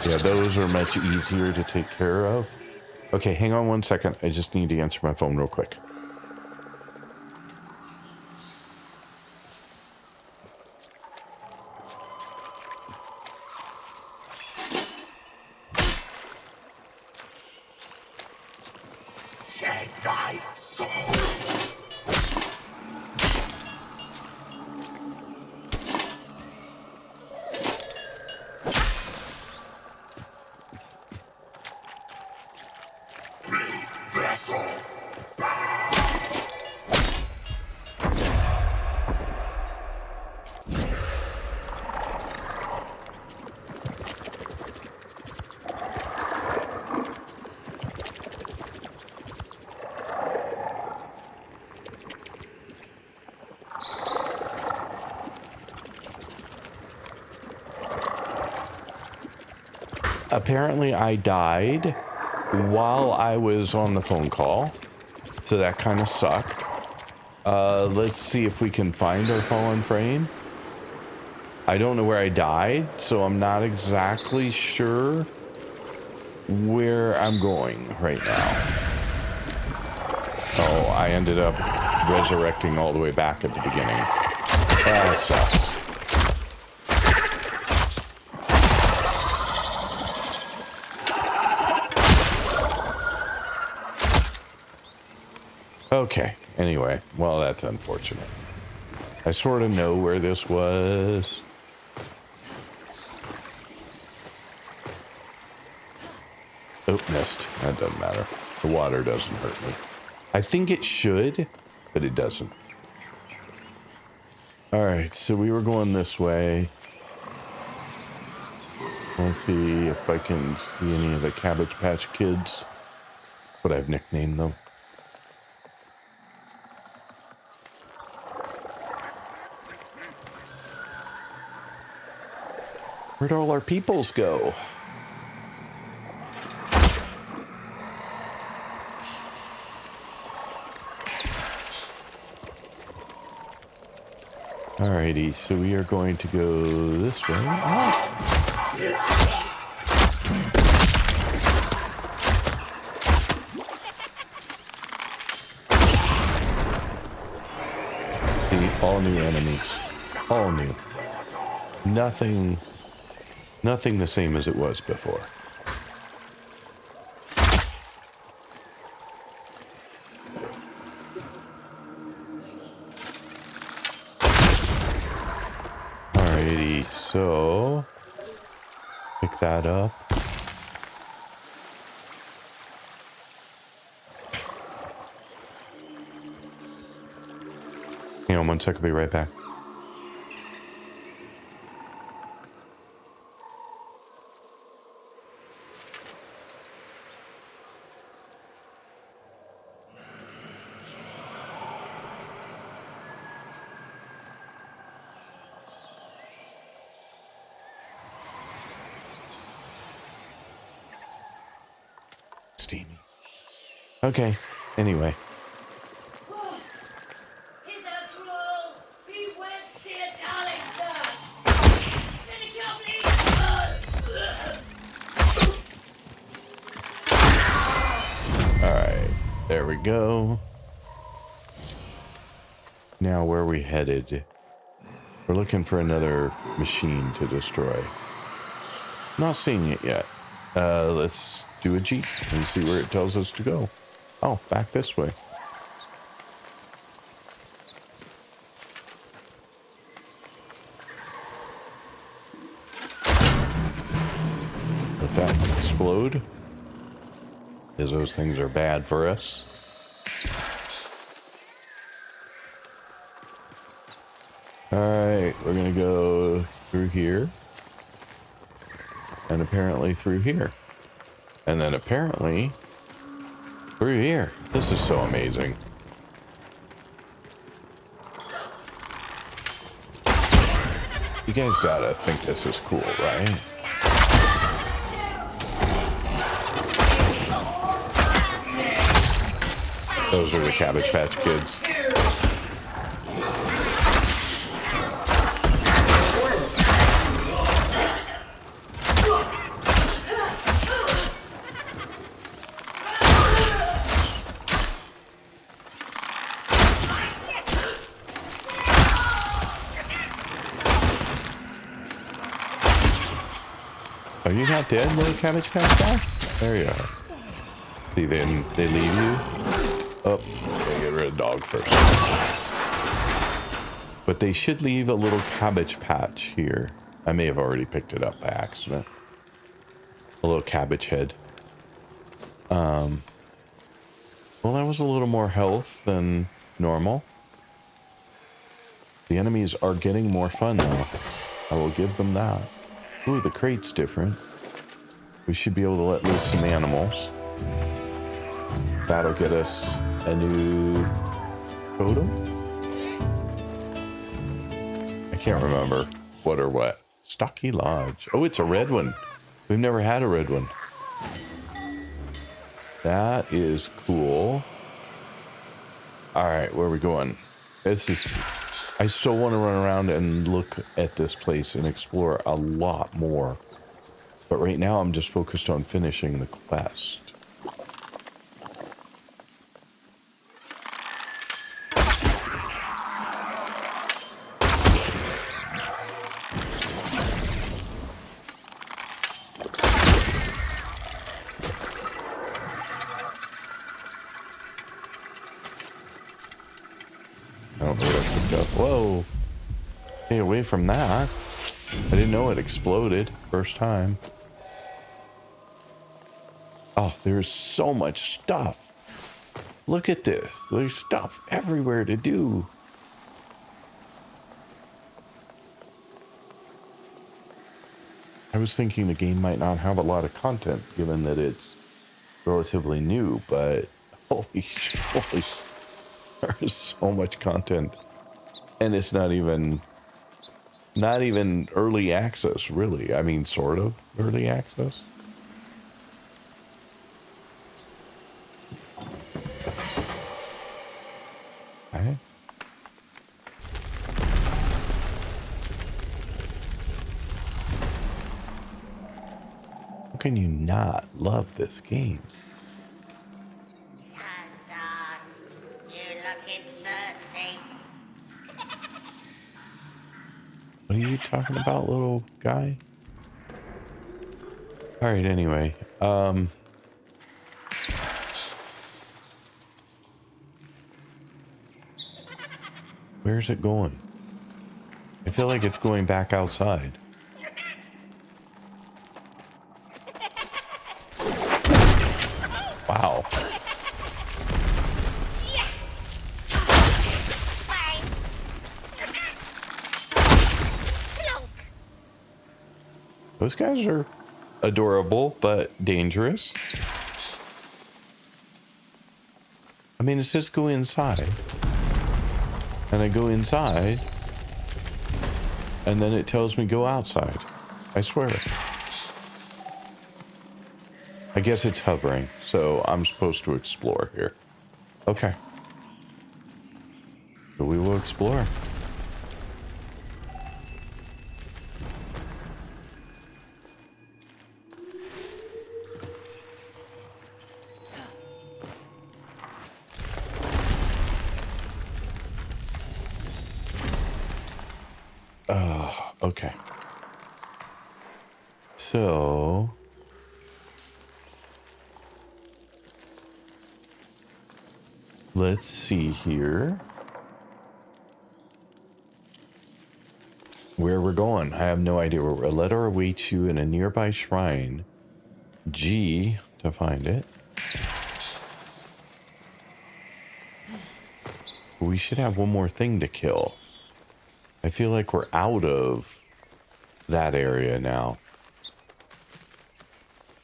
Yeah, those are much easier to take care of. Okay, hang on one second. I just need to answer my phone real quick. Shed thy soul. Vessel. Apparently I died while I was on the phone call, so that kind of sucked. Let's see if we can find our fallen frame. I don't know where I died, so I'm not exactly sure where I'm going right now. Oh, I ended up resurrecting all the way back at the beginning. That sucks. Okay, anyway, well, that's unfortunate. I sort of know where this was. Oh, Oh, missed. That doesn't matter. The water doesn't hurt me. I think it should, but it doesn't. Alright, so we were going this way. Let's see if I can see any of the Cabbage Patch Kids. That's what I've nicknamed them. Where'd all our peoples go? Alrighty, so we are going to go this way. Oh. The all new enemies. All new. Nothing the same as it was before. Alrighty, so pick that up. Hang on 1 sec, I'll be right back. Steamy. Okay, anyway. Alright, there we go. Now where are we headed? We're looking for another machine to destroy. Not seeing it yet. Let's do a Jeep and see where it tells us to go. Oh, back this way. Let that explode, because those things are bad for us. Alright, we're gonna go through here. And apparently through here. And then apparently through here. This is so amazing. You guys gotta think this is cool, right? Those are the Cabbage Patch Kids. Are you not dead, little Cabbage Patch guy? There you are. See, then they leave you. Oh, gotta get rid of the dog first. But they should leave a little cabbage patch here. I may have already picked it up by accident. A little cabbage head. Well, that was a little more health than normal. The enemies are getting more fun, though. I will give them that. Ooh, the crate's different. We should be able to let loose some animals. That'll get us a new totem? I can't remember what or what. Stocky Lodge. Oh, it's a red one. We've never had a red one. That is cool. Alright, where are we going? This is... I still want to run around and look at this place and explore a lot more. But right now I'm just focused on finishing the quest. I don't know what I picked up. Whoa. Stay away from that. I didn't know it exploded first time. Oh, there's so much stuff. Look at this. There's stuff everywhere to do. I was thinking the game might not have a lot of content, given that it's relatively new, but holy, holy, there's so much content. And it's not even early access, really. I mean, sort of early access. Okay. How can you not love this game? Sun's ass. You looking thirsty? What are you talking about, little guy? All right, anyway. Where's it going? I feel like it's going back outside. Wow. Those guys are adorable, but dangerous. I mean, it says go inside. And I go inside. And then it tells me go outside. I swear. I guess it's hovering, so I'm supposed to explore here. Okay. So we will explore. Okay. So let's see here where we're going. I have no idea where we're. A letter awaits you in a nearby shrine. G to find it. We should have one more thing to kill. I feel like we're out of that area now.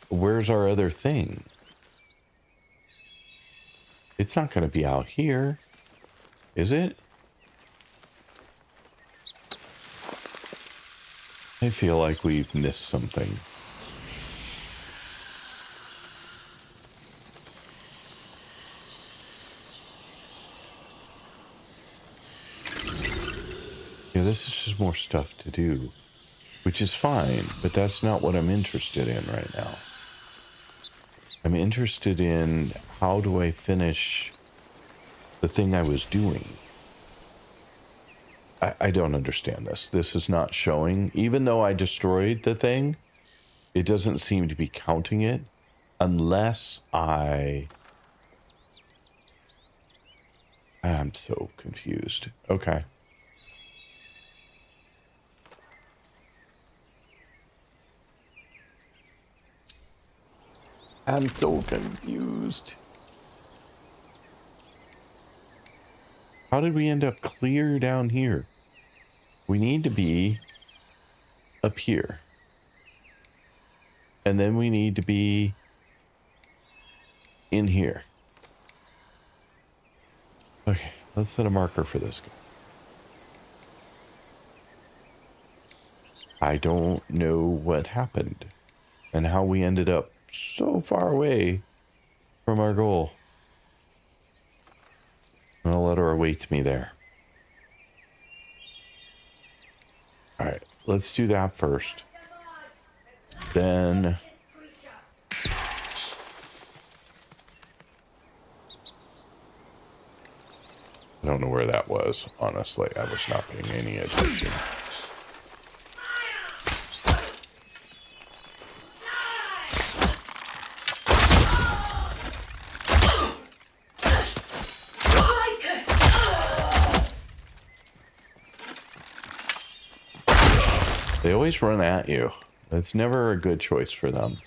Where's our other thing? It's not going to be out here, is it? I feel like we've missed something. Yeah, this is just more stuff to do, which is fine, but that's not what I'm interested in right now. I'm interested in how do I finish the thing I was doing. I don't understand this. This is not showing. Even though I destroyed the thing, it doesn't seem to be counting it unless I'm so confused. Okay. I'm so confused. How did we end up clear down here? We need to be up here. And then we need to be in here. Okay, let's set a marker for this guy. I don't know what happened and how we ended up so far away from our goal. And a letter awaits me there. All right, let's do that first. Then I don't know where that was, honestly. I was not paying any attention. They always run at you. That's never a good choice for them.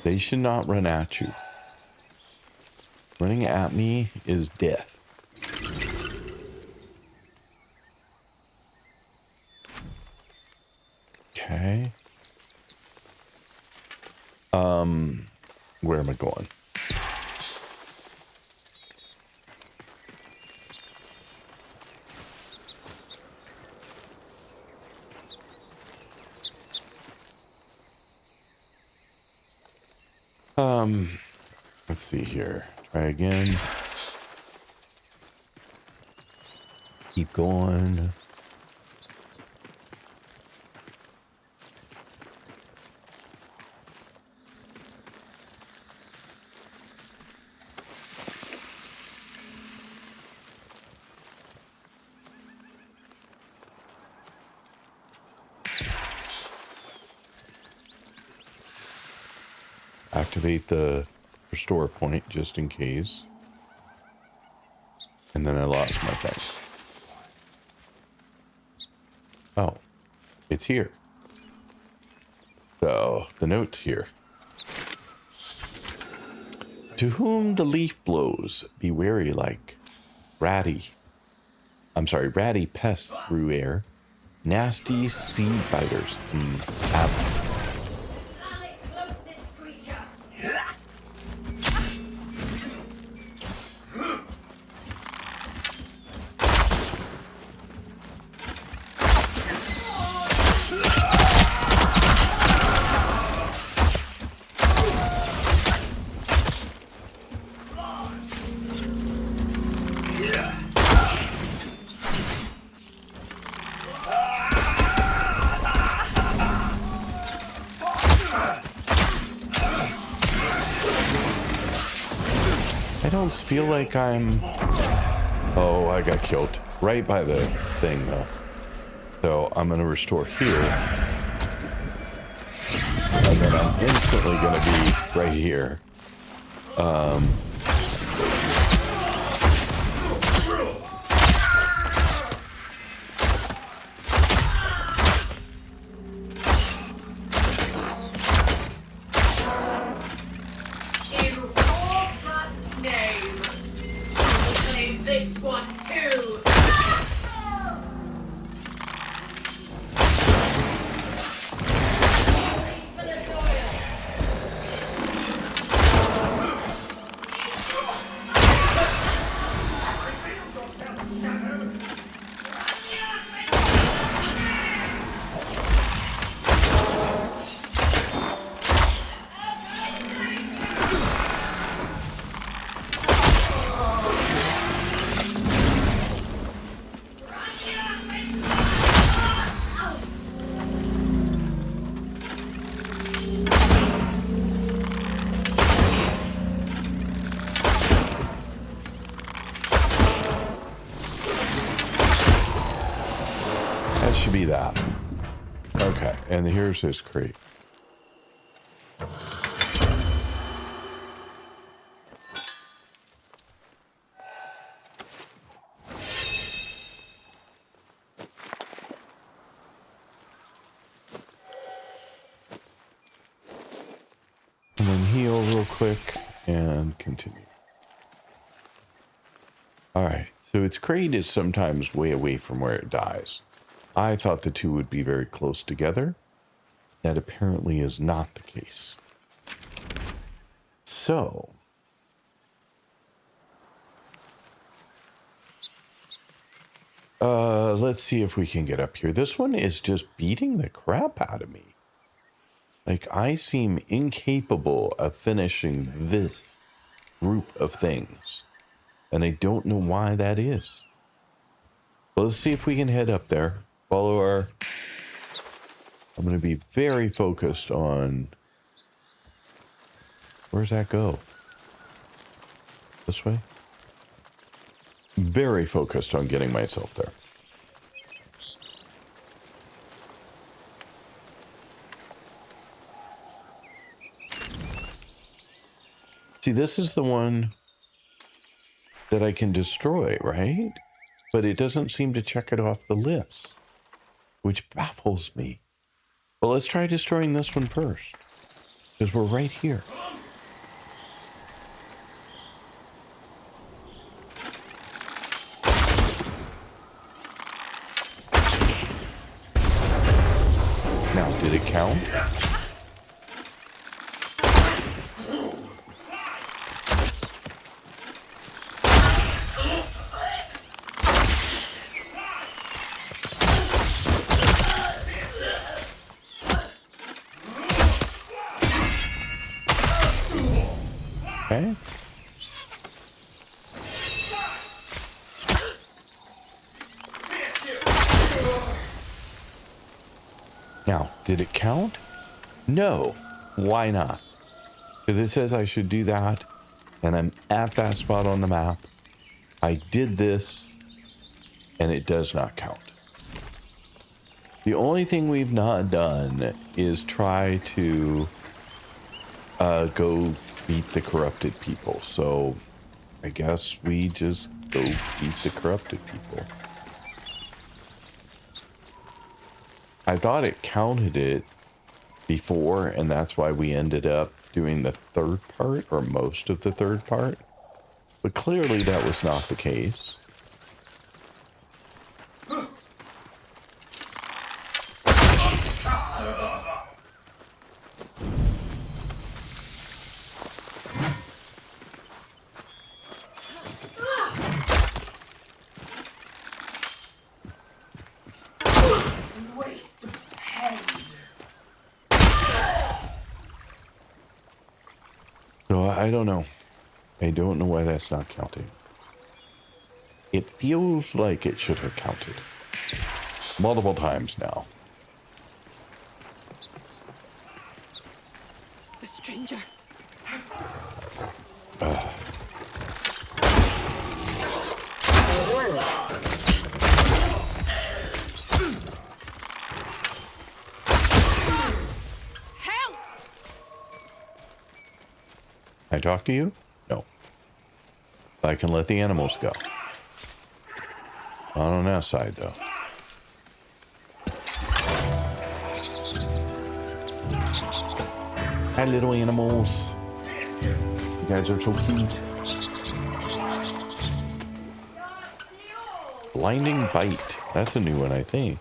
They should not run at you. Running at me is death. Okay. Where am I going? Let's see here. Try again. Keep going. Activate the restore point just in case. And then I lost my thing. Oh, it's here. So the note's here. To whom the leaf blows, be wary like ratty pests through air, nasty seed biters in apple. Planet cloaks its creature. I don't feel like I'm... Oh, I got killed right by the thing, though. So I'm going to restore here. And then I'm instantly going to be right here. In Warframe's name. So we claim this one too. Race for the soil. That should be that. Okay, and here's his crate. And then heal real quick and continue. Alright, so its crate is sometimes way away from where it dies. I thought the two would be very close together. That apparently is not the case. So... let's see if we can get up here. This one is just beating the crap out of me. Like, I seem incapable of finishing this group of things. And I don't know why that is. Well, let's see if we can head up there. Follow our... I'm going to be very focused on... Where's that go? This way? Very focused on getting myself there. See, this is the one that I can destroy, right? But it doesn't seem to check it off the list, which baffles me. Well, let's try destroying this one first. Because we're right here. Now, did it count? Okay. Now, did it count? No. Why not? Because it says I should do that, and I'm at that spot on the map. I did this, and it does not count. The only thing we've not done is try to go beat the corrupted people. So I guess we just go beat the corrupted people. I thought it counted it before, and that's why we ended up doing the third part, or most of the third part. But clearly that was not the case. Waste of pain. So I don't know. I don't know why that's not counting. It feels like it should have counted. Multiple times now. The stranger. Help! Can I talk to you? No. I can let the animals go. Not on that side, though. Hi, little animals. You guys are so cute. Blinding Bite. That's a new one, I think.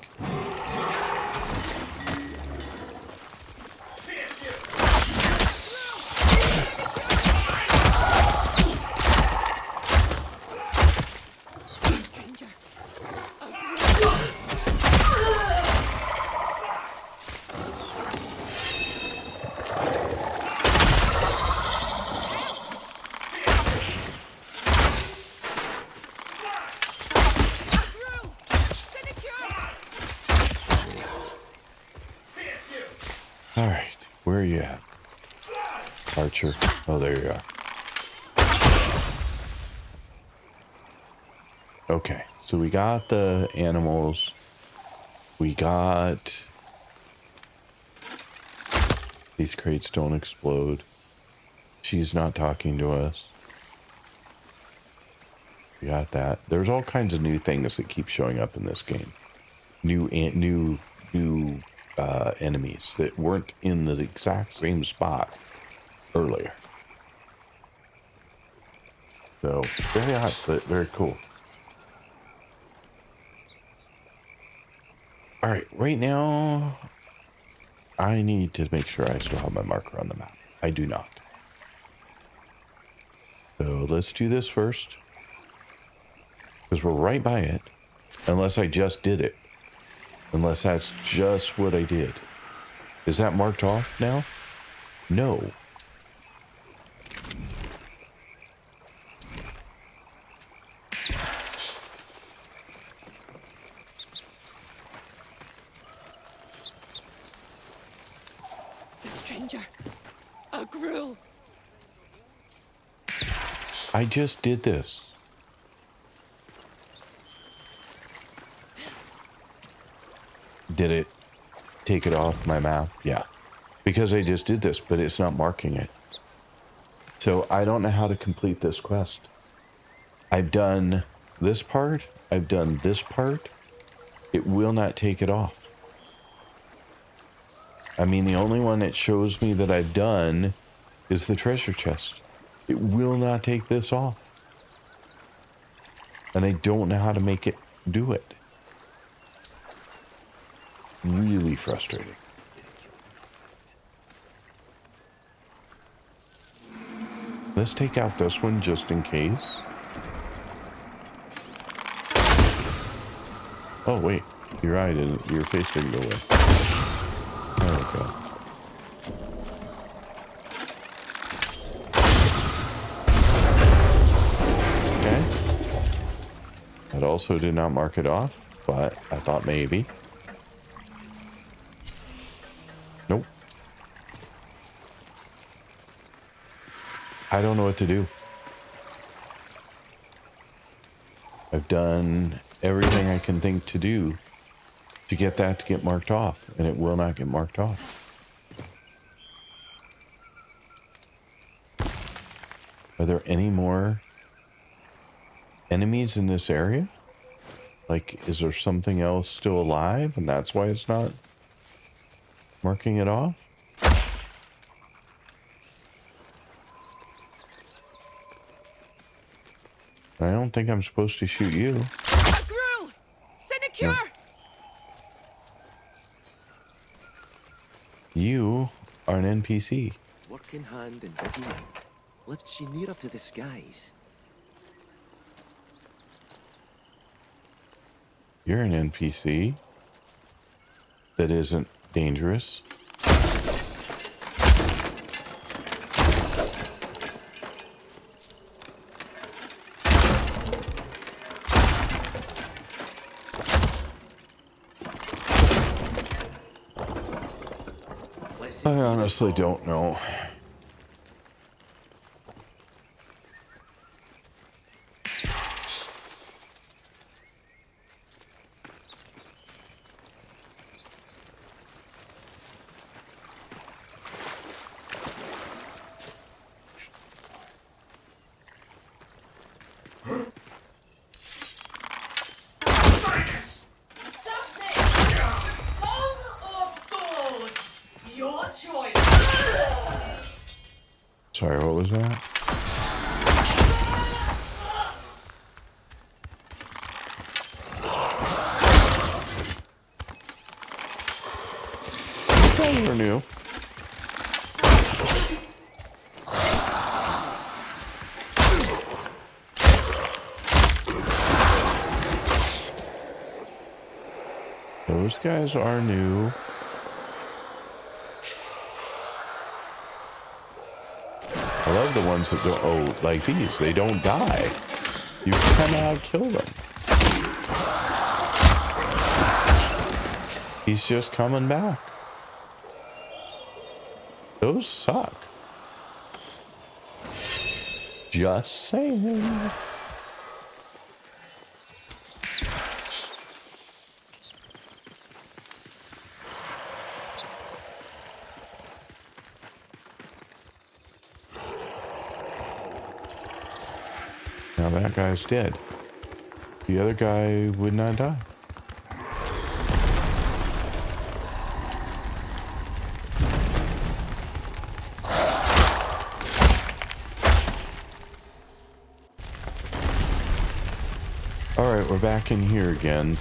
Stranger. All right, where are you at? Archer. Oh, there you are. Okay, so we got the animals. We got... These crates don't explode. She's not talking to us. We got that. There's all kinds of new things that keep showing up in this game. New enemies that weren't in the exact same spot earlier. So very odd, but very cool. All right, right now I need to make sure I still have my marker on the map. I do not. So let's do this first, because we're right by it, unless I just did it. Unless that's just what I did. Is that marked off now? No. The stranger. A gruel. I just did this. Did it take it off my map? Yeah. Because I just did this, but it's not marking it. So I don't know how to complete this quest. I've done this part. I've done this part. It will not take it off. I mean, the only one it shows me that I've done is the treasure chest. It will not take this off. And I don't know how to make it do it. Really frustrating. Let's take out this one just in case. Oh, wait. Your eye didn't, your face didn't go away. There we go. Okay. That also did not mark it off, but I thought maybe. Nope. I don't know what to do. I've done everything I can think to do to get that to get marked off, and it will not get marked off. Are there any more enemies in this area? Like, is there something else still alive, and that's why it's not marking it off? I don't think I'm supposed to shoot you. Gruel! Sinecure! No. You are an NPC. Work in hand and busy mind lifts you nearer to the skies. You're an NPC that isn't dangerous. I honestly don't know. Something! Song or sword? Your choice. Sorry, what was that? That never knew. Those guys are new. I love the ones that go, oh, like these. They don't die. You cannot kill them. He's just coming back. Those suck. Just saying. Now that guy's dead. The other guy would not die. Alright, we're back in here again.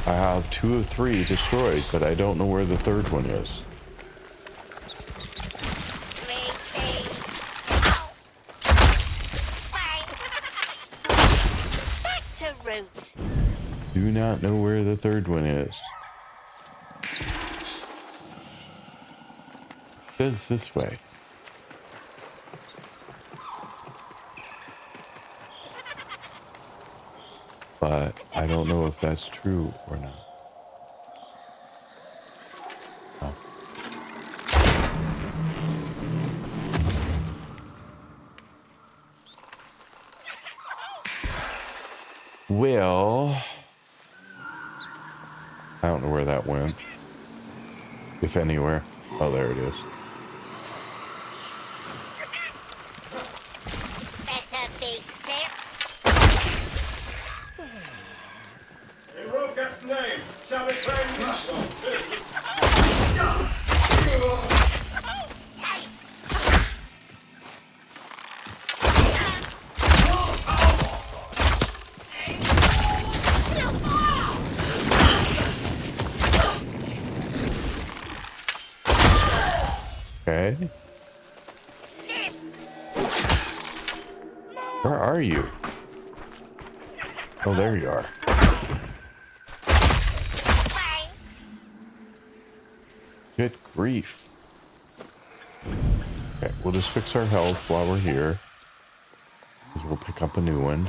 I have 2 of 3 destroyed, but I don't know where the third one is. Back to roots. Do not know where the third one is. It says this way. But I don't know if that's true or not. Oh. Well, I don't know where that went. If anywhere. Oh, there it is. Better big sip. In Rovgat's name, shall we claim this one too? Okay. Where are you? Oh, there you are. Thanks. Good grief. Okay, we'll just fix our health while we're here. We'll pick up a new one.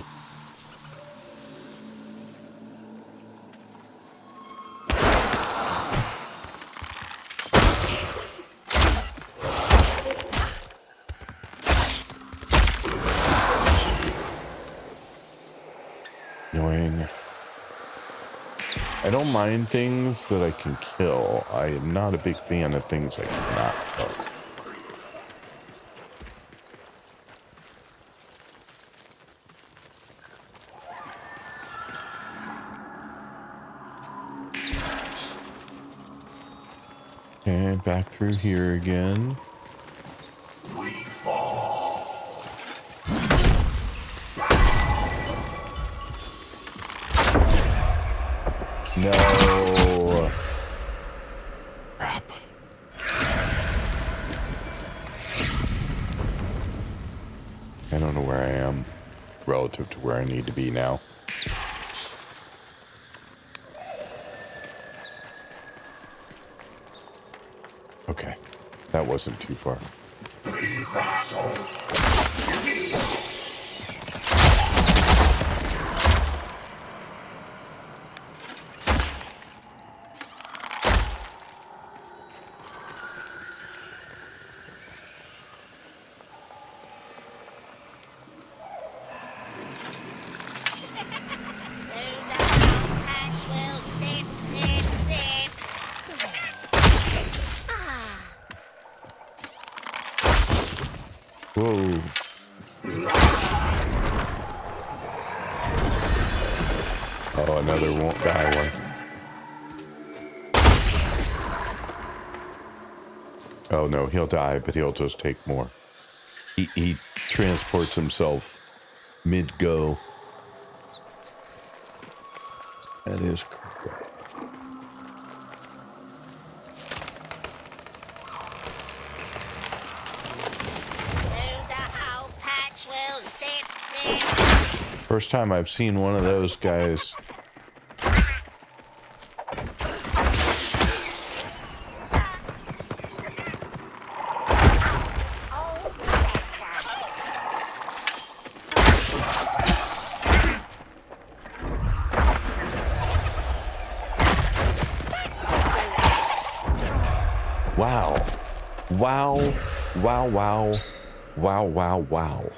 Annoying. I don't mind things that I can kill. I am not a big fan of things I cannot kill. Okay, back through here again. We fall. No. Crap. I don't know where I am relative to where I need to be now. Okay, that wasn't too far. Vassal. Whoa. Oh, another won't die one. Oh no, he'll die, but he'll just take more. He transports himself mid-go. That is correct. First time I've seen one of those guys. Wow. Wow. Wow, wow. Wow, wow, wow.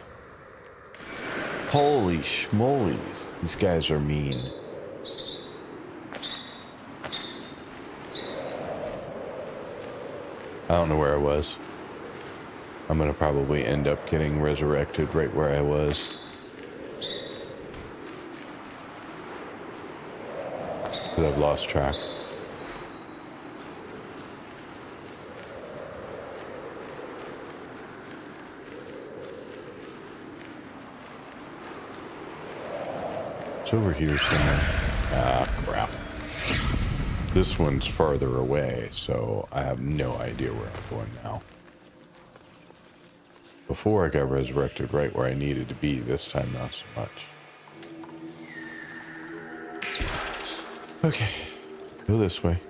Holy schmolies. These guys are mean. I don't know where I was. I'm gonna probably end up getting resurrected right where I was. Because I've lost track. It's over here somewhere. Ah, crap. This one's farther away, so I have no idea where I'm going now. Before I got resurrected right where I needed to be, this time not so much. Okay, go this way.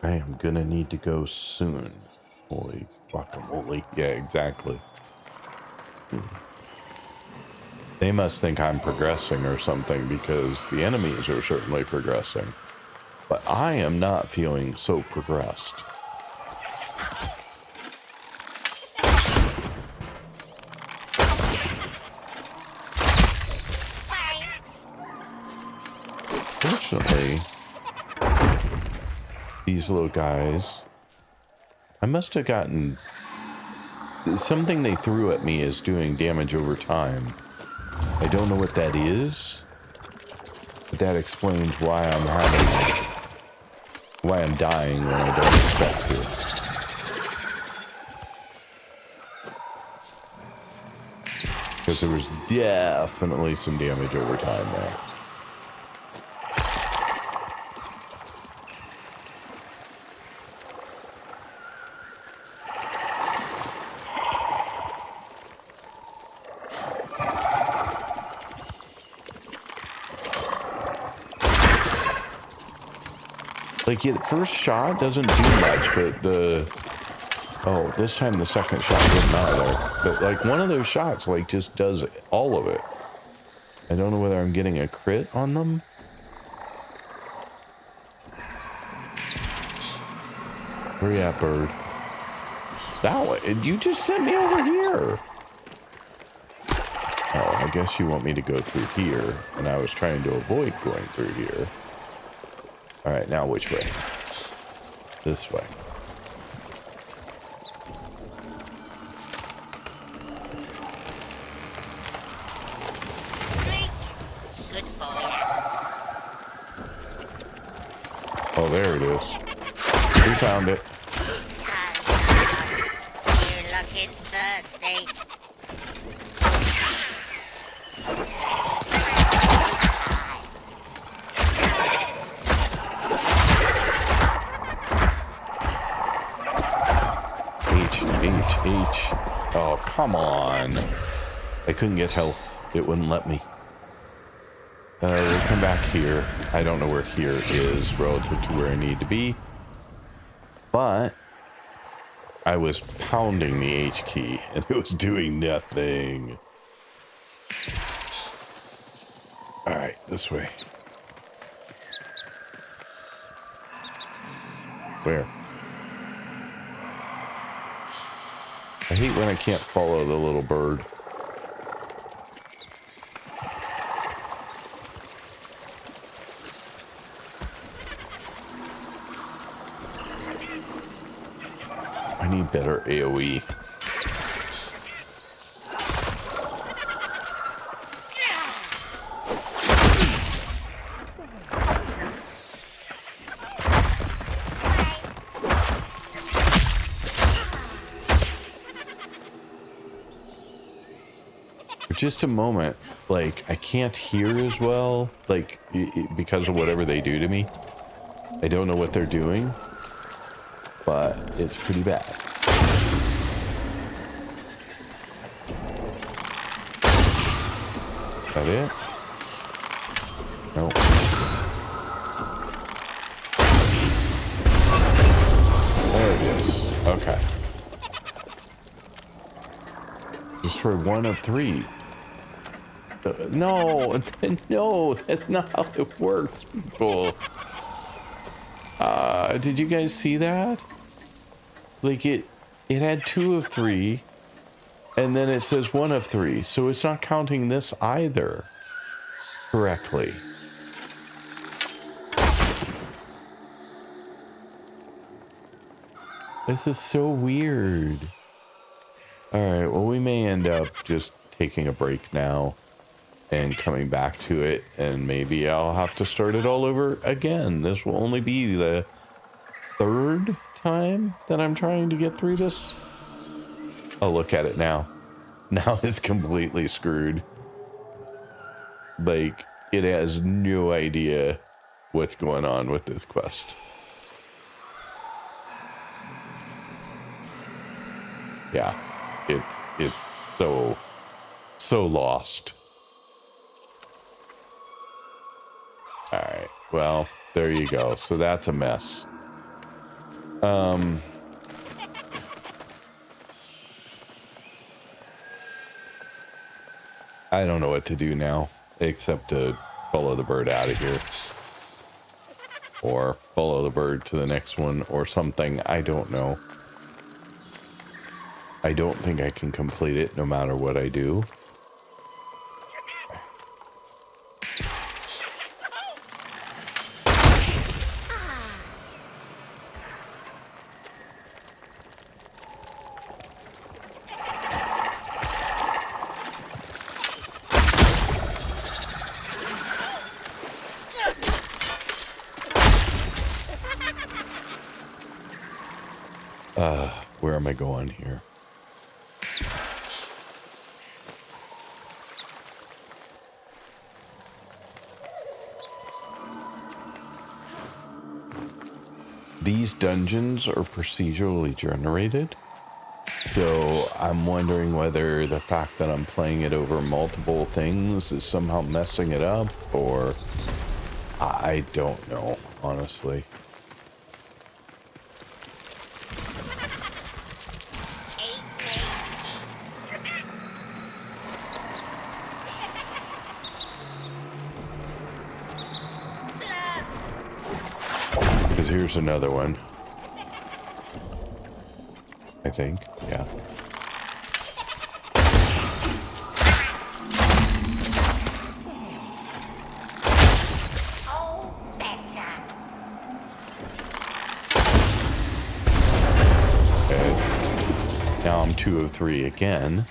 I am gonna need to go soon. Holy guacamole. Yeah, exactly. They must think I'm progressing or something because the enemies are certainly progressing. But I am not feeling so progressed. Fortunately, these little guys, I must have gotten something they threw at me is doing damage over time. I don't know what that is, but that explains why I'm dying when I don't expect to. because there was definitely some damage over time there. Like, the first shot doesn't do much, but oh, this time the second shot didn't matter. But, like, one of those shots, like, just does all of it. I don't know whether I'm getting a crit on them. Where you at, bird? That one, you just sent me over here. Oh, I guess you want me to go through here, and I was trying to avoid going through here. All right, now which way? This way. Drink. It's good for you. Oh, there it is. We found it. You're looking thirsty. H. Oh, come on. I couldn't get health. It wouldn't let me. We'll come back here. I don't know where here is relative to where I need to be. But I was pounding the H key and it was doing nothing. Alright, this way. Where? I hate when I can't follow the little bird. I need better AoE. Just a moment, like, I can't hear as well, like, because of whatever they do to me. I don't know what they're doing, but it's pretty bad. Is that it? Nope. There it is. Okay. Destroy 1 of 3. No, no, that's not how it works, people. Did you guys see that? Like, it had 2 of 3, and then it says 1 of 3, so it's not counting this either correctly. This is so weird. Alright, well, we may end up just taking a break now and coming back to it, and maybe I'll have to start it all over again. This will only be the 3rd time that I'm trying to get through this. Oh, look at it now. Now it's completely screwed. Like, it has no idea what's going on with this quest. Yeah, it's so lost. All right, well, there you go. So that's a mess. I don't know what to do now, except to follow the bird out of here. Or follow the bird to the next one or something. I don't know. I don't think I can complete it no matter what I do. Where am I going here? these dungeons are procedurally generated. So I'm wondering whether the fact that I'm playing it over multiple things is somehow messing it up, or I don't know, honestly. Because here's another one. I think, yeah. Oh, better. Okay. Now I'm 2 of 3 again.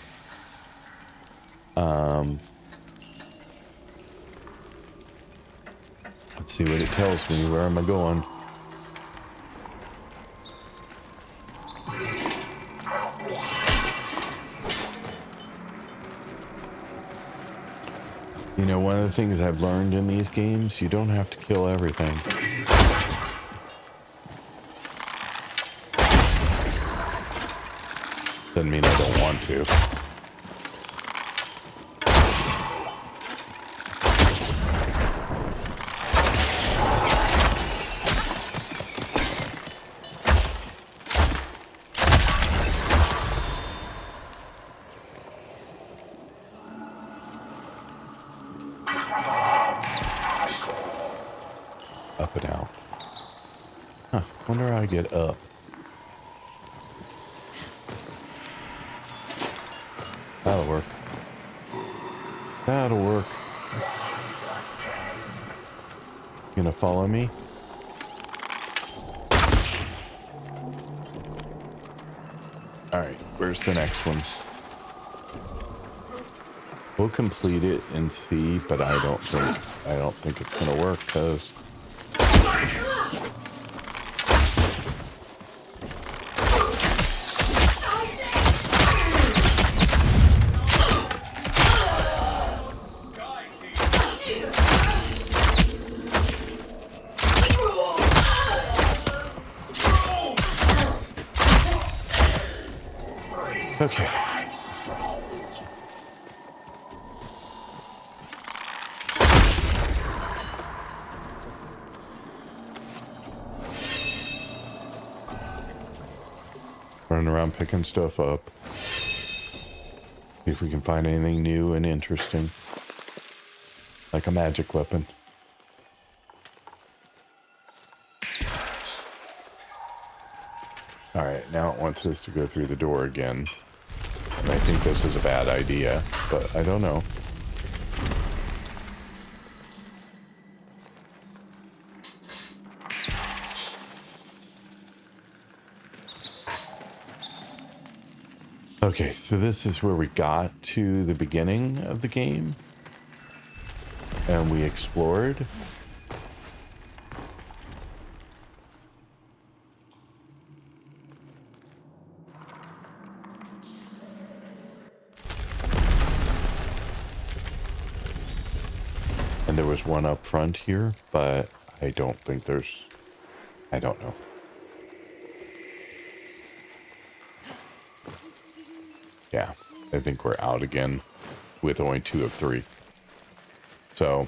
Let's see what it tells me. Where am I going? You know, one of the things I've learned in these games, you don't have to kill everything. Doesn't mean I don't want to. Up and out. Huh, wonder how I get up. That'll work. That'll work. You gonna follow me? Alright, where's the next one? We'll complete it and see, but I don't think it's gonna work, because okay. Running around picking stuff up. See if we can find anything new and interesting. Like a magic weapon. Alright, now it wants us to go through the door again. And I think this is a bad idea, but I don't know. Okay, so this is where we got to the beginning of the game. And we explored. And there was one up front here, but I don't think there's... I don't know. Yeah, I think we're out again with only 2 of 3. So,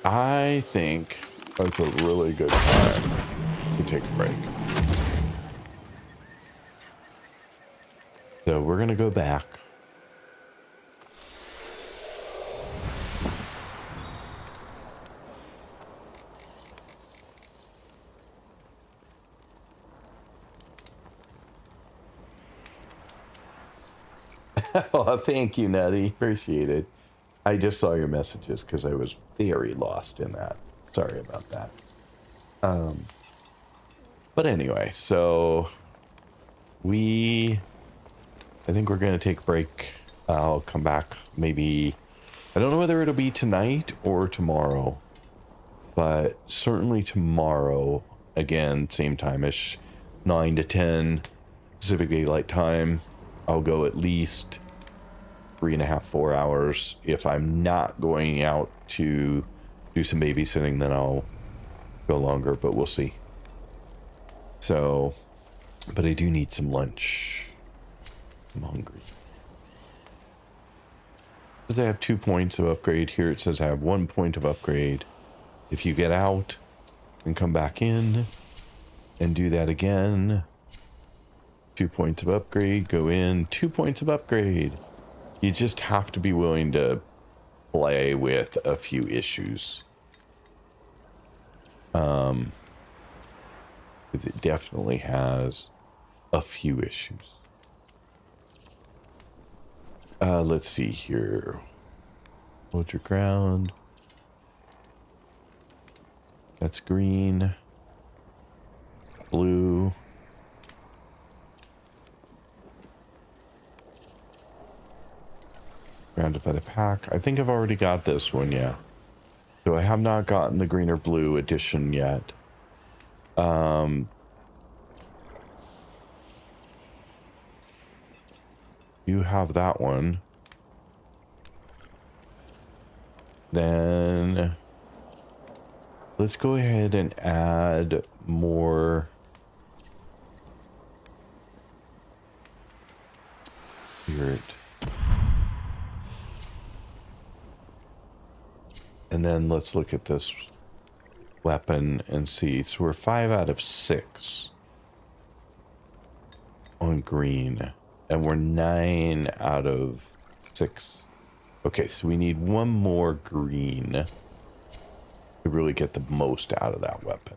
I think that's a really good time to take a break. So we're going to go back. Oh, thank you, Nutty. Appreciate it. I just saw your messages because I was very lost in that. Sorry about that. But anyway, so I think we're going to take a break. I'll come back maybe, I don't know whether it'll be tonight or tomorrow, but certainly tomorrow, again, same time-ish, 9 to 10 Pacific Daylight Time. I'll go at least 3.5, 4 hours. If I'm not going out to do some babysitting, then I'll go longer, but we'll see. So, but I do need some lunch. I'm hungry. Does I have 2 points of upgrade? Here it says I have 1 point of upgrade. If you get out and come back in and do that again, 2 points of upgrade, go in, 2 points of upgrade. You just have to be willing to play with a few issues. Because it definitely has a few issues. Let's see here. Hold your ground. That's green. Blue. Surrounded by the pack. I think I've already got this one, yeah. So I have not gotten the green or blue edition yet. You have that one. Then let's go ahead and add more. Spirit. And then let's look at this weapon and see. So we're 5 out of 6 on green. And we're 9 out of 6. Okay, so we need one more green to really get the most out of that weapon.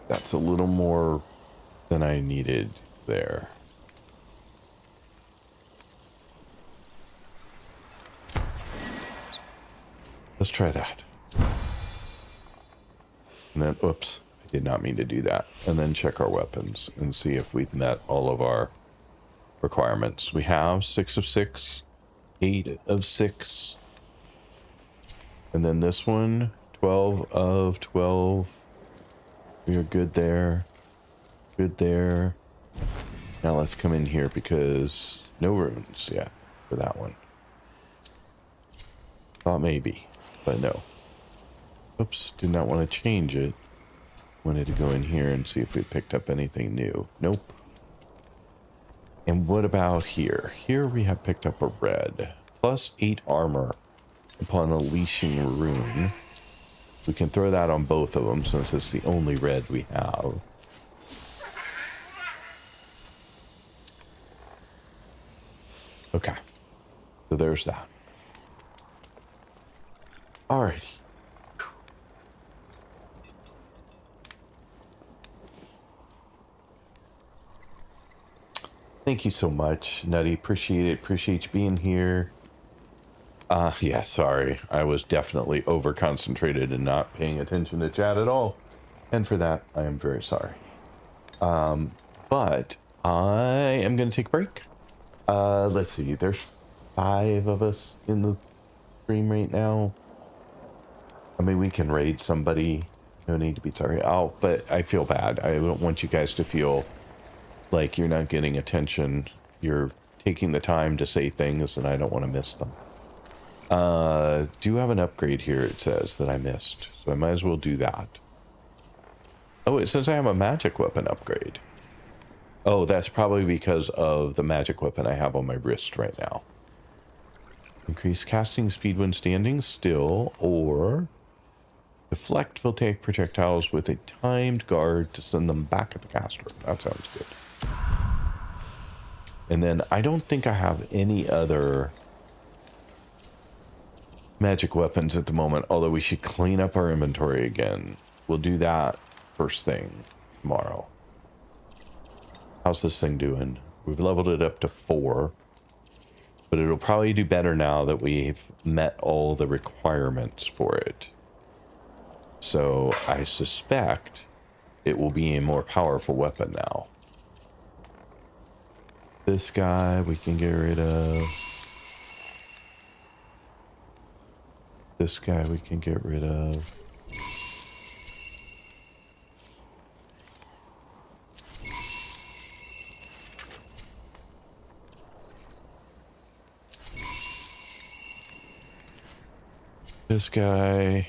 That's a little more than I needed there. Let's try that. And then, oops, I did not mean to do that. And then check our weapons and see if we've met all of our requirements. We have 6 of 6, 8 of 6. And then this one, 12 of 12. We are good there. Good there. Now let's come in here because no runes yet for that one. Thought maybe, but no. Oops, did not want to change it. Wanted to go in here and see if we picked up anything new. Nope. And what about here? Here we have picked up a red. Plus 8 armor upon unleashing rune. We can throw that on both of them since it's the only red we have. Okay. So there's that. Alrighty. Thank you so much, Nutty. Appreciate it. Appreciate you being here. Yeah, sorry. I was definitely over concentrated and not paying attention to chat at all. And for that, I am very sorry. But I am going to take a break. Let's see. There's 5 of us in the stream right now. I mean, we can raid somebody. No need to be sorry. Oh, but I feel bad. I don't want you guys to feel like you're not getting attention. You're taking the time to say things, and I don't want to miss them. Do have an upgrade here, it says, that I missed. So I might as well do that. Oh, it says I have a magic weapon upgrade. Oh, that's probably because of the magic weapon I have on my wrist right now. Increase casting speed when standing still, or deflect voltaic projectiles with a timed guard to send them back at the caster. That sounds good. And then I don't think I have any other magic weapons at the moment, although we should clean up our inventory again. We'll do that first thing tomorrow. How's this thing doing? We've leveled it up to 4, but it'll probably do better now that we've met all the requirements for it. So I suspect it will be a more powerful weapon now. This guy we can get rid of. This guy we can get rid of. This guy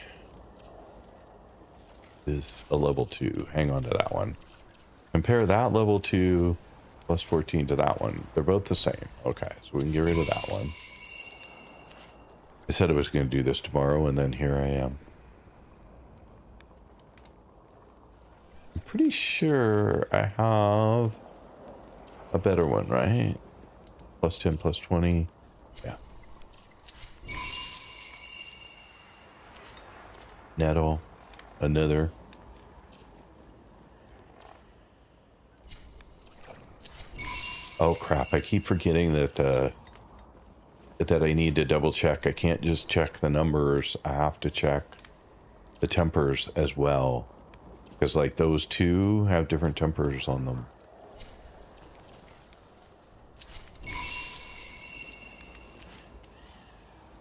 is a level 2. Hang on to that one. Compare that level 2 plus 14 to that one. They're both the same. Okay, so we can get rid of that one. I said I was going to do this tomorrow, and then here I am. I'm pretty sure I have a better one, right? Plus 10, plus 20. Yeah. Nettle. Another. Oh crap, I keep forgetting that that I need to double check. I can't just check the numbers. I have to check the tempers as well. Because like those two have different tempers on them.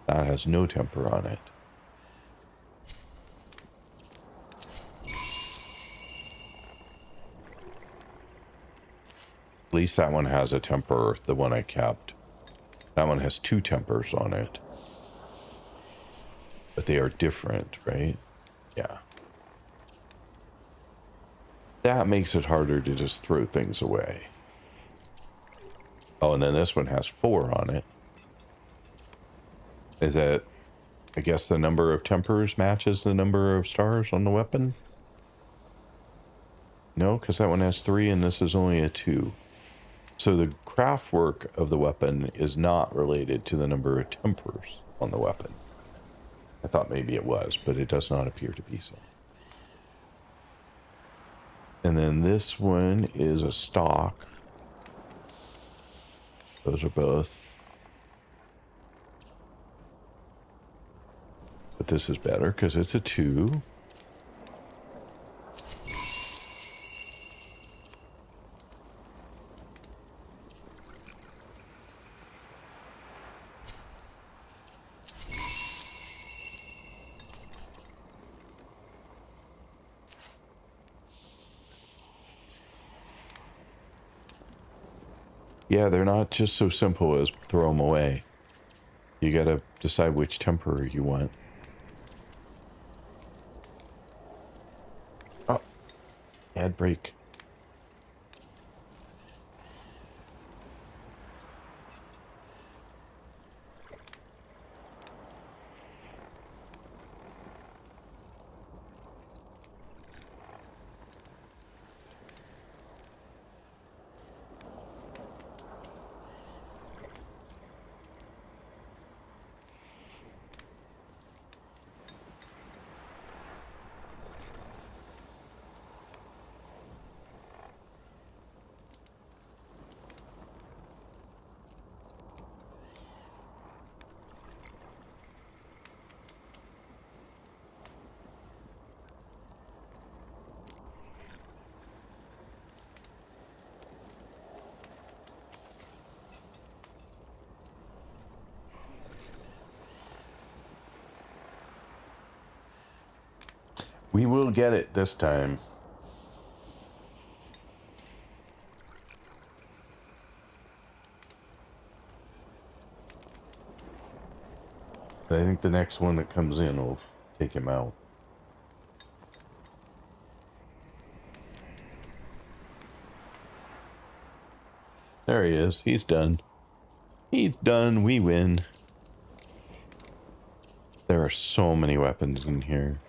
That has no temper on it. At least that one has a temper, the one I kept. That one has 2 tempers on it. But they are different, right? Yeah. That makes it harder to just throw things away. Oh, and then this one has 4 on it. Is that, I guess the number of tempers matches the number of stars on the weapon? No, because that one has 3 and this is only a 2. So the craft work of the weapon is not related to the number of tempers on the weapon. I thought maybe it was, but it does not appear to be so. And then this one is a stock. Those are both. But this is better because it's a 2. Yeah, they're not just so simple as throw them away. You gotta decide which temper you want. Oh, ad break. We will get it this time. I think the next one that comes in will take him out. There he is. He's done. He's done. We win. There are so many weapons in here.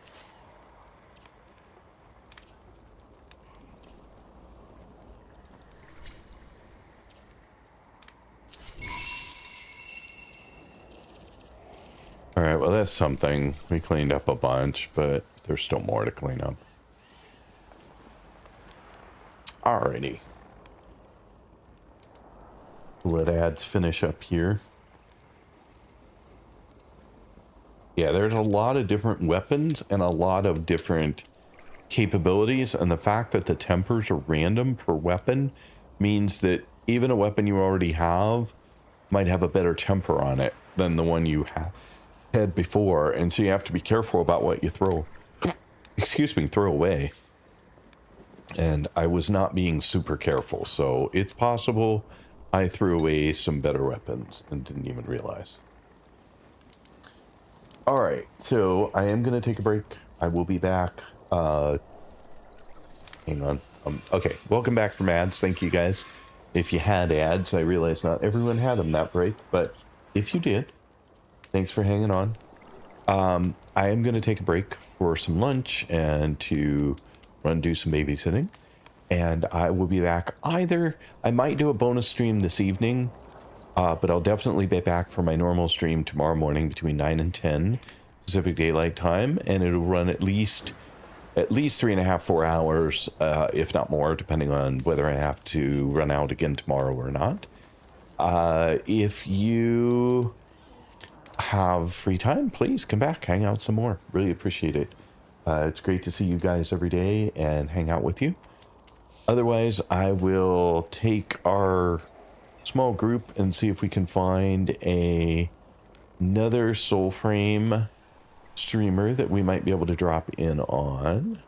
Alright, well that's something. We cleaned up a bunch, but there's still more to clean up. Alrighty. Let ads finish up here. Yeah, there's a lot of different weapons and a lot of different capabilities, and the fact that the tempers are random per weapon means that even a weapon you already have might have a better temper on it than the one you have had before, and so you have to be careful about what you throw. Excuse me, throw away. And I was not being super careful, so it's possible I threw away some better weapons and didn't even realize. Alright, so I am going to take a break. I will be back. Hang on. Okay, welcome back from ads. Thank you guys. If you had ads, I realize not everyone had them that break, but if you did, thanks for hanging on. I am going to take a break for some lunch and to do some babysitting. And I will be back either, I might do a bonus stream this evening, but I'll definitely be back for my normal stream tomorrow morning between 9 and 10 Pacific Daylight Time. And it'll run at least 3.5, 4 hours, if not more, depending on whether I have to run out again tomorrow or not. If you have free time, please come back, hang out some more. Really appreciate it. It's great to see you guys every day and hang out with you. Otherwise, I will take our small group and see if we can find another Soulframe streamer that we might be able to drop in on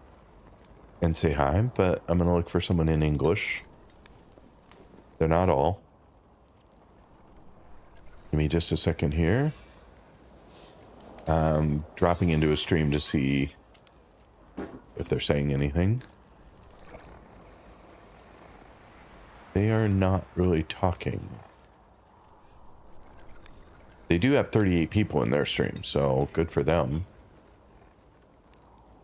and say hi, but I'm going to look for someone in English. They're not all. Give me just a second here. Dropping into a stream to see if they're saying anything. They are not really talking. They do have 38 people in their stream, so good for them.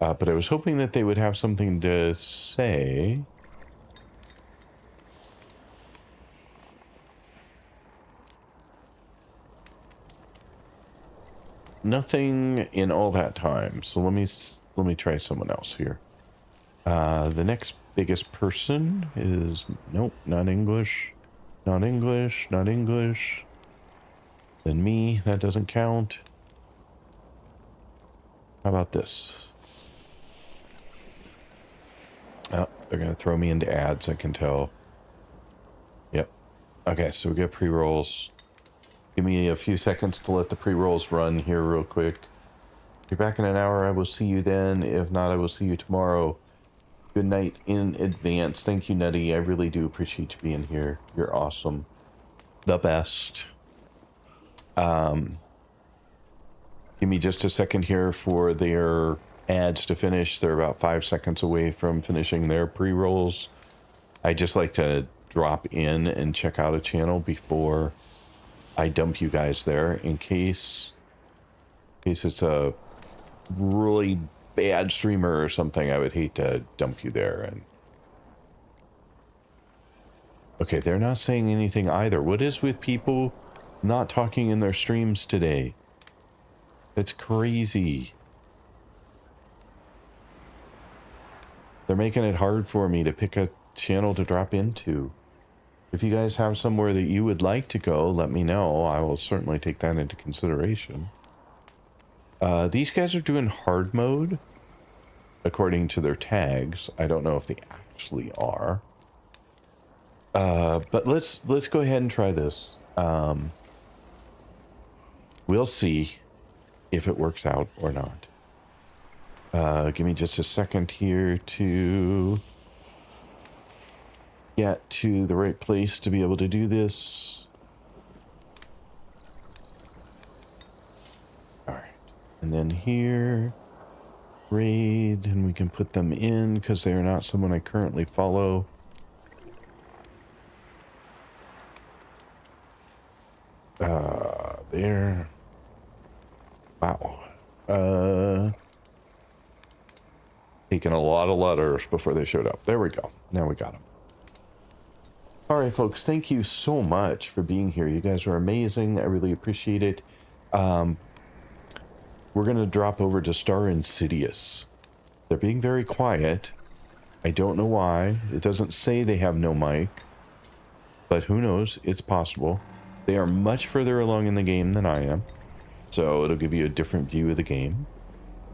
But I was hoping that they would have something to say. Nothing in all that time, so let me try someone else here. The next biggest person is, nope, not English, not English, not English. Then me, that doesn't count. How about this? Oh, they're gonna throw me into ads, I can tell. Yep. Okay, so we get pre-rolls. Give me a few seconds to let the pre-rolls run here real quick. If you're back in an hour, I will see you then. If not, I will see you tomorrow. Good night in advance. Thank you, Nutty. I really do appreciate you being here. You're awesome. The best. Give me just a second here for their ads to finish. They're about 5 seconds away from finishing their pre-rolls. I just like to drop in and check out a channel before I dump you guys there in case it's a really bad streamer or something. I would hate to dump you there. And okay, they're not saying anything either. What is with people not talking in their streams today? That's crazy. They're making it hard for me to pick a channel to drop into. If you guys have somewhere that you would like to go, let me know. I will certainly take that into consideration. These guys are doing hard mode, according to their tags. I don't know if they actually are. But let's go ahead and try this. We'll see if it works out or not. Give me just a second here to get to the right place to be able to do this. All right, and then here, raid, and we can put them in because they are not someone I currently follow. There. Wow. Taking a lot of letters before they showed up. There we go. Now we got them. All right, folks. Thank you so much for being here. You guys are amazing. I really appreciate it. We're going to drop over to Star Insidious. They're being very quiet. I don't know why. It doesn't say they have no mic. But who knows? It's possible. They are much further along in the game than I am. So it'll give you a different view of the game.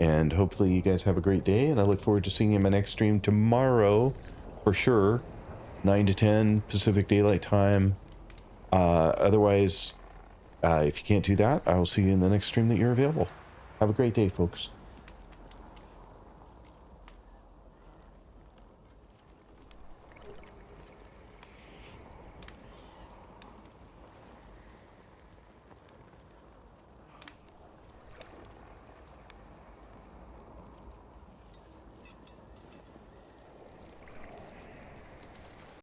And hopefully you guys have a great day. And I look forward to seeing you in my next stream tomorrow. For sure. 9 to 10 Pacific Daylight Time. Otherwise, if you can't do that, I will see you in the next stream that you're available. Have a great day, folks.